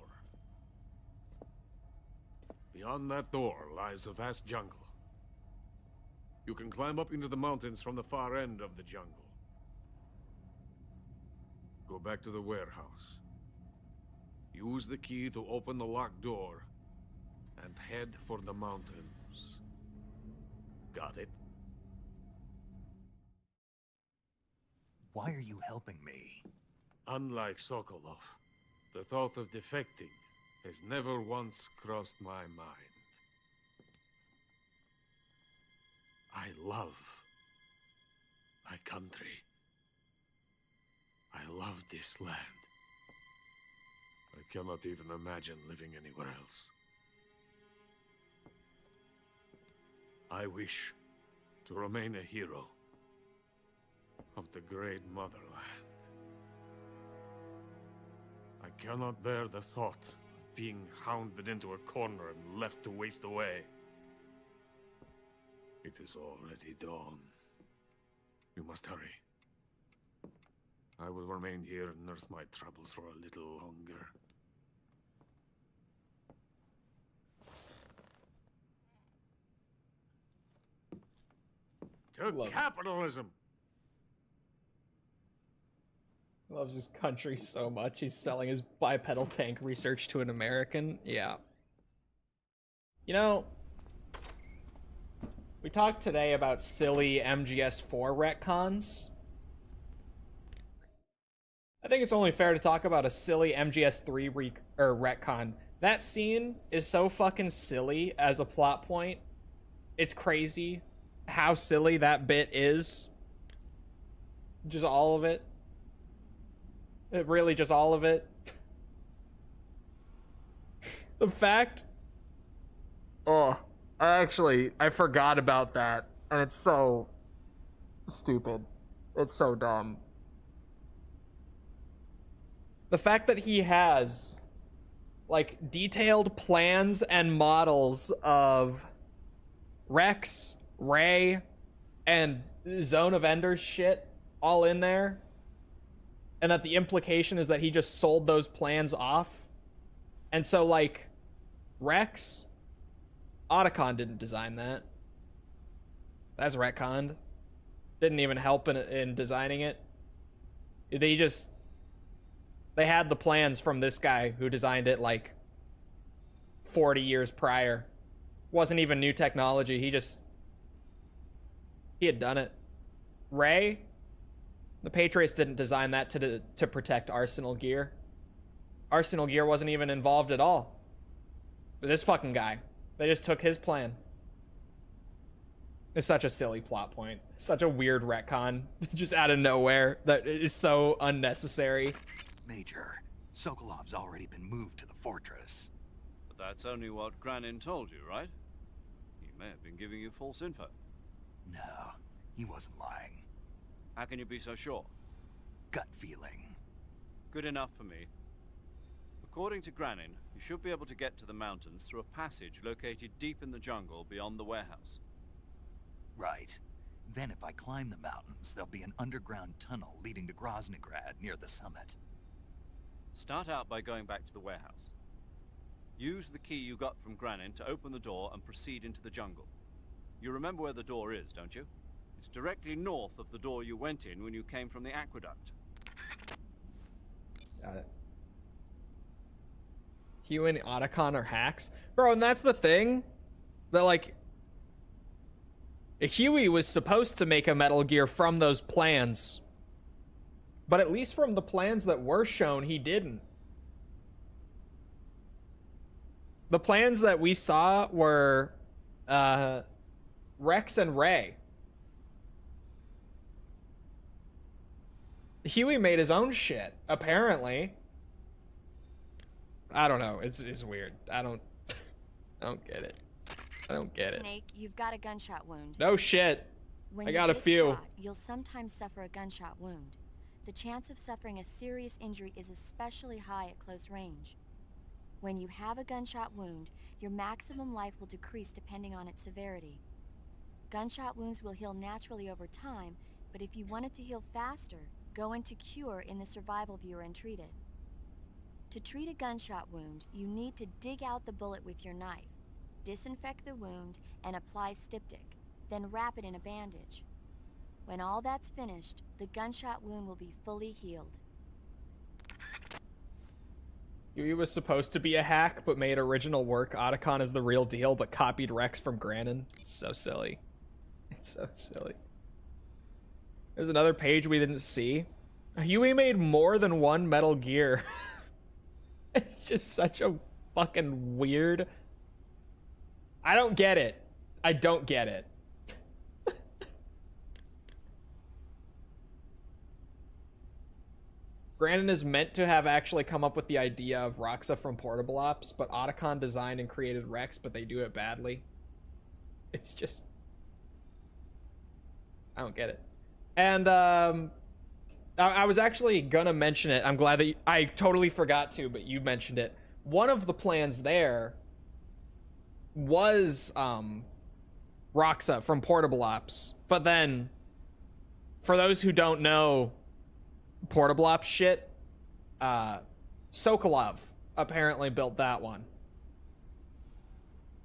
Beyond that door lies a vast jungle. You can climb up into the mountains from the far end of the jungle. Go back to the warehouse. Use the key to open the locked door and head for the mountains. Got it? Why are you helping me? Unlike Sokolov, the thought of defecting has never once crossed my mind. I love my country. I love this land. I cannot even imagine living anywhere else. I wish to remain a hero of the great motherland. I cannot bear the thought of being hounded into a corner and left to waste away. It is already dawn. You must hurry. I will remain here and nurse my troubles for a little longer. To capitalism! Loves his country so much, he's selling his bipedal tank research to an American. Yeah. You know, we talked today about silly MGS4 retcons. I think it's only fair to talk about a silly MGS3 retcon. That scene is so fucking silly as a plot point. It's crazy how silly that bit is. Just all of it. Really, just all of it. The fact... Oh, I forgot about that. And it's so stupid. It's so dumb. The fact that he has, like, detailed plans and models of Rex, Ray, and Zone of Enders shit all in there, and that the implication is that he just sold those plans off. And so, like, Rex, Otacon didn't design that. That's retconned. Didn't even help in designing it. They had the plans from this guy who designed it, like, 40 years prior. Wasn't even new technology. He had done it. Ray, the Patriots didn't design that to protect Arsenal gear. Arsenal gear wasn't even involved at all. But this fucking guy, they just took his plan. It's such a silly plot point. Such a weird retcon, just out of nowhere, that is so unnecessary. Major, Sokolov's already been moved to the fortress. But that's only what Granin told you, right? He may have been giving you false info. No, he wasn't lying. How can you be so sure? Gut feeling. Good enough for me. According to Granin, you should be able to get to the mountains through a passage located deep in the jungle beyond the warehouse. Right. Then if I climb the mountains, there'll be an underground tunnel leading to Groznygrad near the summit. Start out by going back to the warehouse. Use the key you got from Granin to open the door and proceed into the jungle. You remember where the door is, don't you? It's directly north of the door you went in when you came from the aqueduct. Got it. Huey and Otacon are hacks. Bro, and that's the thing. That, like, Huey was supposed to make a Metal Gear from those plans. But at least from the plans that were shown, he didn't. The plans that we saw were Rex and Ray. Huey made his own shit, apparently. I don't know. It's weird. I don't get it. I don't get it. Snake, you've got a gunshot wound. No shit. When I you got a get few. shot, you'll sometimes suffer a gunshot wound. The chance of suffering a serious injury is especially high at close range. When you have a gunshot wound, your maximum life will decrease depending on its severity. Gunshot wounds will heal naturally over time, but if you want it to heal faster, go into Cure in the survival viewer and treat it. To treat a gunshot wound, you need to dig out the bullet with your knife, disinfect the wound, and apply styptic, then wrap it in a bandage. When all that's finished, the gunshot wound will be fully healed. Huey was supposed to be a hack, but made original work. Otacon is the real deal, but copied Rex from Granin. It's so silly. It's so silly. There's another page we didn't see. Huey made more than one Metal Gear. It's just such a fucking weird... I don't get it. I don't get it. Granin is meant to have actually come up with the idea of Roxa from Portable Ops, but Otacon designed and created Rex, but they do it badly. It's just... I don't get it. And, I was actually gonna mention it. I'm glad that I totally forgot to, but you mentioned it. One of the plans there was, Roxa from Portable Ops. But then, for those who don't know Portable Ops shit, Sokolov apparently built that one.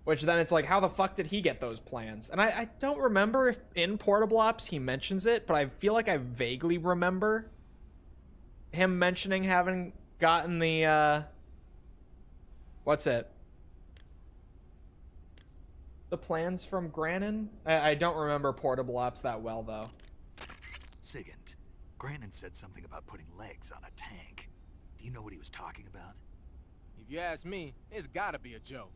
Which then it's like, how the fuck did he get those plans? And I don't remember if in Portable Ops he mentions it, but I feel like I vaguely remember him mentioning having gotten the, what's it? The plans from Granin? I don't remember Portable Ops that well, though. Sigint, Granin said something about putting legs on a tank. Do you know what he was talking about? If you ask me, it's gotta be a joke.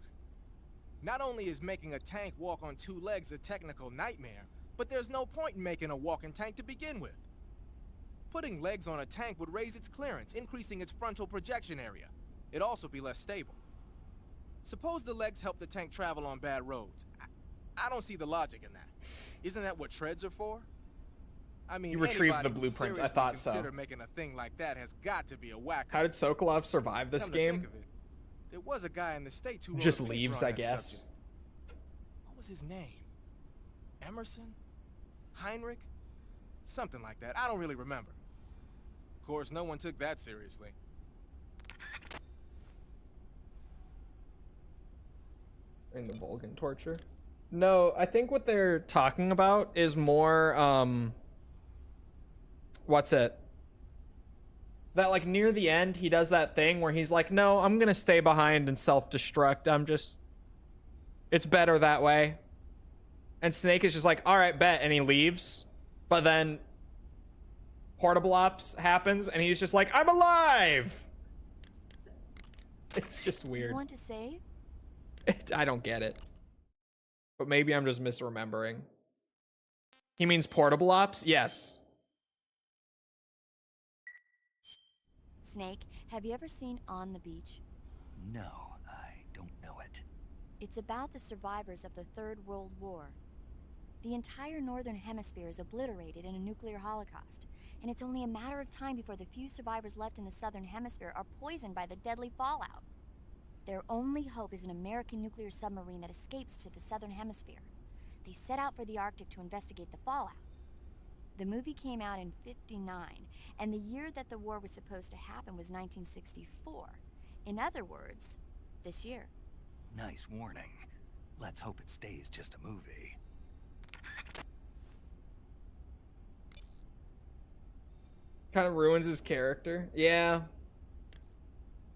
Not only is making a tank walk on two legs a technical nightmare, but there's no point in making a walking tank to begin with. Putting legs on a tank would raise its clearance, increasing its frontal projection area. It'd also be less stable. Suppose the legs help the tank travel on bad roads. I don't see the logic in that. Isn't that what treads are for? I mean, You retrieved the anybody who blueprints. I seriously thought so. consider making a thing like that has got to be a whack. How did Sokolov survive this Come to think game? of it, there was a guy in the States who wrote Just a paper leaves, on I that guess. subject. What was his name? Emerson? Heinrich? Something like that. I don't really remember. Of course, no one took that seriously. In the Vulcan torture? No, I think what they're talking about is more, what's it? That, like, near the end, he does that thing where he's like, no, I'm gonna stay behind and self-destruct. It's better that way. And Snake is just like, alright, bet, and he leaves. But then Portable Ops happens, and he's just like, I'm alive! It's just weird. You want to save? I don't get it. But maybe I'm just misremembering. He means Portable Ops? Yes. Snake, have you ever seen On the Beach? No, I don't know it. It's about the survivors of the Third World War. The entire northern hemisphere is obliterated in a nuclear holocaust, and it's only a matter of time before the few survivors left in the southern hemisphere are poisoned by the deadly fallout. Their only hope is an American nuclear submarine that escapes to the southern hemisphere. They set out for the Arctic to investigate the fallout. The movie came out in '59, and the year that the war was supposed to happen was 1964. In other words, this year. Nice warning. Let's hope it stays just a movie. Kind of ruins his character. Yeah.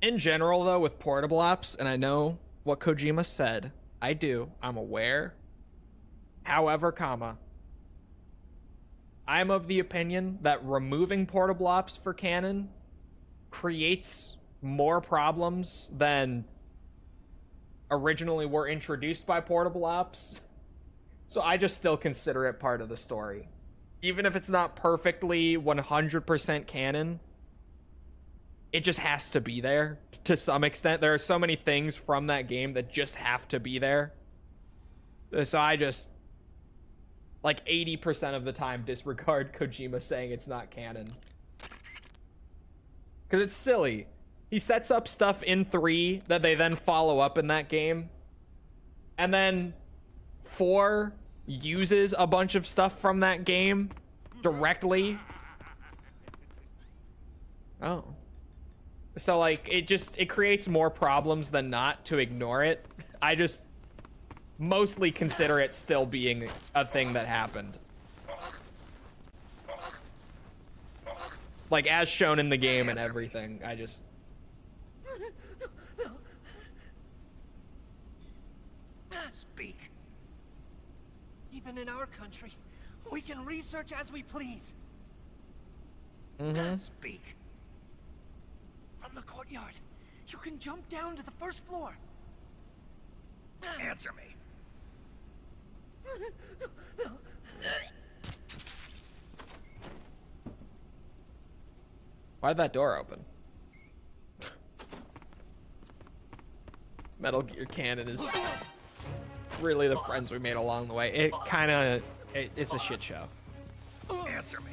In general, though, with portable apps, and I know what Kojima said, I'm aware. However, I'm of the opinion that removing portable apps for canon creates more problems than originally were introduced by portable apps. So I just still consider it part of the story. Even if it's not perfectly 100% canon, it just has to be there to some extent. There are so many things from that game that just have to be there. So I just, like 80% of the time, disregard Kojima saying it's not canon. Because it's silly. He sets up stuff in 3 that they then follow up in that game. And then 4 uses a bunch of stuff from that game directly. Oh. So, like, it creates more problems than not to ignore it. I just mostly consider it still being a thing that happened. Like, as shown in the game and everything, I just... Speak. Even in our country, we can research as we please. Speak. From the courtyard, you can jump down to the first floor. Answer me. Why'd that door open? Metal Gear Canon is really the friends we made along the way. It kind of... it's a shit show. Answer me.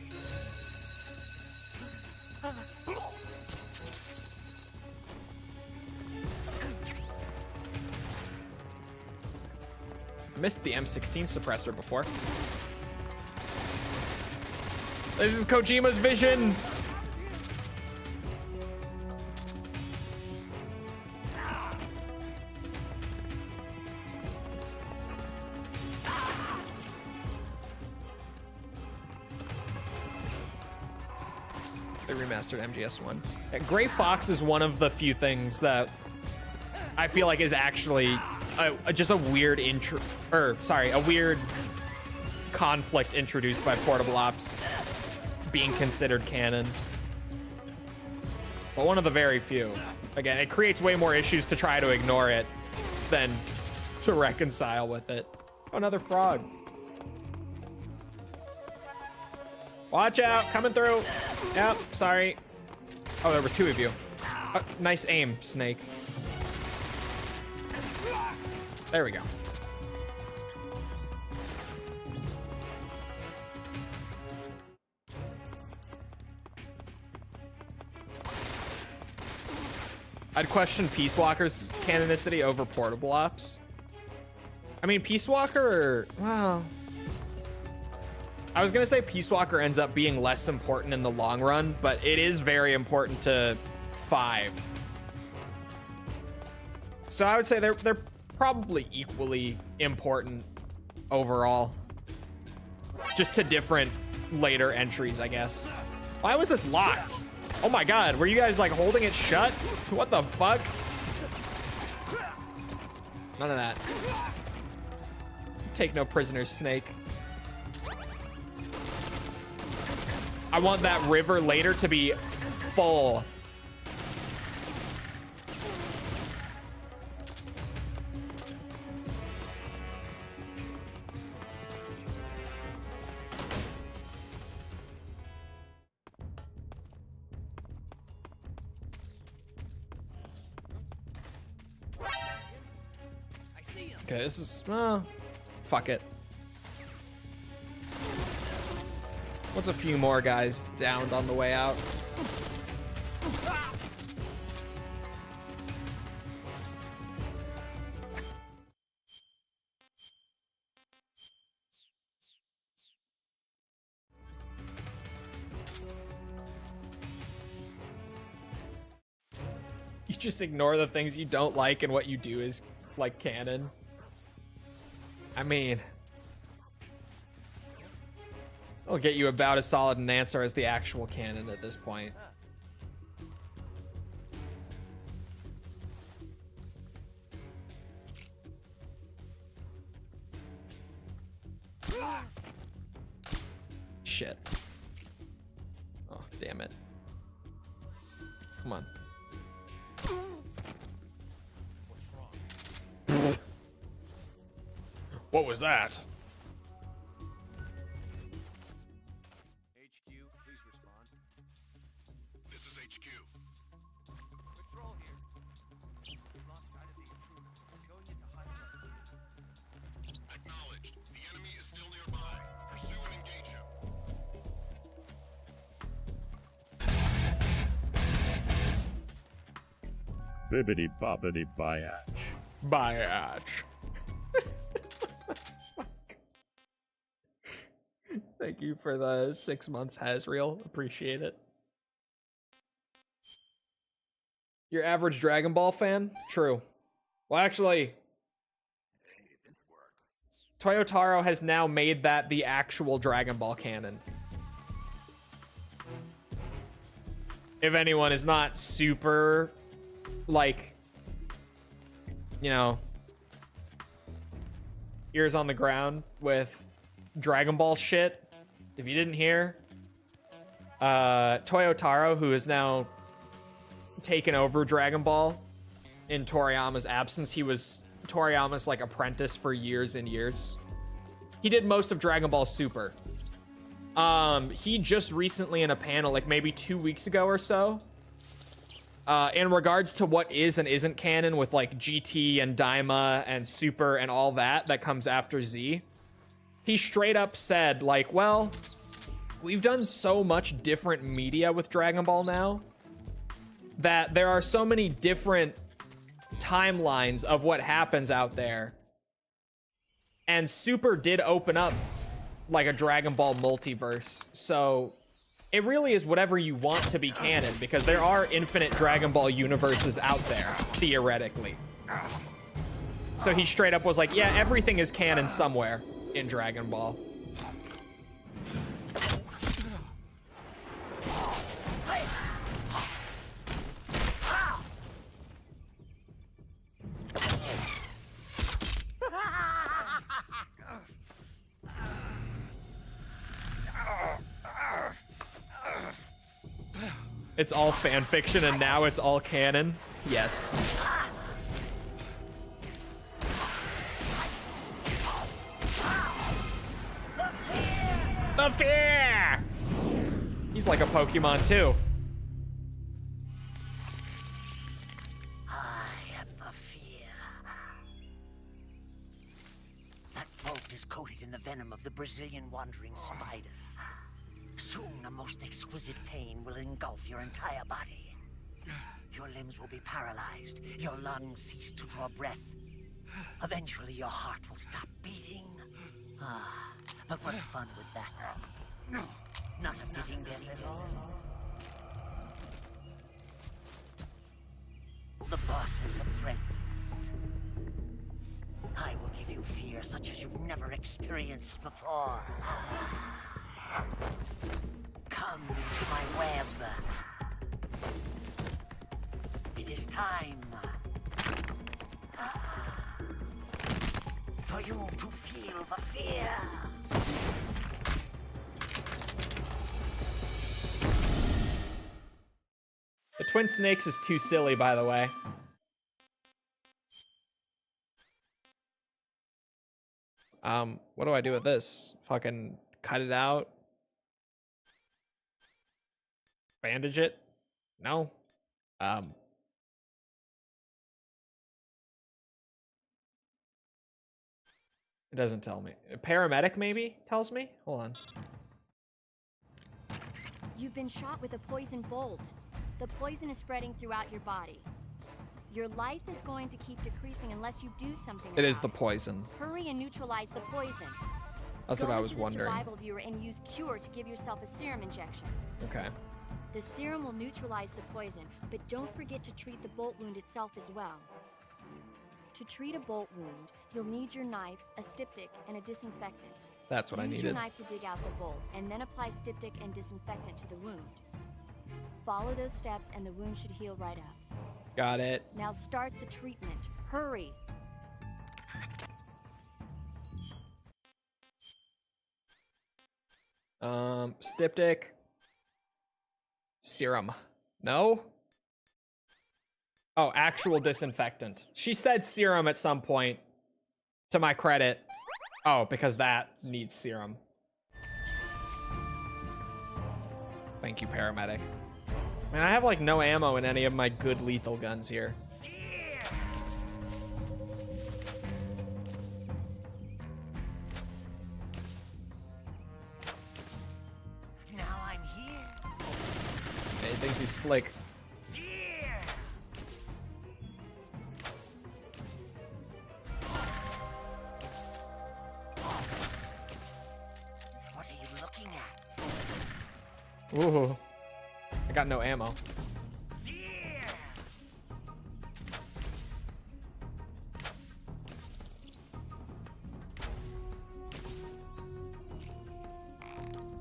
I missed the M16 suppressor before. This is Kojima's vision! They remastered MGS1. Yeah, Gray Fox is one of the few things that I feel like is actually just a weird a weird conflict introduced by portable ops being considered canon. But one of the very few. Again, it creates way more issues to try to ignore it than to reconcile with it. Oh, another frog. Watch out, coming through. Yep, sorry. Oh, there were 2 of you. Nice aim, Snake. There we go. I'd question Peace Walker's canonicity over portable ops. I mean, Peace Walker, well... I was gonna say Peace Walker ends up being less important in the long run, but it is very important to 5. So I would say they're probably equally important overall. Just to different later entries, I guess. Why was this locked? Oh my god, were you guys like holding it shut? What the fuck? None of that. Take no prisoners, Snake. I want that river later to be full. Okay, this is, fuck it. What's a few more guys downed on the way out? You just ignore the things you don't like and what you do is like canon. I mean, I'll get you about as solid an answer as the actual canon at this point. Shit. Oh, damn it. Come on. What's wrong? What was that? HQ, please respond. This is HQ. Patrol here. We've lost sight of the intruder. Going into high alert. Acknowledged. The enemy is still nearby. Pursue and engage him. Bibbidi bobbidi biatch. Biatch. Thank you for the 6 months, Hasriel. Appreciate it. Your average Dragon Ball fan? True. Well, actually, Toyotaro has now made that the actual Dragon Ball canon. If anyone is not super, like, you know, ears on the ground with Dragon Ball shit, if you didn't hear, Toyotaro, who is now taken over Dragon Ball in Toriyama's absence, he was Toriyama's like apprentice for years and years. He did most of Dragon Ball Super. He just recently in a panel, like maybe 2 weeks ago or so, in regards to what is and isn't canon with like GT and Daima and Super and all that comes after Z, he straight up said like, well, we've done so much different media with Dragon Ball now that there are so many different timelines of what happens out there. And Super did open up like a Dragon Ball multiverse. So it really is whatever you want to be canon, because there are infinite Dragon Ball universes out there, theoretically. So he straight up was like, yeah, everything is canon somewhere in Dragon Ball. It's all fan fiction and now it's all canon. Yes. The fear! He's like a Pokemon too. I am the fear. That bolt is coated in the venom of the Brazilian wandering spider. Soon a most exquisite pain will engulf your entire body. Your limbs will be paralyzed, your lungs cease to draw breath. Eventually your heart will stop beating. Ah, but what fun would that be? Not a fitting death at all. The boss's apprentice. I will give you fear such as you've never experienced before. Come into my web. It is time for you to feel the fear. The Twin Snakes is too silly, by the way. What do I do with this? Fucking cut it out? Bandage it? No. It doesn't tell me. A paramedic maybe tells me? Hold on. You've been shot with a poison bolt. The poison is spreading throughout your body. Your life is going to keep decreasing unless you do something It is about the poison. Hurry and neutralize the poison. That's Go what I was into the wondering. Survival viewer and use Cure to give yourself a serum injection. Okay. The serum will neutralize the poison, but don't forget to treat the bolt wound itself as well. To treat a bolt wound, you'll need your knife, a styptic, and a disinfectant. That's what I Use your needed. knife to dig out the bolt, and then apply styptic and disinfectant to the wound. Follow those steps and the wound should heal right up. Got it. Now start the treatment. Hurry! Styptic. Serum. No? Oh, actual disinfectant. She said serum at some point, to my credit. Oh, because that needs serum. Thank you, paramedic. Man, I have like no ammo in any of my good lethal guns here. Now I'm here. He thinks he's slick. What are you looking at? Ooh. I got no ammo.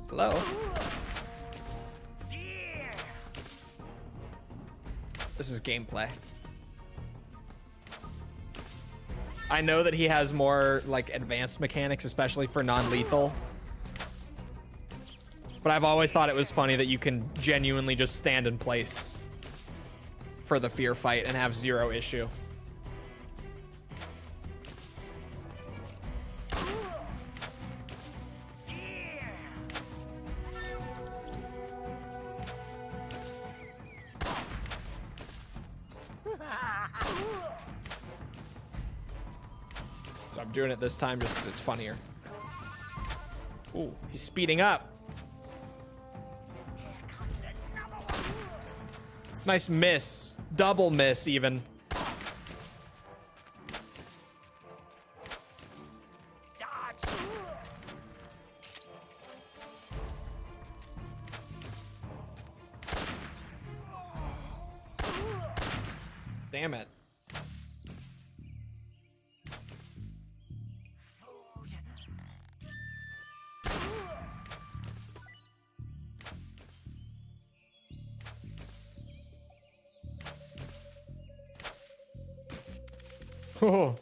Hello? This is gameplay. I know that he has more like advanced mechanics, especially for non-lethal. But I've always thought it was funny that you can genuinely just stand in place for the fear fight and have zero issue. So I'm doing it this time just because it's funnier. Ooh, he's speeding up. Nice miss. Double miss, even. Damn it. Oh.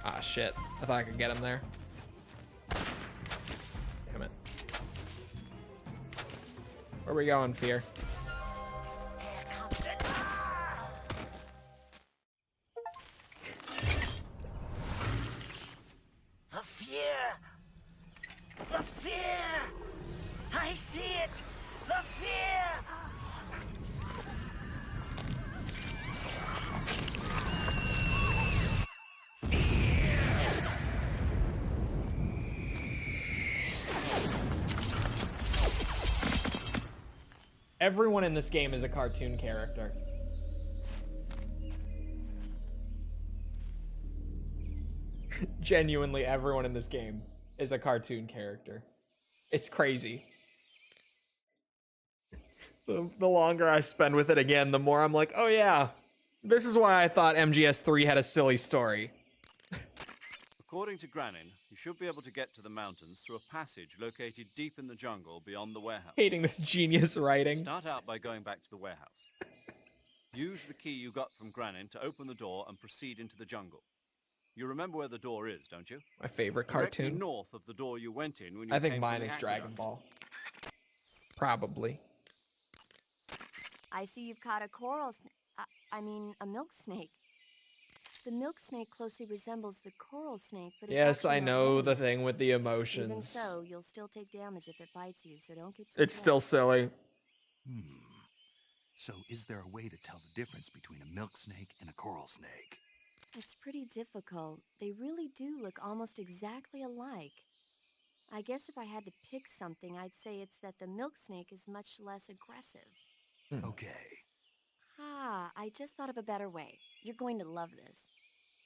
Ah, shit. I thought I could get him there. Damn it. Where are we going, Fear? The fear! The fear! I see it! The fear! Everyone in this game is a cartoon character. Genuinely, everyone in this game is a cartoon character. It's crazy. The longer I spend with it again, the more I'm like, oh yeah, this is why I thought MGS3 had a silly story. According to Granin, you should be able to get to the mountains through a passage located deep in the jungle beyond the warehouse. Hating this genius writing. Start out by going back to the warehouse. Use the key you got from Granin to open the door and proceed into the jungle. You remember where the door is, don't you? My favorite It's directly cartoon. north of the door you went in when you I think came mine from the is Dragon aqueduct. Ball. Probably. I see you've caught a a milk snake. The milk snake closely resembles the coral snake, but it's Yes, actually I not know the venomous. thing with the Even emotions. so, you'll still take damage if it bites you, so don't get too It's still close. silly. So is there a way to tell the difference between a milk snake and a coral snake? It's pretty difficult. They really do look almost exactly alike. I guess if I had to pick something, I'd say it's that the milk snake is much less aggressive. Okay. Ah, I just thought of a better way. You're going to love this.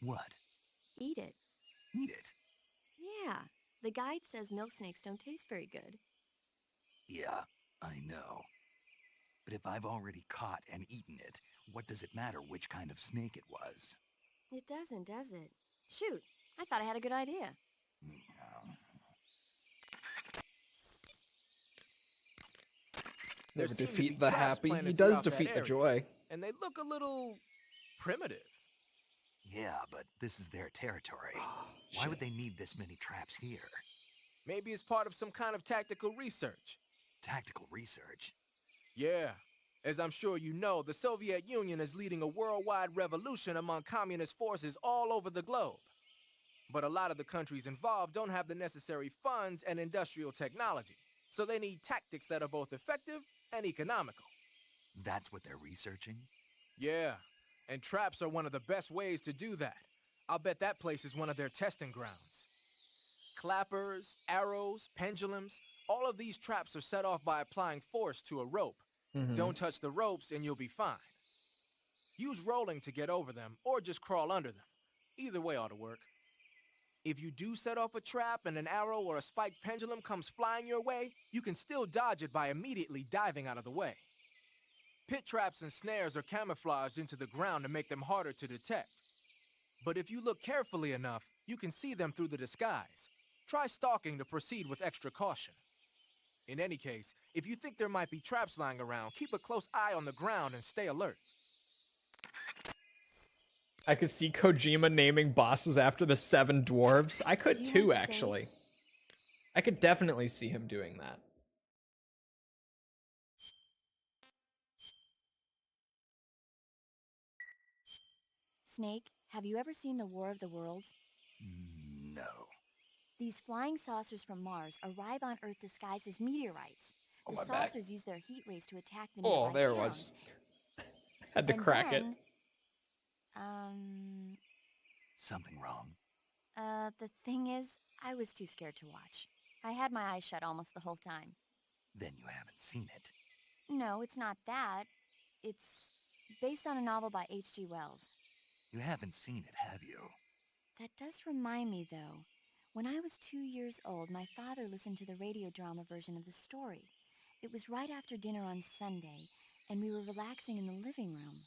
What? Eat it. Eat it? Yeah, the guide says milk snakes don't taste very good. Yeah, I know. But if I've already caught and eaten it, what does it matter which kind of snake it was? It doesn't, does it? Shoot, I thought I had a good idea. There Never seem to defeat be the traps happy. planted He does throughout that defeat the area, joy. and they look a little primitive. Yeah, but this is their territory. Why would they need this many traps here? Maybe it's part of some kind of tactical research. Tactical research? Yeah. As I'm sure you know, the Soviet Union is leading a worldwide revolution among communist forces all over the globe. But a lot of the countries involved don't have the necessary funds and industrial technology, so they need tactics that are both effective and economical. That's what they're researching? Yeah, and traps are one of the best ways to do that. I'll bet that place is one of their testing grounds. Clappers, arrows, pendulums, all of these traps are set off by applying force to a rope. Don't touch the ropes and you'll be fine. Use rolling to get over them, or just crawl under them. Either way ought to work. If you do set off a trap and an arrow or a spiked pendulum comes flying your way, you can still dodge it by immediately diving out of the way. Pit traps and snares are camouflaged into the ground to make them harder to detect. But if you look carefully enough, you can see them through the disguise. Try stalking to proceed with extra caution. In any case, if you think there might be traps lying around, keep a close eye on the ground and stay alert. I could see Kojima naming bosses after the 7 dwarves. I could too, actually. I could definitely see him doing that. Snake, have you ever seen the War of the Worlds? No. These flying saucers from Mars arrive on Earth disguised as meteorites. The my back. saucers use their heat rays to attack the Oh, nearby there it towns. was. Had to crack it. Something wrong? The thing is, I was too scared to watch. I had my eyes shut almost the whole time. Then you haven't seen it. No, it's not that. It's based on a novel by H.G. Wells. You haven't seen it, have you? That does remind me, though. When I was 2 years old, my father listened to the radio drama version of the story. It was right after dinner on Sunday, and we were relaxing in the living room.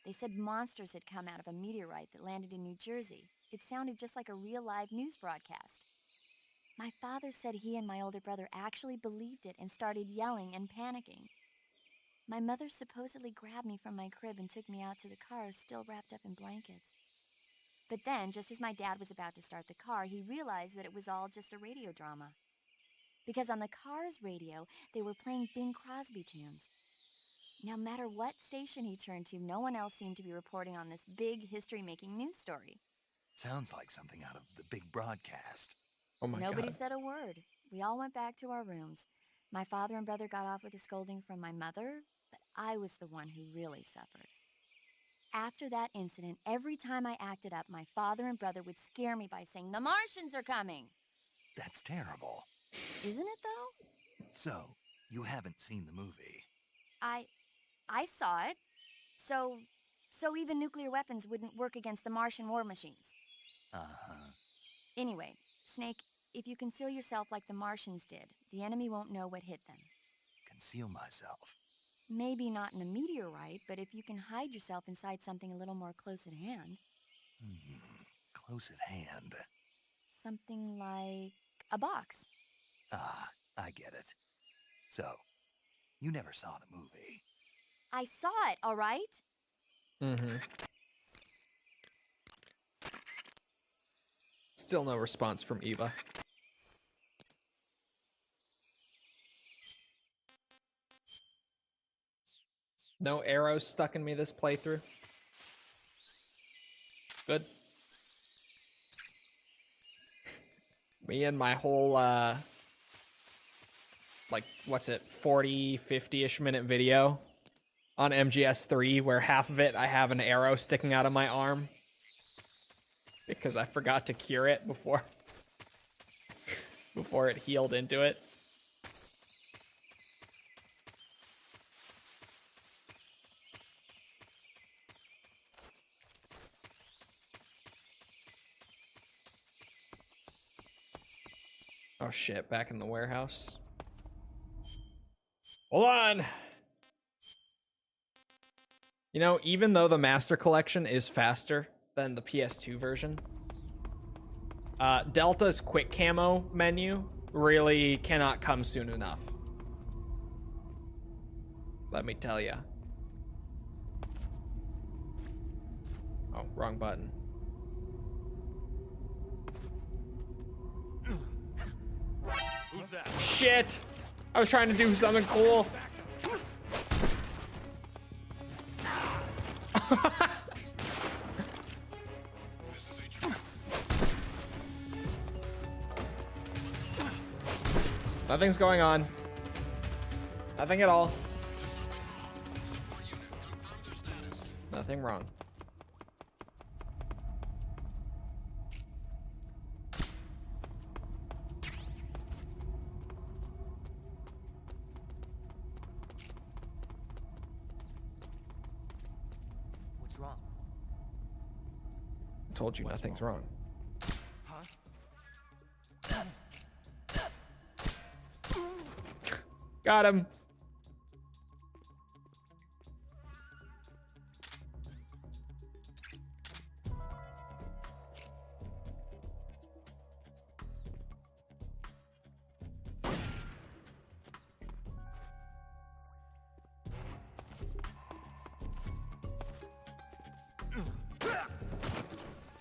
They said monsters had come out of a meteorite that landed in New Jersey. It sounded just like a real live news broadcast. My father said he and my older brother actually believed it and started yelling and panicking. My mother supposedly grabbed me from my crib and took me out to the car, still wrapped up in blankets. But then, just as my dad was about to start the car, he realized that it was all just a radio drama. Because on the car's radio, they were playing Bing Crosby tunes. No matter what station he turned to, no one else seemed to be reporting on this big history-making news story. Sounds like something out of the big broadcast. Oh my Nobody god. said a word. We all went back to our rooms. My father and brother got off with a scolding from my mother, but I was the one who really suffered. After that incident, every time I acted up, my father and brother would scare me by saying, "The Martians are coming!" That's terrible. Isn't it, though? So, you haven't seen the movie? I saw it. So even nuclear weapons wouldn't work against the Martian war machines. Uh-huh. Anyway, Snake, if you conceal yourself like the Martians did, the enemy won't know what hit them. Conceal myself. Maybe not in a meteorite, but if you can hide yourself inside something a little more close at hand. Close at hand. Something like a box. Ah, I get it. So, you never saw the movie. I saw it, all right? Still no response from Eva. No arrows stuck in me this playthrough. Good. Me and my whole, like, what's it, 40, 50-ish minute video on MGS3, where half of it I have an arrow sticking out of my arm because I forgot to cure it before it healed into it. Oh shit, back in the warehouse. Hold on! You know, even though the Master Collection is faster than the PS2 version, Delta's quick camo menu really cannot come soon enough. Let me tell ya. Oh, wrong button. shit! I was trying to do something cool. Nothing's going on. Nothing at all. Nothing wrong. What's wrong? I told you nothing's wrong. Got him.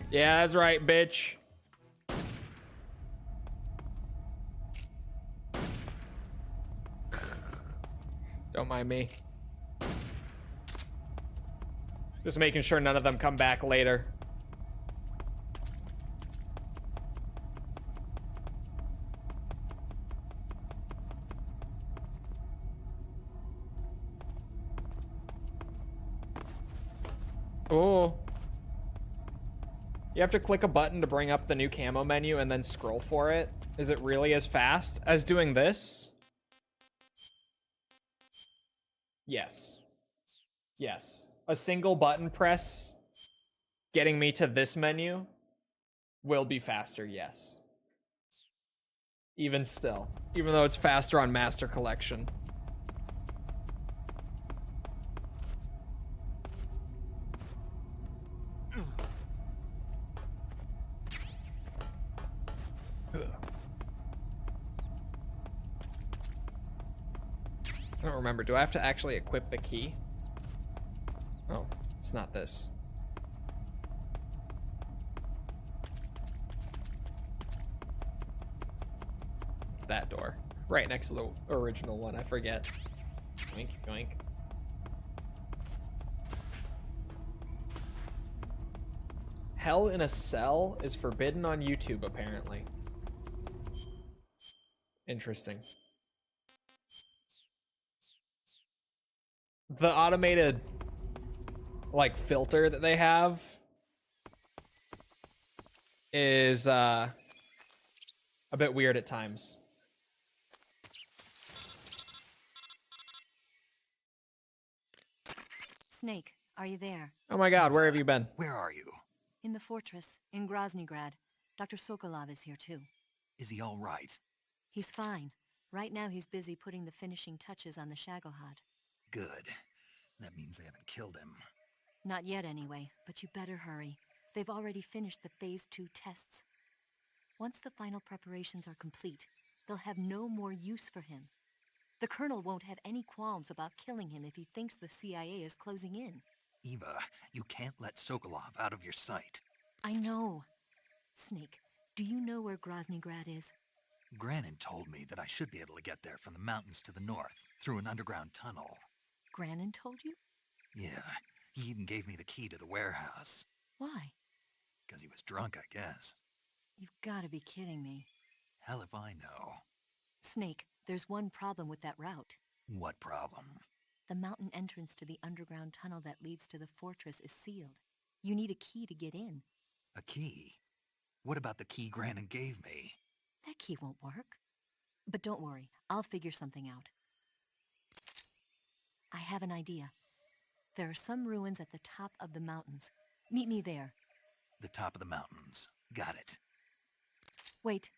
Yeah, that's right, bitch. Don't mind me. Just making sure none of them come back later. Oh. You have to click a button to bring up the new camo menu and then scroll for it. Is it really as fast as doing this? Yes. Yes. A single button press getting me to this menu will be faster, yes. Even still. Even though it's faster on Master Collection. I don't remember. Do I have to actually equip the key? Oh, it's not this. It's that door. Right next to the original one. I forget. Yoink, yoink. Hell in a Cell is forbidden on YouTube, apparently. Interesting. The automated, like, filter that they have is a bit weird at times. Snake, are you there? Oh my god, where have you been? Where are you? In the fortress, in Groznygrad. Dr. Sokolov is here too. Is he all right? He's fine. Right now he's busy putting the finishing touches on the Shagelhod. Good. That means they haven't killed him. Not yet anyway, but you better hurry. They've already finished the Phase 2 tests. Once the final preparations are complete, they'll have no more use for him. The Colonel won't have any qualms about killing him if he thinks the CIA is closing in. Eva, you can't let Sokolov out of your sight. I know. Snake, do you know where Groznygrad is? Granin told me that I should be able to get there from the mountains to the north, through an underground tunnel. Granin told you? Yeah, he even gave me the key to the warehouse. Why? Because he was drunk, I guess. You've got to be kidding me. Hell if I know. Snake, there's one problem with that route. What problem? The mountain entrance to the underground tunnel that leads to the fortress is sealed. You need a key to get in. A key? What about the key Granin gave me? That key won't work. But don't worry, I'll figure something out. I have an idea. There are some ruins at the top of the mountains. Meet me there. The top of the mountains. Got it. Wait,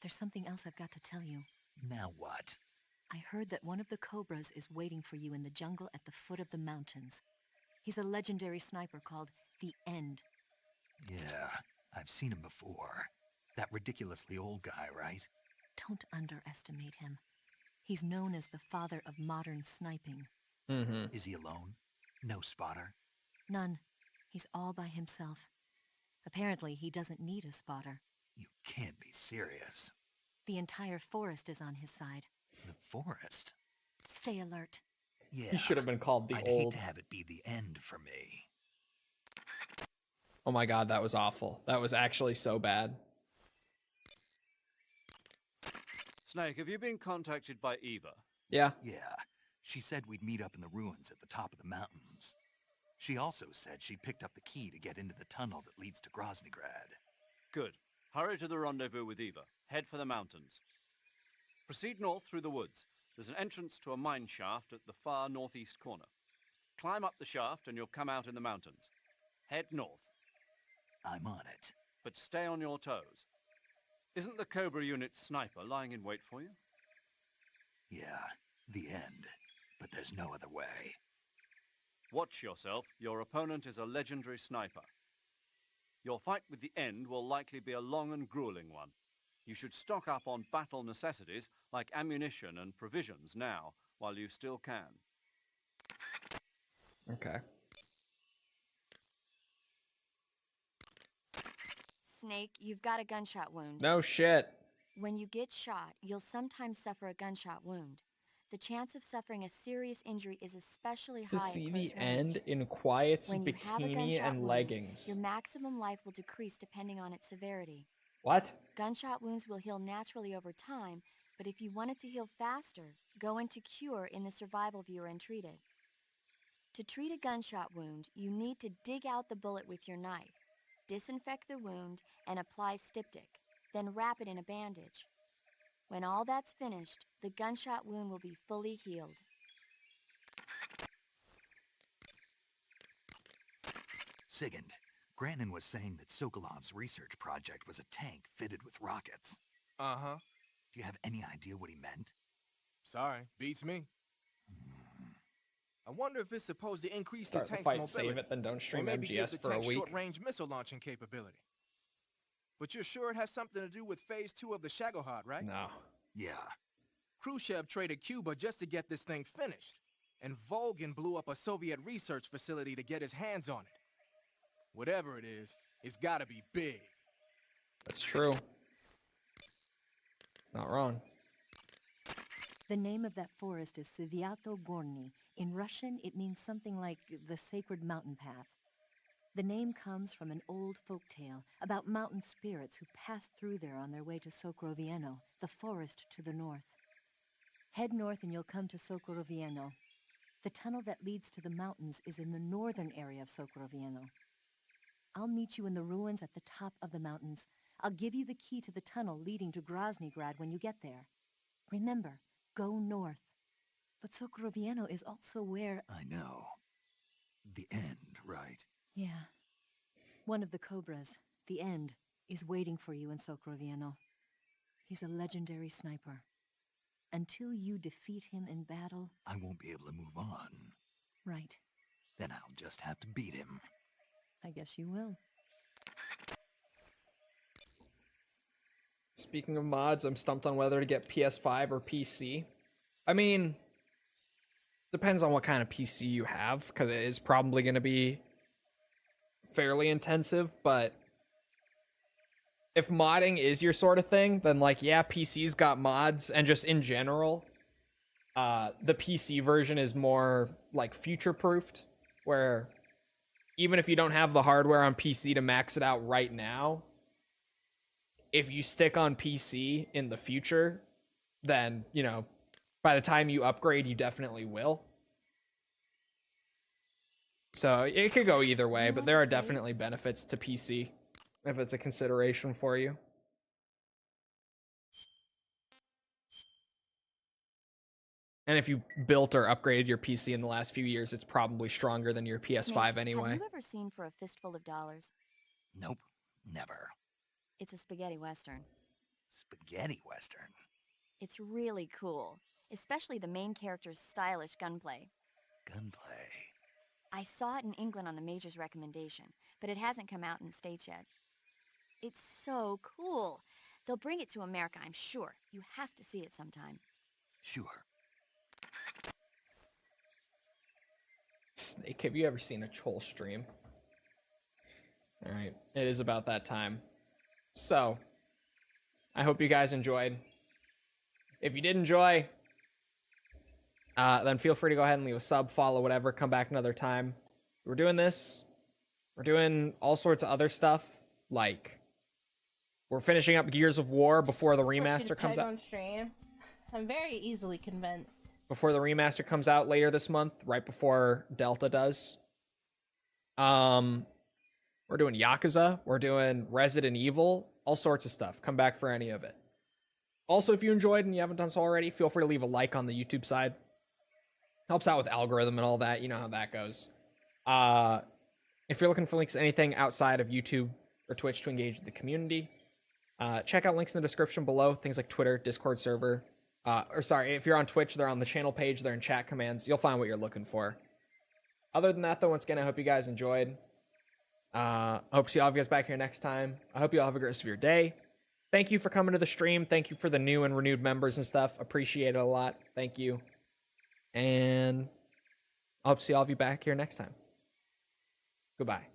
there's something else I've got to tell you. Now what? I heard that one of the Cobras is waiting for you in the jungle at the foot of the mountains. He's a legendary sniper called the End. Yeah, I've seen him before. That ridiculously old guy, right? Don't underestimate him. He's known as the father of modern sniping. Mm-hmm. Is he alone? No spotter? None. He's all by himself. Apparently, he doesn't need a spotter. You can't be serious. The entire forest is on his side. The forest? Stay alert. Yeah. He should have been called the I'd hate old. to have it be the end for me. Oh my god, that was awful. That was actually so bad. Snake, have you been contacted by Eva? Yeah. Yeah. She said we'd meet up in the ruins at the top of the mountains. She also said she picked up the key to get into the tunnel that leads to Groznygrad. Good. Hurry to the rendezvous with Eva. Head for the mountains. Proceed north through the woods. There's an entrance to a mine shaft at the far northeast corner. Climb up the shaft and you'll come out in the mountains. Head north. I'm on it. But stay on your toes. Isn't the Cobra unit sniper lying in wait for you? Yeah, the end. But there's no other way. Watch yourself. Your opponent is a legendary sniper. Your fight with the end will likely be a long and grueling one. You should stock up on battle necessities like ammunition and provisions now, while you still can. Okay. Snake, you've got a gunshot wound. No shit. When you get shot, you'll sometimes suffer a gunshot wound. The chance of suffering a serious injury is especially high To at see close the range. end in Quiet's When you have a bikini gunshot and wound, leggings. your maximum life will decrease depending on its severity. What? Gunshot wounds will heal naturally over time, but if you want it to heal faster, go into Cure in the survival viewer and treat it. To treat a gunshot wound, you need to dig out the bullet with your knife, disinfect the wound, and apply styptic, then wrap it in a bandage. When all that's finished, the gunshot wound will be fully healed. Sigint, Granin was saying that Sokolov's research project was a tank fitted with rockets. Uh-huh. Do you have any idea what he meant? Sorry, beats me. I wonder if it's supposed to increase Start the the tank's fight, mobility. save it, then don't stream or maybe give MGS the for a tank week. short-range missile launching capability. But you're sure it has something to do with Phase 2 of the Shagohod, right? No. Yeah. Khrushchev traded Cuba just to get this thing finished. And Volgin blew up a Soviet research facility to get his hands on it. Whatever it is, it's gotta be big. That's true. Not wrong. The name of that forest is Sviato Gorny. In Russian, it means something like the sacred mountain path. The name comes from an old folk tale about mountain spirits who passed through there on their way to Sokrovieno, the forest to the north. Head north and you'll come to Sokrovieno. The tunnel that leads to the mountains is in the northern area of Sokrovieno. I'll meet you in the ruins at the top of the mountains. I'll give you the key to the tunnel leading to Groznygrad when you get there. Remember, go north. But Sokrovieno is also where... I know. The end, right? Yeah. One of the Cobras, the End, is waiting for you in Sokrovieno. He's a legendary sniper. Until you defeat him in battle... I won't be able to move on. Right. Then I'll just have to beat him. I guess you will. Speaking of mods, I'm stumped on whether to get PS5 or PC. I mean, depends on what kind of PC you have, because it is probably going to be fairly intensive, but if modding is your sort of thing, then like, yeah, PC's got mods, and just in general, the PC version is more like future-proofed, where even if you don't have the hardware on PC to max it out right now, if you stick on PC in the future, then, you know, by the time you upgrade, you definitely will. So it could go either way, but there are definitely benefits to PC if it's a consideration for you. And if you built or upgraded your PC in the last few years, it's probably stronger than your PS5 Snake, anyway. Have you ever seen For a Fistful of Dollars? Nope, never. It's a spaghetti western. Spaghetti western? It's really cool, especially the main character's stylish gunplay. Gunplay? I saw it in England on the Major's recommendation, but it hasn't come out in the States yet. It's so cool. They'll bring it to America, I'm sure. You have to see it sometime. Sure. Snake, have you ever seen a troll stream? Alright, it is about that time. So, I hope you guys enjoyed. If you did enjoy, then feel free to go ahead and leave a sub, follow, whatever. Come back another time. We're doing this. We're doing all sorts of other stuff. Like, we're finishing up Gears of War before the remaster comes out. On stream. I'm very easily convinced. Before the remaster comes out later this month, right before Delta does. We're doing Yakuza. We're doing Resident Evil. All sorts of stuff. Come back for any of it. Also, if you enjoyed and you haven't done so already, feel free to leave a like on the YouTube side. Helps out with algorithm and all that. You know how that goes. If you're looking for links to anything outside of YouTube or Twitch to engage with the community, check out links in the description below. Things like Twitter, Discord server. If you're on Twitch, they're on the channel page. They're in chat commands. You'll find what you're looking for. Other than that, though, once again, I hope you guys enjoyed. I hope to see all of you guys back here next time. I hope you all have a great rest of your day. Thank you for coming to the stream. Thank you for the new and renewed members and stuff. Appreciate it a lot. Thank you. And I hope to see all of you back here next time. Goodbye.